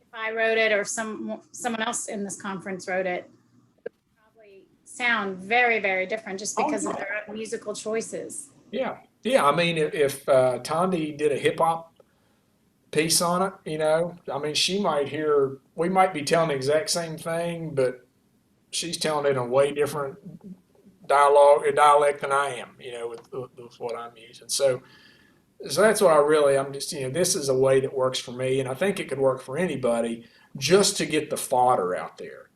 If I wrote it or someone else in this conference wrote it, it would probably sound very, very different just because of their own musical choices. Yeah, yeah. I mean, if Tondi did a hip hop piece on it, you know, I mean, we might be telling the exact same thing, but she's telling it in a way different dialect than I am, you know, with what I'm using. So that's what I'm just, you know, this is a way that works for me, and I think it could work for anybody, just to get the fodder out there,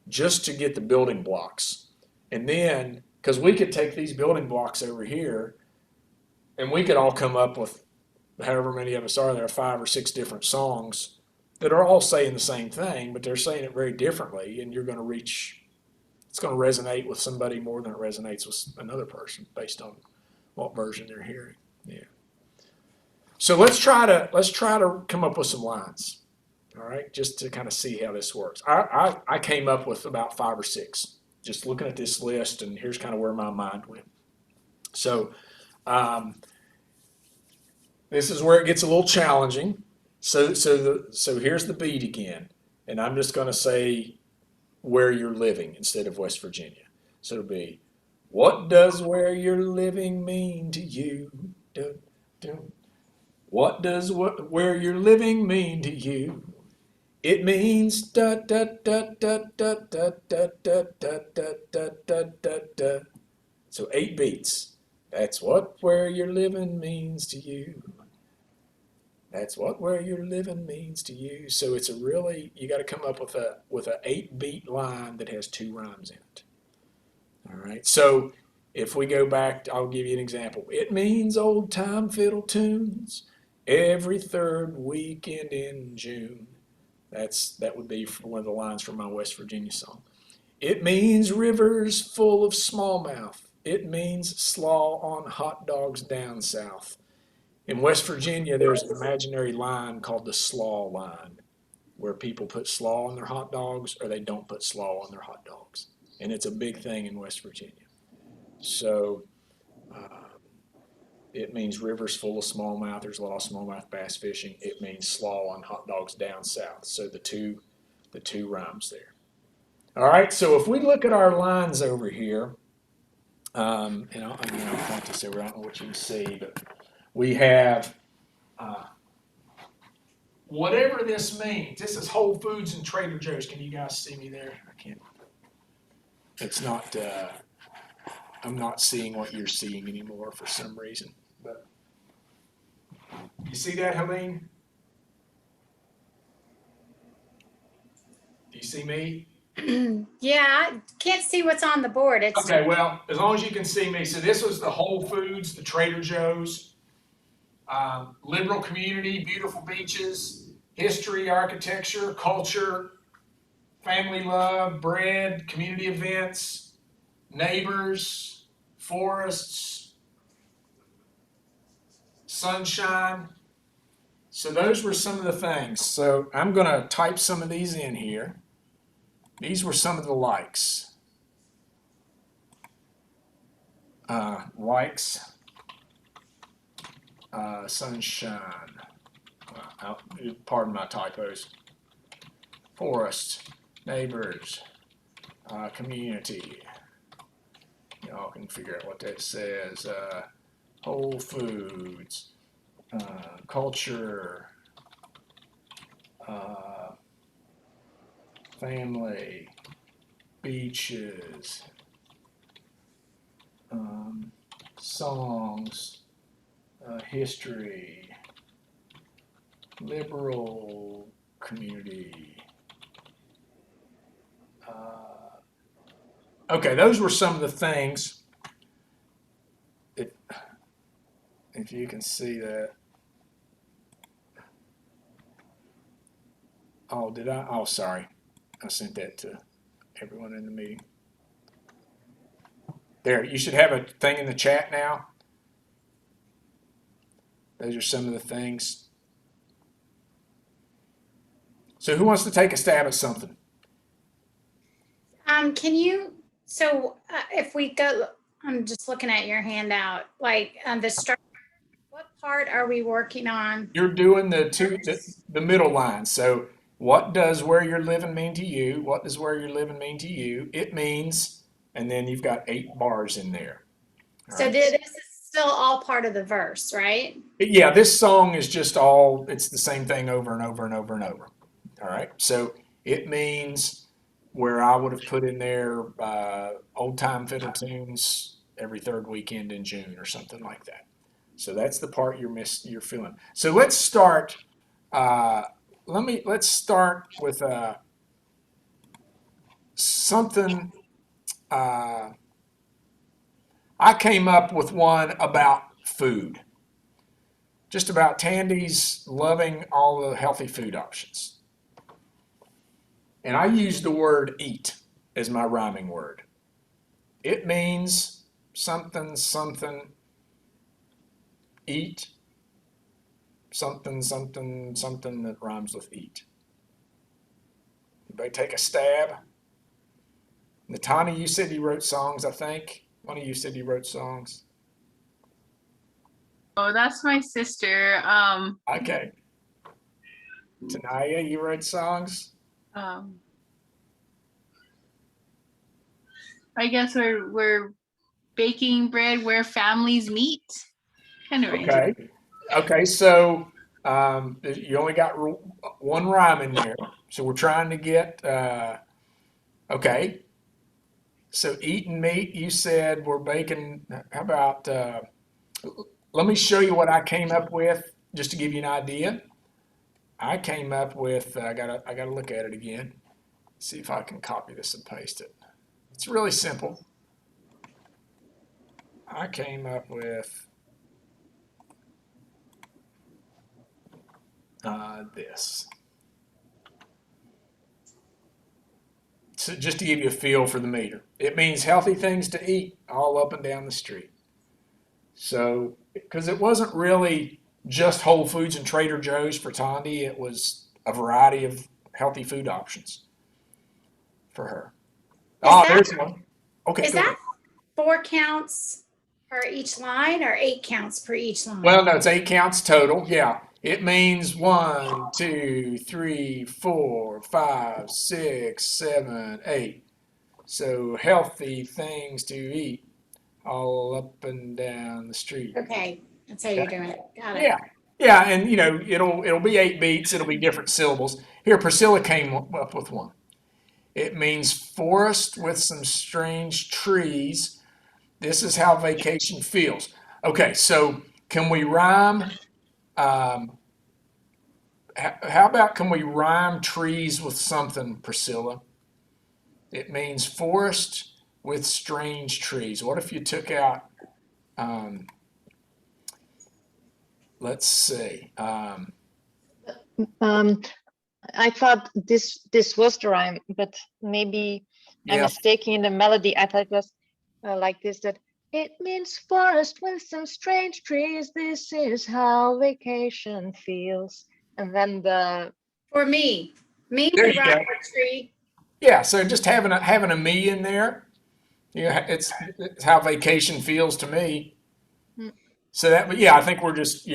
just to get the building blocks. And then, because we could take these building blocks over here and we could all come up with, however many of us are there, 5 or 6 different songs that are all saying the same thing, but they're saying it very differently, and it's going to resonate with somebody more than it resonates with another person based on what version they're hearing. Yeah. So let's try to come up with some lines. All right, just to kind of see how this works. I came up with about 5 or 6, just looking at this list, and here's kind of where my mind went. So This is where it gets a little challenging. So here's the beat again, and I'm just going to say where you're living instead of West Virginia. So it'll be, what does where you're living mean to you? Dun, dun. What does where you're living mean to you? It means da da da da da da da da da da da da da da. So 8 beats. That's what where you're living means to you. That's what where you're living means to you. So it's a really, you got to come up with a 8-beat line that has 2 rhymes in it. All right. So if we go back, I'll give you an example. It means old time fiddle tunes every 3rd weekend in June. That would be one of the lines from my West Virginia song. It means rivers full of smallmouth. It means slaw on hot dogs down south. In West Virginia, there's an imaginary line called the slaw line, where people put slaw on their hot dogs or they don't put slaw on their hot dogs. And it's a big thing in West Virginia. So it means rivers full of smallmouth. There's a lot of smallmouth bass fishing. It means slaw on hot dogs down south. So the two rhymes there. All right, so if we look at our lines over here, and I'll point this over, I don't know what you can see, but we have whatever this means. This is Whole Foods and Trader Joe's. Can you guys see me there? I can't. It's not, I'm not seeing what you're seeing anymore for some reason. But you see that, Helene? Do you see me? Yeah, I can't see what's on the board. It's Okay, well, as long as you can see me. So this was the Whole Foods, the Trader Joe's, liberal community, beautiful beaches, history, architecture, culture, family love, bread, community events, neighbors, forests, sunshine. So those were some of the things. So I'm going to type some of these in here. These were some of the likes. Sunshine. Pardon my typos. Forest, neighbors, community. Y'all can figure out what that says. Whole Foods, culture, family, beaches, songs, history, liberal community. Okay, those were some of the things. If you can see that. Oh, did I? Oh, sorry. I sent that to everyone in the meeting. There, you should have a thing in the chat now. Those are some of the things. So who wants to take a stab at something? can you, so if we go, I'm just looking at your handout, like the structure, what part are we working on? You're doing the middle line. So what does where you're living mean to you? What does where you're living mean to you? It means, and then you've got 8 bars in there. All So right. this is still all part of the verse, right? Yeah, this song is just all, it's the same thing over and over and over and over. All right. So it means where I would have put in there old time fiddle tunes every 3rd weekend in June or something like that. So that's the part you're feeling. So let's start. Let's start with something. I came up with one about food. Just about Tandy's loving all the healthy food options. And I use the word eat as my rhyming word. It means something, something, eat, something, something, something that rhymes with eat. Anybody take a stab? Natani, you said you wrote songs, I think. One of you said you wrote songs. Oh, that's my sister. Okay. Tanaya, you wrote songs? Um, I guess we're baking bread where families meet. Kind of rhymes. Okay. Okay, so you only got one rhyme in there. So we're trying to get, okay. So eating meat, you said we're baking. How about, let me show you what I came up with just to give you an idea. I came up with, I gotta look at it again, see if I can copy this and paste it. It's really simple. I came up with this. So just to give you a feel for the meter. It means healthy things to eat all up and down the street. So, because it wasn't really just Whole Foods and Trader Joe's for Tondi, it was a variety of healthy food options for her. Is that, There's one. Okay, is go ahead. that 4 counts per each line or 8 counts per each line? Well, no, it's 8 counts total. Yeah. It means 1, 2, 3, 4, 5, 6, 7, 8. So healthy things to eat all up and down the street. Okay, that's how you're doing it. Got it. Yeah. Yeah, and it'll be 8 beats, it'll be different syllables. Here, Priscilla came up with one. It means forest with some strange trees. This is how vacation feels. Okay, so can we rhyme? How about can we rhyme trees with something, Priscilla? It means forest with strange trees. What if you took out, let's see, I thought this was the rhyme, but maybe I'm yeah, mistaken in the melody. I thought it was like this, that it means forest with some strange trees. This is how vacation feels. And then the For me there would you rhyme go. with tree. Yeah, so just having a me in there, yeah, it's how vacation feels to me. Mm. So that, but yeah, I think we're just,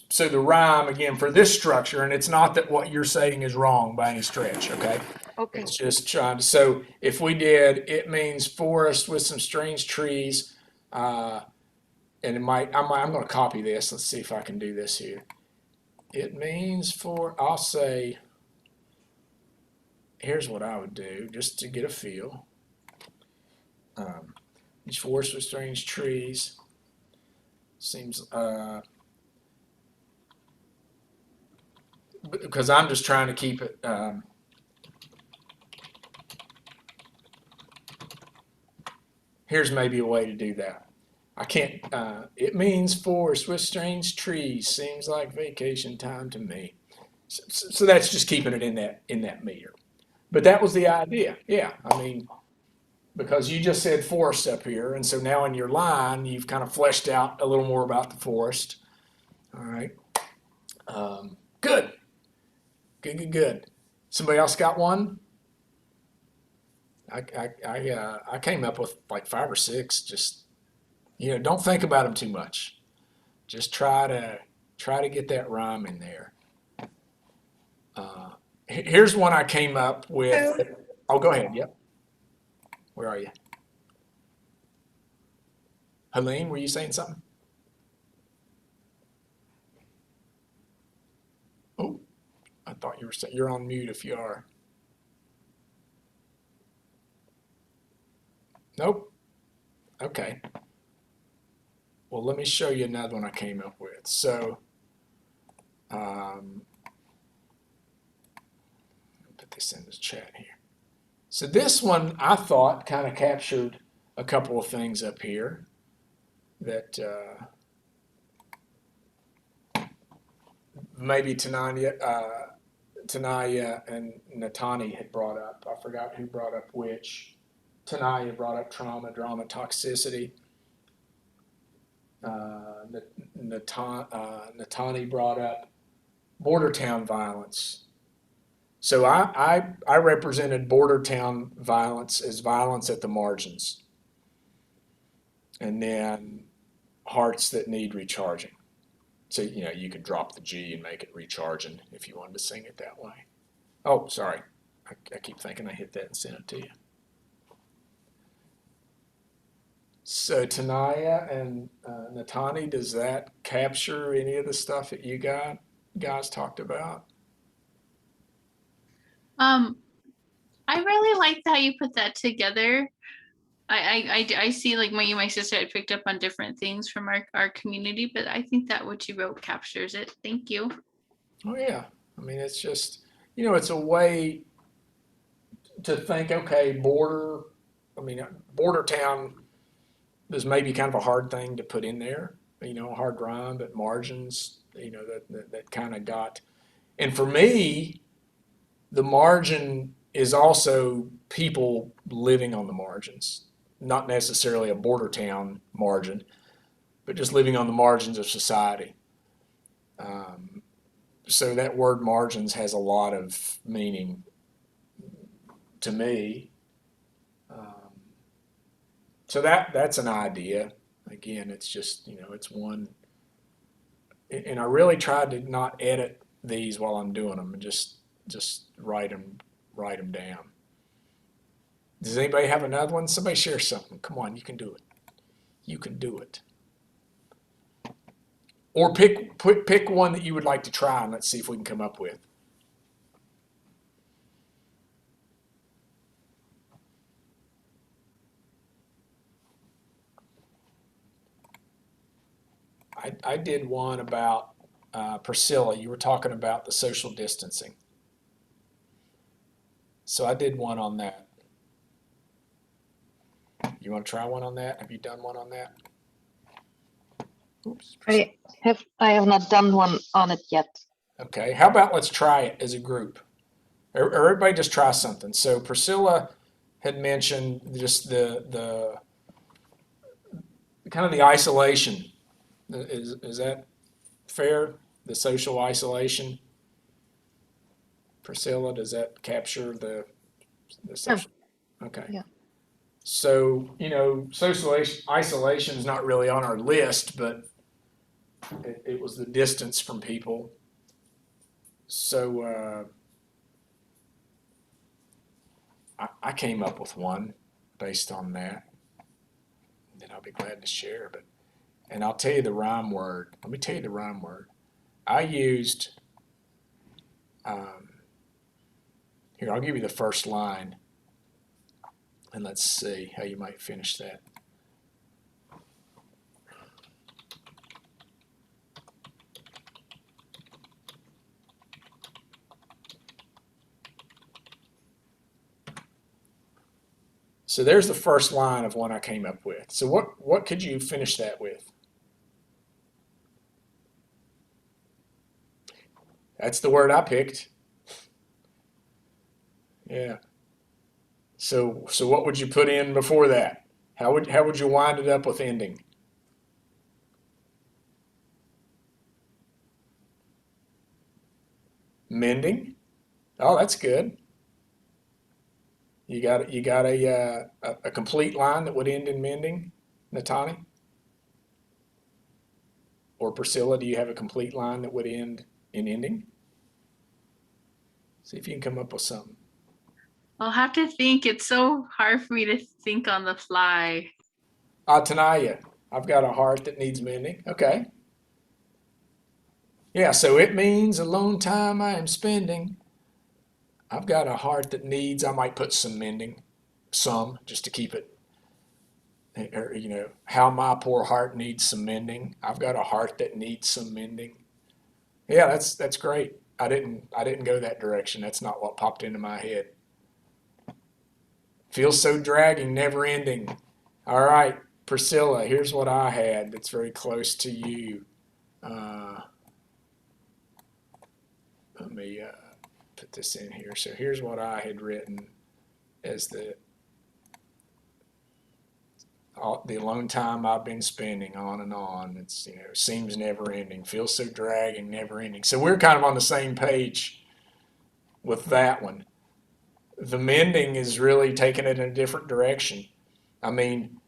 so the rhyme again for this structure, and it's not that what you're saying is wrong by any stretch, okay? okay. It's just trying to, so if we did, it means forest with some strange trees, and I'm going to copy this. Let's see if I can do this here. It means I'll say, here's what I would do just to get a feel. These forest with strange trees seems, because I'm just trying to keep it, here's maybe a way to do that. I can't, it means forest with strange trees, seems like vacation time to me. So that's just keeping it in that meter. But that was the idea. Yeah. I mean, because you just said forest up here, and so now in your line, you've kind of fleshed out a little more about the forest. All right. Good. Good. Somebody else got one? I came up with like 5 or 6. Just don't think about them too much. Just try to get that rhyme in there. Here's one I came up with. So, Oh, go ahead. Yep. Where are you? Helene, were you saying something? Oh, I thought you were saying you're on mute if you are. Nope. Okay. Well, let me show you another one I came up with. So, put this in the chat here. So this one I thought kind of captured a couple of things up here that maybe Tanaya and Natani had brought up. I forgot who brought up which. Tanaya brought up trauma, drama, toxicity. Natani brought up border town violence. So I represented border town violence as violence at the margins, and then hearts that need recharging. So, you know, you could drop the G and make it recharging if you wanted to sing it that way. Oh, sorry. I keep thinking I hit that and sent it to you. So Tanaya and Natani, does that capture any of the stuff that you guys talked about? I really liked how you put that together. I see like my sister had picked up on different things from our community, but I think that what you wrote captures it. Thank you. Oh yeah. I mean, it's just, you know, it's a way to think, okay, border town is maybe kind of a hard thing to put in there, you know, a hard rhyme, but margins, you know, that kind of got, and for me, the margin is also people living on the margins, not necessarily a border town margin, but just living on the margins of society. So that word margins has a lot of meaning to me. So that's an idea. Again, it's just, you know, it's one, and I really tried to not edit these while I'm doing them and just write them down. Does anybody have another one? Somebody share something. Come on, you can do it. You can do it. Or pick one that you would like to try and let's see if we can come up with. I did one about Priscilla. You were talking about the social distancing. So I did one on that. You want to try one on that? Have you done one on that? Oops. I have not done one on it yet. Okay. How about let's try it as a group? Or everybody just try something. So Priscilla had mentioned just the kind of the isolation. Is that fair? The social isolation. Priscilla, does that capture the social? Okay. Yeah. So, you know, social isolation is not really on our list, but it was the distance from people. So I came up with one based on that. And I'll be glad to share. And I'll tell you the rhyme word. Let me tell you the rhyme word. I used, here, I'll give you the first line. And let's see how you might finish that. So there's the first line of one I came up with. So what could you finish that with? That's the word I picked. Yeah. So what would you put in before that? How would you wind it up with ending? Mending? Oh, that's good. You got a complete line that would end in mending, Natani? Or Priscilla, do you have a complete line that would end in ending? See if you can come up with something. I'll have to think. It's so hard for me to think on the fly. Tanaya, I've got a heart that needs mending. Okay. Yeah, so it means alone time I am spending. I've got a heart that needs, I might put some mending, some, just to keep it, or, you know, how my poor heart needs some mending. I've got a heart that needs some mending. Yeah, that's great. I didn't go that direction. That's not what popped into my head. Feels so dragging, never ending. All right, Priscilla, here's what I had that's very close to you. Let me put this in here. So here's what I had written as the alone time I've been spending on and on. It's, you know, seems never ending, feels so dragging, never ending. So we're kind of on the same page with that one. The mending is really taking it in a different direction. I mean,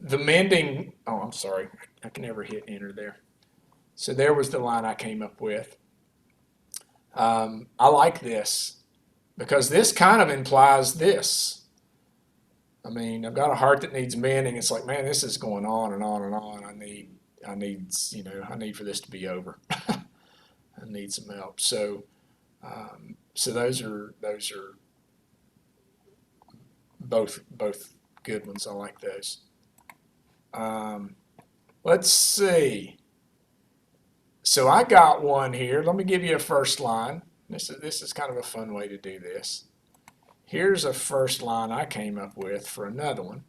the mending, oh, I'm sorry. I can never hit enter there. So there was the line I came up with. I like this because this kind of implies this. I mean, I've got a heart that needs mending. It's like, man, this is going on and on and on. I need for this to be over. I need some help. So those are both good ones. I like those. Let's see. So I got one here. Let me give you a first line. This is kind of a fun way to do this. Here's a first line I came up with for another one.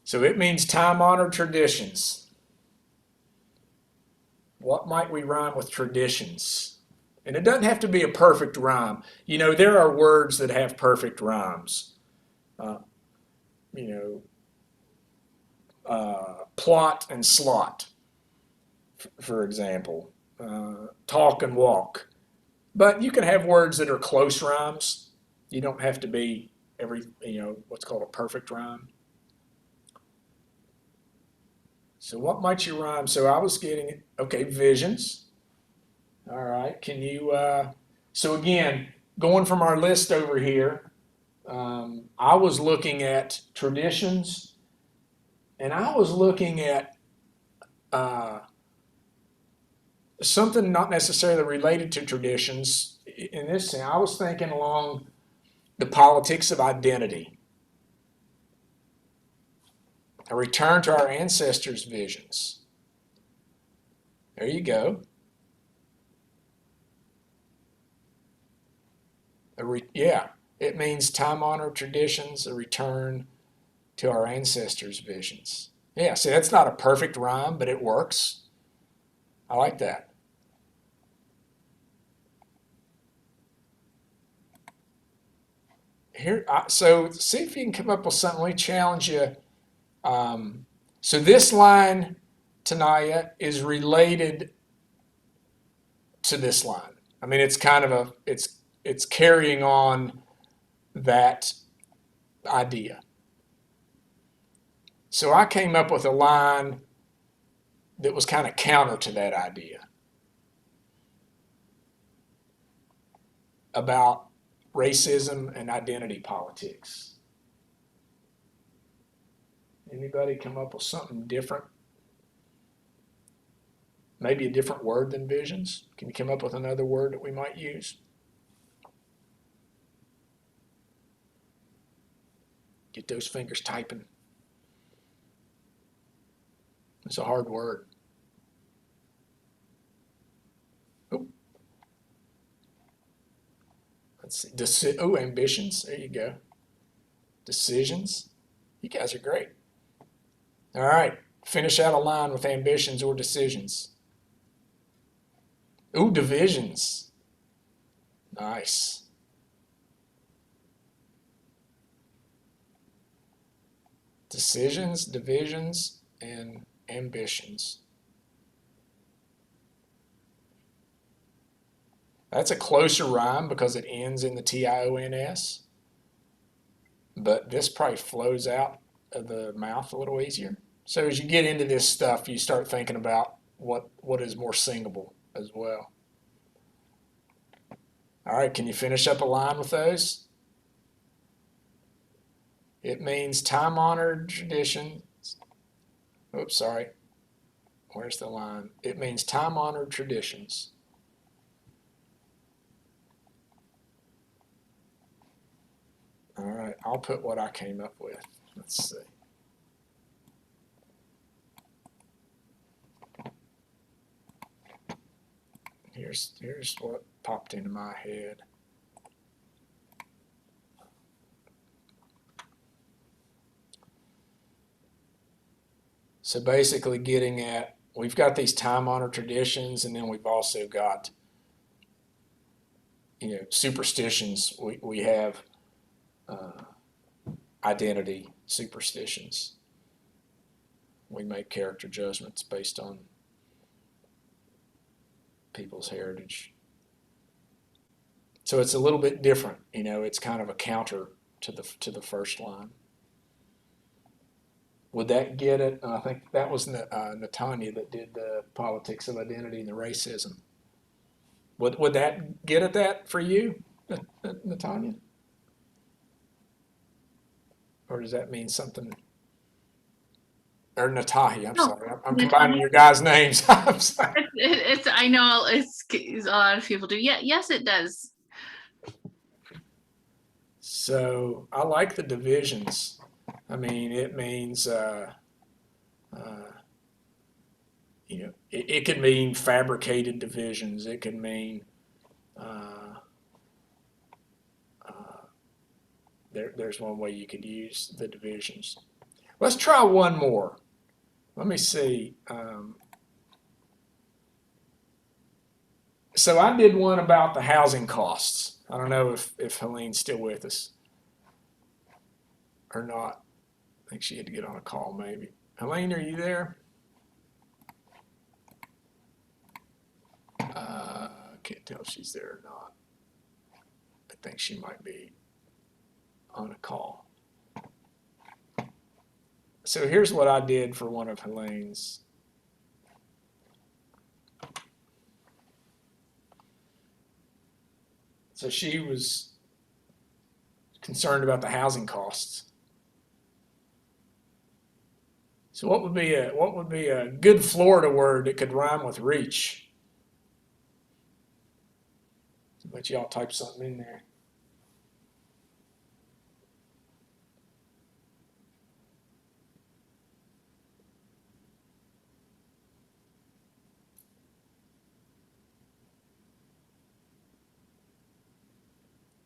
So it means time-honored traditions. What might we rhyme with traditions? And it doesn't have to be a perfect rhyme. You know, there are words that have perfect rhymes. Plot and slot, for example. Talk and walk. But you can have words that are close rhymes. You don't have to be what's called a perfect rhyme. So what might you rhyme? So I was getting, okay, visions. All right, can you, so again, going from our list over here, I was looking at traditions, and I was looking at something not necessarily related to traditions. In this sense, I was thinking along the politics of identity. A return to our ancestors' visions. There you go. It means time-honored traditions, a return to our ancestors' visions. Yeah, see, that's not a perfect rhyme, but it works. I like that. So see if you can come up with something. Let me challenge you. So this line, Tanaya, is related to this line. I mean, it's kind of it's carrying on that idea. So I came up with a line that was kind of counter to that idea about racism and identity politics. Anybody come up with something different? Maybe a different word than visions? Can you come up with another word that we might use? Get those fingers typing. It's a hard word. Oh. Let's see. Ambitions. There you go. Decisions. You guys are great. All right. Finish out a line with ambitions or decisions. Ooh, divisions. Nice. Decisions, divisions, and ambitions. That's a closer rhyme because it ends in the T-I-O-N-S. But this probably flows out of the mouth a little easier. So as you get into this stuff, you start thinking about what is more singable as well. All right, can you finish up a line with those? It means time-honored traditions. Oops, sorry. Where's the line? It means time-honored traditions. All right, I'll put what I came up with. Let's see. Here's what popped into my head. So basically getting at, we've got these time-honored traditions, and then we've also got, superstitions. We have identity superstitions. We make character judgments based on people's heritage. So it's a little bit different, it's kind of a counter to the first line. Would that get it? I think that was Natanya that did the politics of identity and the racism. Would that get at that for you, Natanya? Or does that mean something? Or Natahi, I'm No, sorry. I'm Natanya. combining your guys' names. I'm sorry. It's I know it's a lot of people do. Yeah, yes, it does. So I like the divisions. I mean, it means, it could mean fabricated divisions. It could mean there's one way you could use the divisions. Let's try one more. Let me see. So I did one about the housing costs. I don't know if Helene's still with us or not. I think she had to get on a call maybe. Helene, are you there? Can't tell if she's there or not. I think she might be on a call. So here's what I did for one of Helene's. So she was concerned about the housing costs. So what would be a good Florida word that could rhyme with reach? Let y'all type something in there.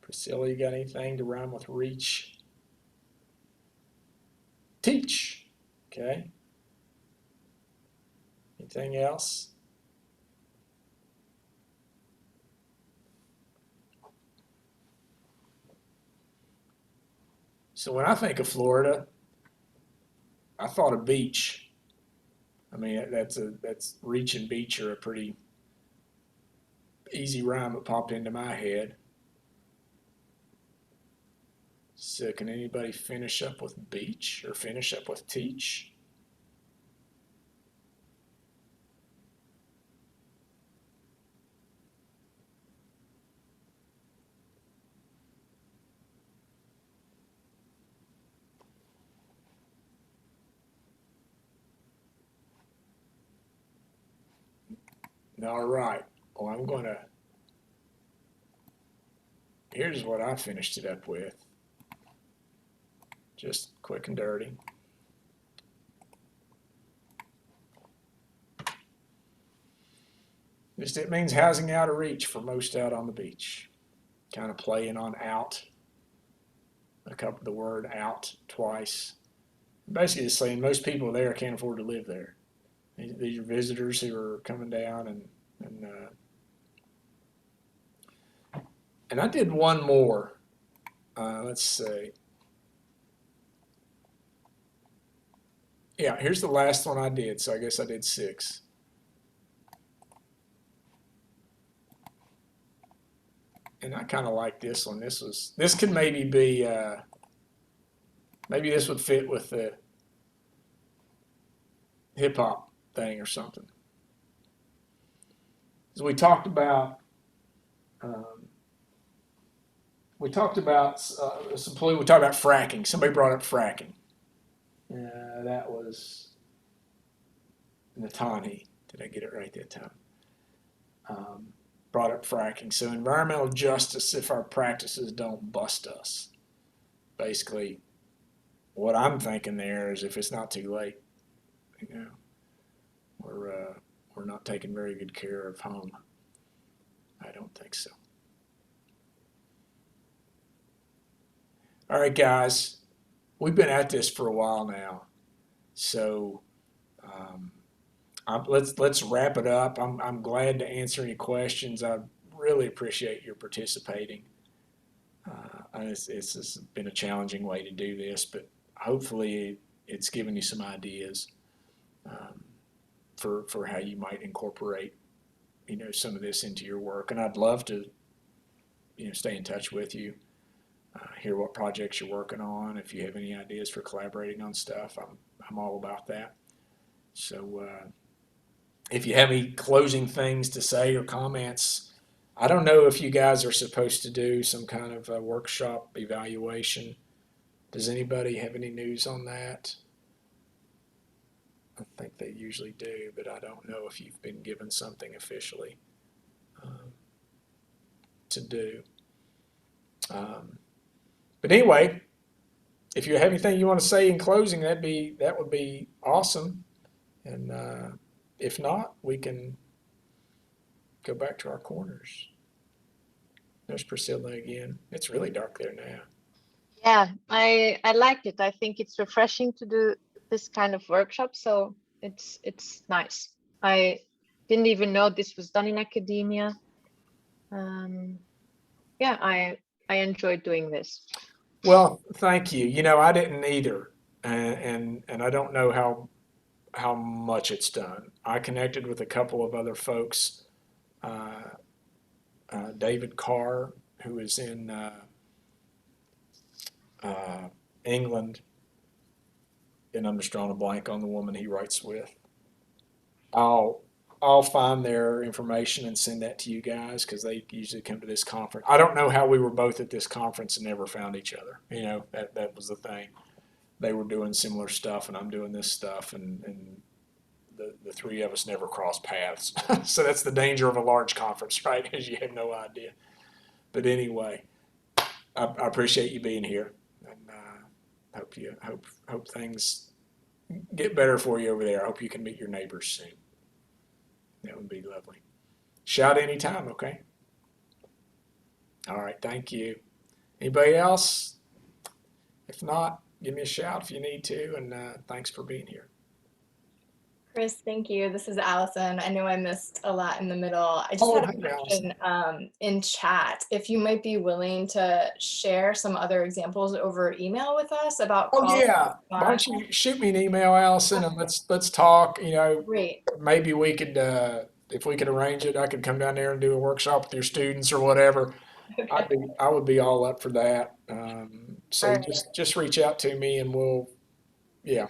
Priscilla, you got anything to rhyme with reach? Teach. Okay. Anything else? So when I think of Florida, I thought of beach. I mean, that's reach and beach are a pretty easy rhyme that popped into my head. So can anybody finish up with beach or finish up with teach? All right. Well, here's what I finished it up with. Just quick and dirty. It means housing out of reach for most out on the beach. Kind of playing on out. The word out twice. Basically just saying most people there can't afford to live there. These are visitors who are coming down and I did one more. Let's see. Yeah, here's the last one I did. So I guess I did 6. And I kind of like this one. This could maybe be, maybe this would fit with the hip hop thing or something. So we talked about fracking. Somebody brought up fracking. That was Natani. Did I get it right that time? Brought up fracking. So environmental justice if our practices don't bust us. Basically, what I'm thinking there is if it's not too late, we're not taking very good care of home. I don't think so. All right, guys, we've been at this for a while now, so let's wrap it up. I'm glad to answer any questions. I really appreciate your participating. It's been a challenging way to do this, but hopefully it's given you some ideas for how you might incorporate some of this into your work. And I'd love to stay in touch with you. hear what projects you're working on. If you have any ideas for collaborating on stuff, I'm all about that. So if you have any closing things to say or comments, I don't know if you guys are supposed to do some kind of a workshop evaluation. Does anybody have any news on that? I think they usually do, but I don't know if you've been given something officially to do. But anyway, if you have anything you want to say in closing, that would be awesome. And if not, we can go back to our corners. There's Priscilla again. It's really dark there now. Yeah, I like it. I think it's refreshing to do this kind of workshop, so it's nice. I didn't even know this was done in academia. Yeah, I enjoyed doing this. Well, thank you. You know, I didn't either, and I don't know how much it's done. I connected with a couple of other folks. David Carr, who is in England, and I'm just drawing a blank on the woman he writes with. I'll find their information and send that to you guys because they usually come to this conference. I don't know how we were both at this conference and never found each other. You know, that was the thing. They were doing similar stuff and I'm doing this stuff, and the three of us never crossed paths. So that's the danger of a large conference, right? Because you have no idea. But anyway, I appreciate you being here, and hope things get better for you over there. I hope you can meet your neighbors soon. That would be lovely. Shout anytime, okay? All right, thank you. Anybody else? If not, give me a shout if you need to, and thanks for being here. Chris, thank you. This is Allison. I know I missed a lot in the middle. I just Oh, had a hey, Allison. question in chat. If you might be willing to share some other examples over email with us about Oh college. yeah. Why don't you shoot me an email, Allison, and let's talk. You know, Great. maybe we could if we could arrange it, I could come down there and do a workshop with your students or whatever. Okay. I would be all up for that. So All right. just reach out to me and we'll do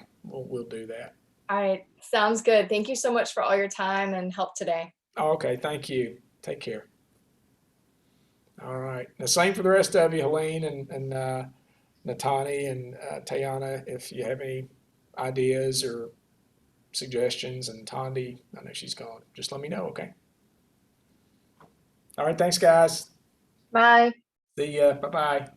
that. All right. Sounds good. Thank you so much for all your time and help today. Oh, okay, thank you. Take care. All right. The same for the rest of you, Helene and Natani and Tayana. If you have any ideas or suggestions, and Tondi, I know she's gone. Just let me know, okay? All right. Thanks, guys. Bye. See ya. Bye-bye.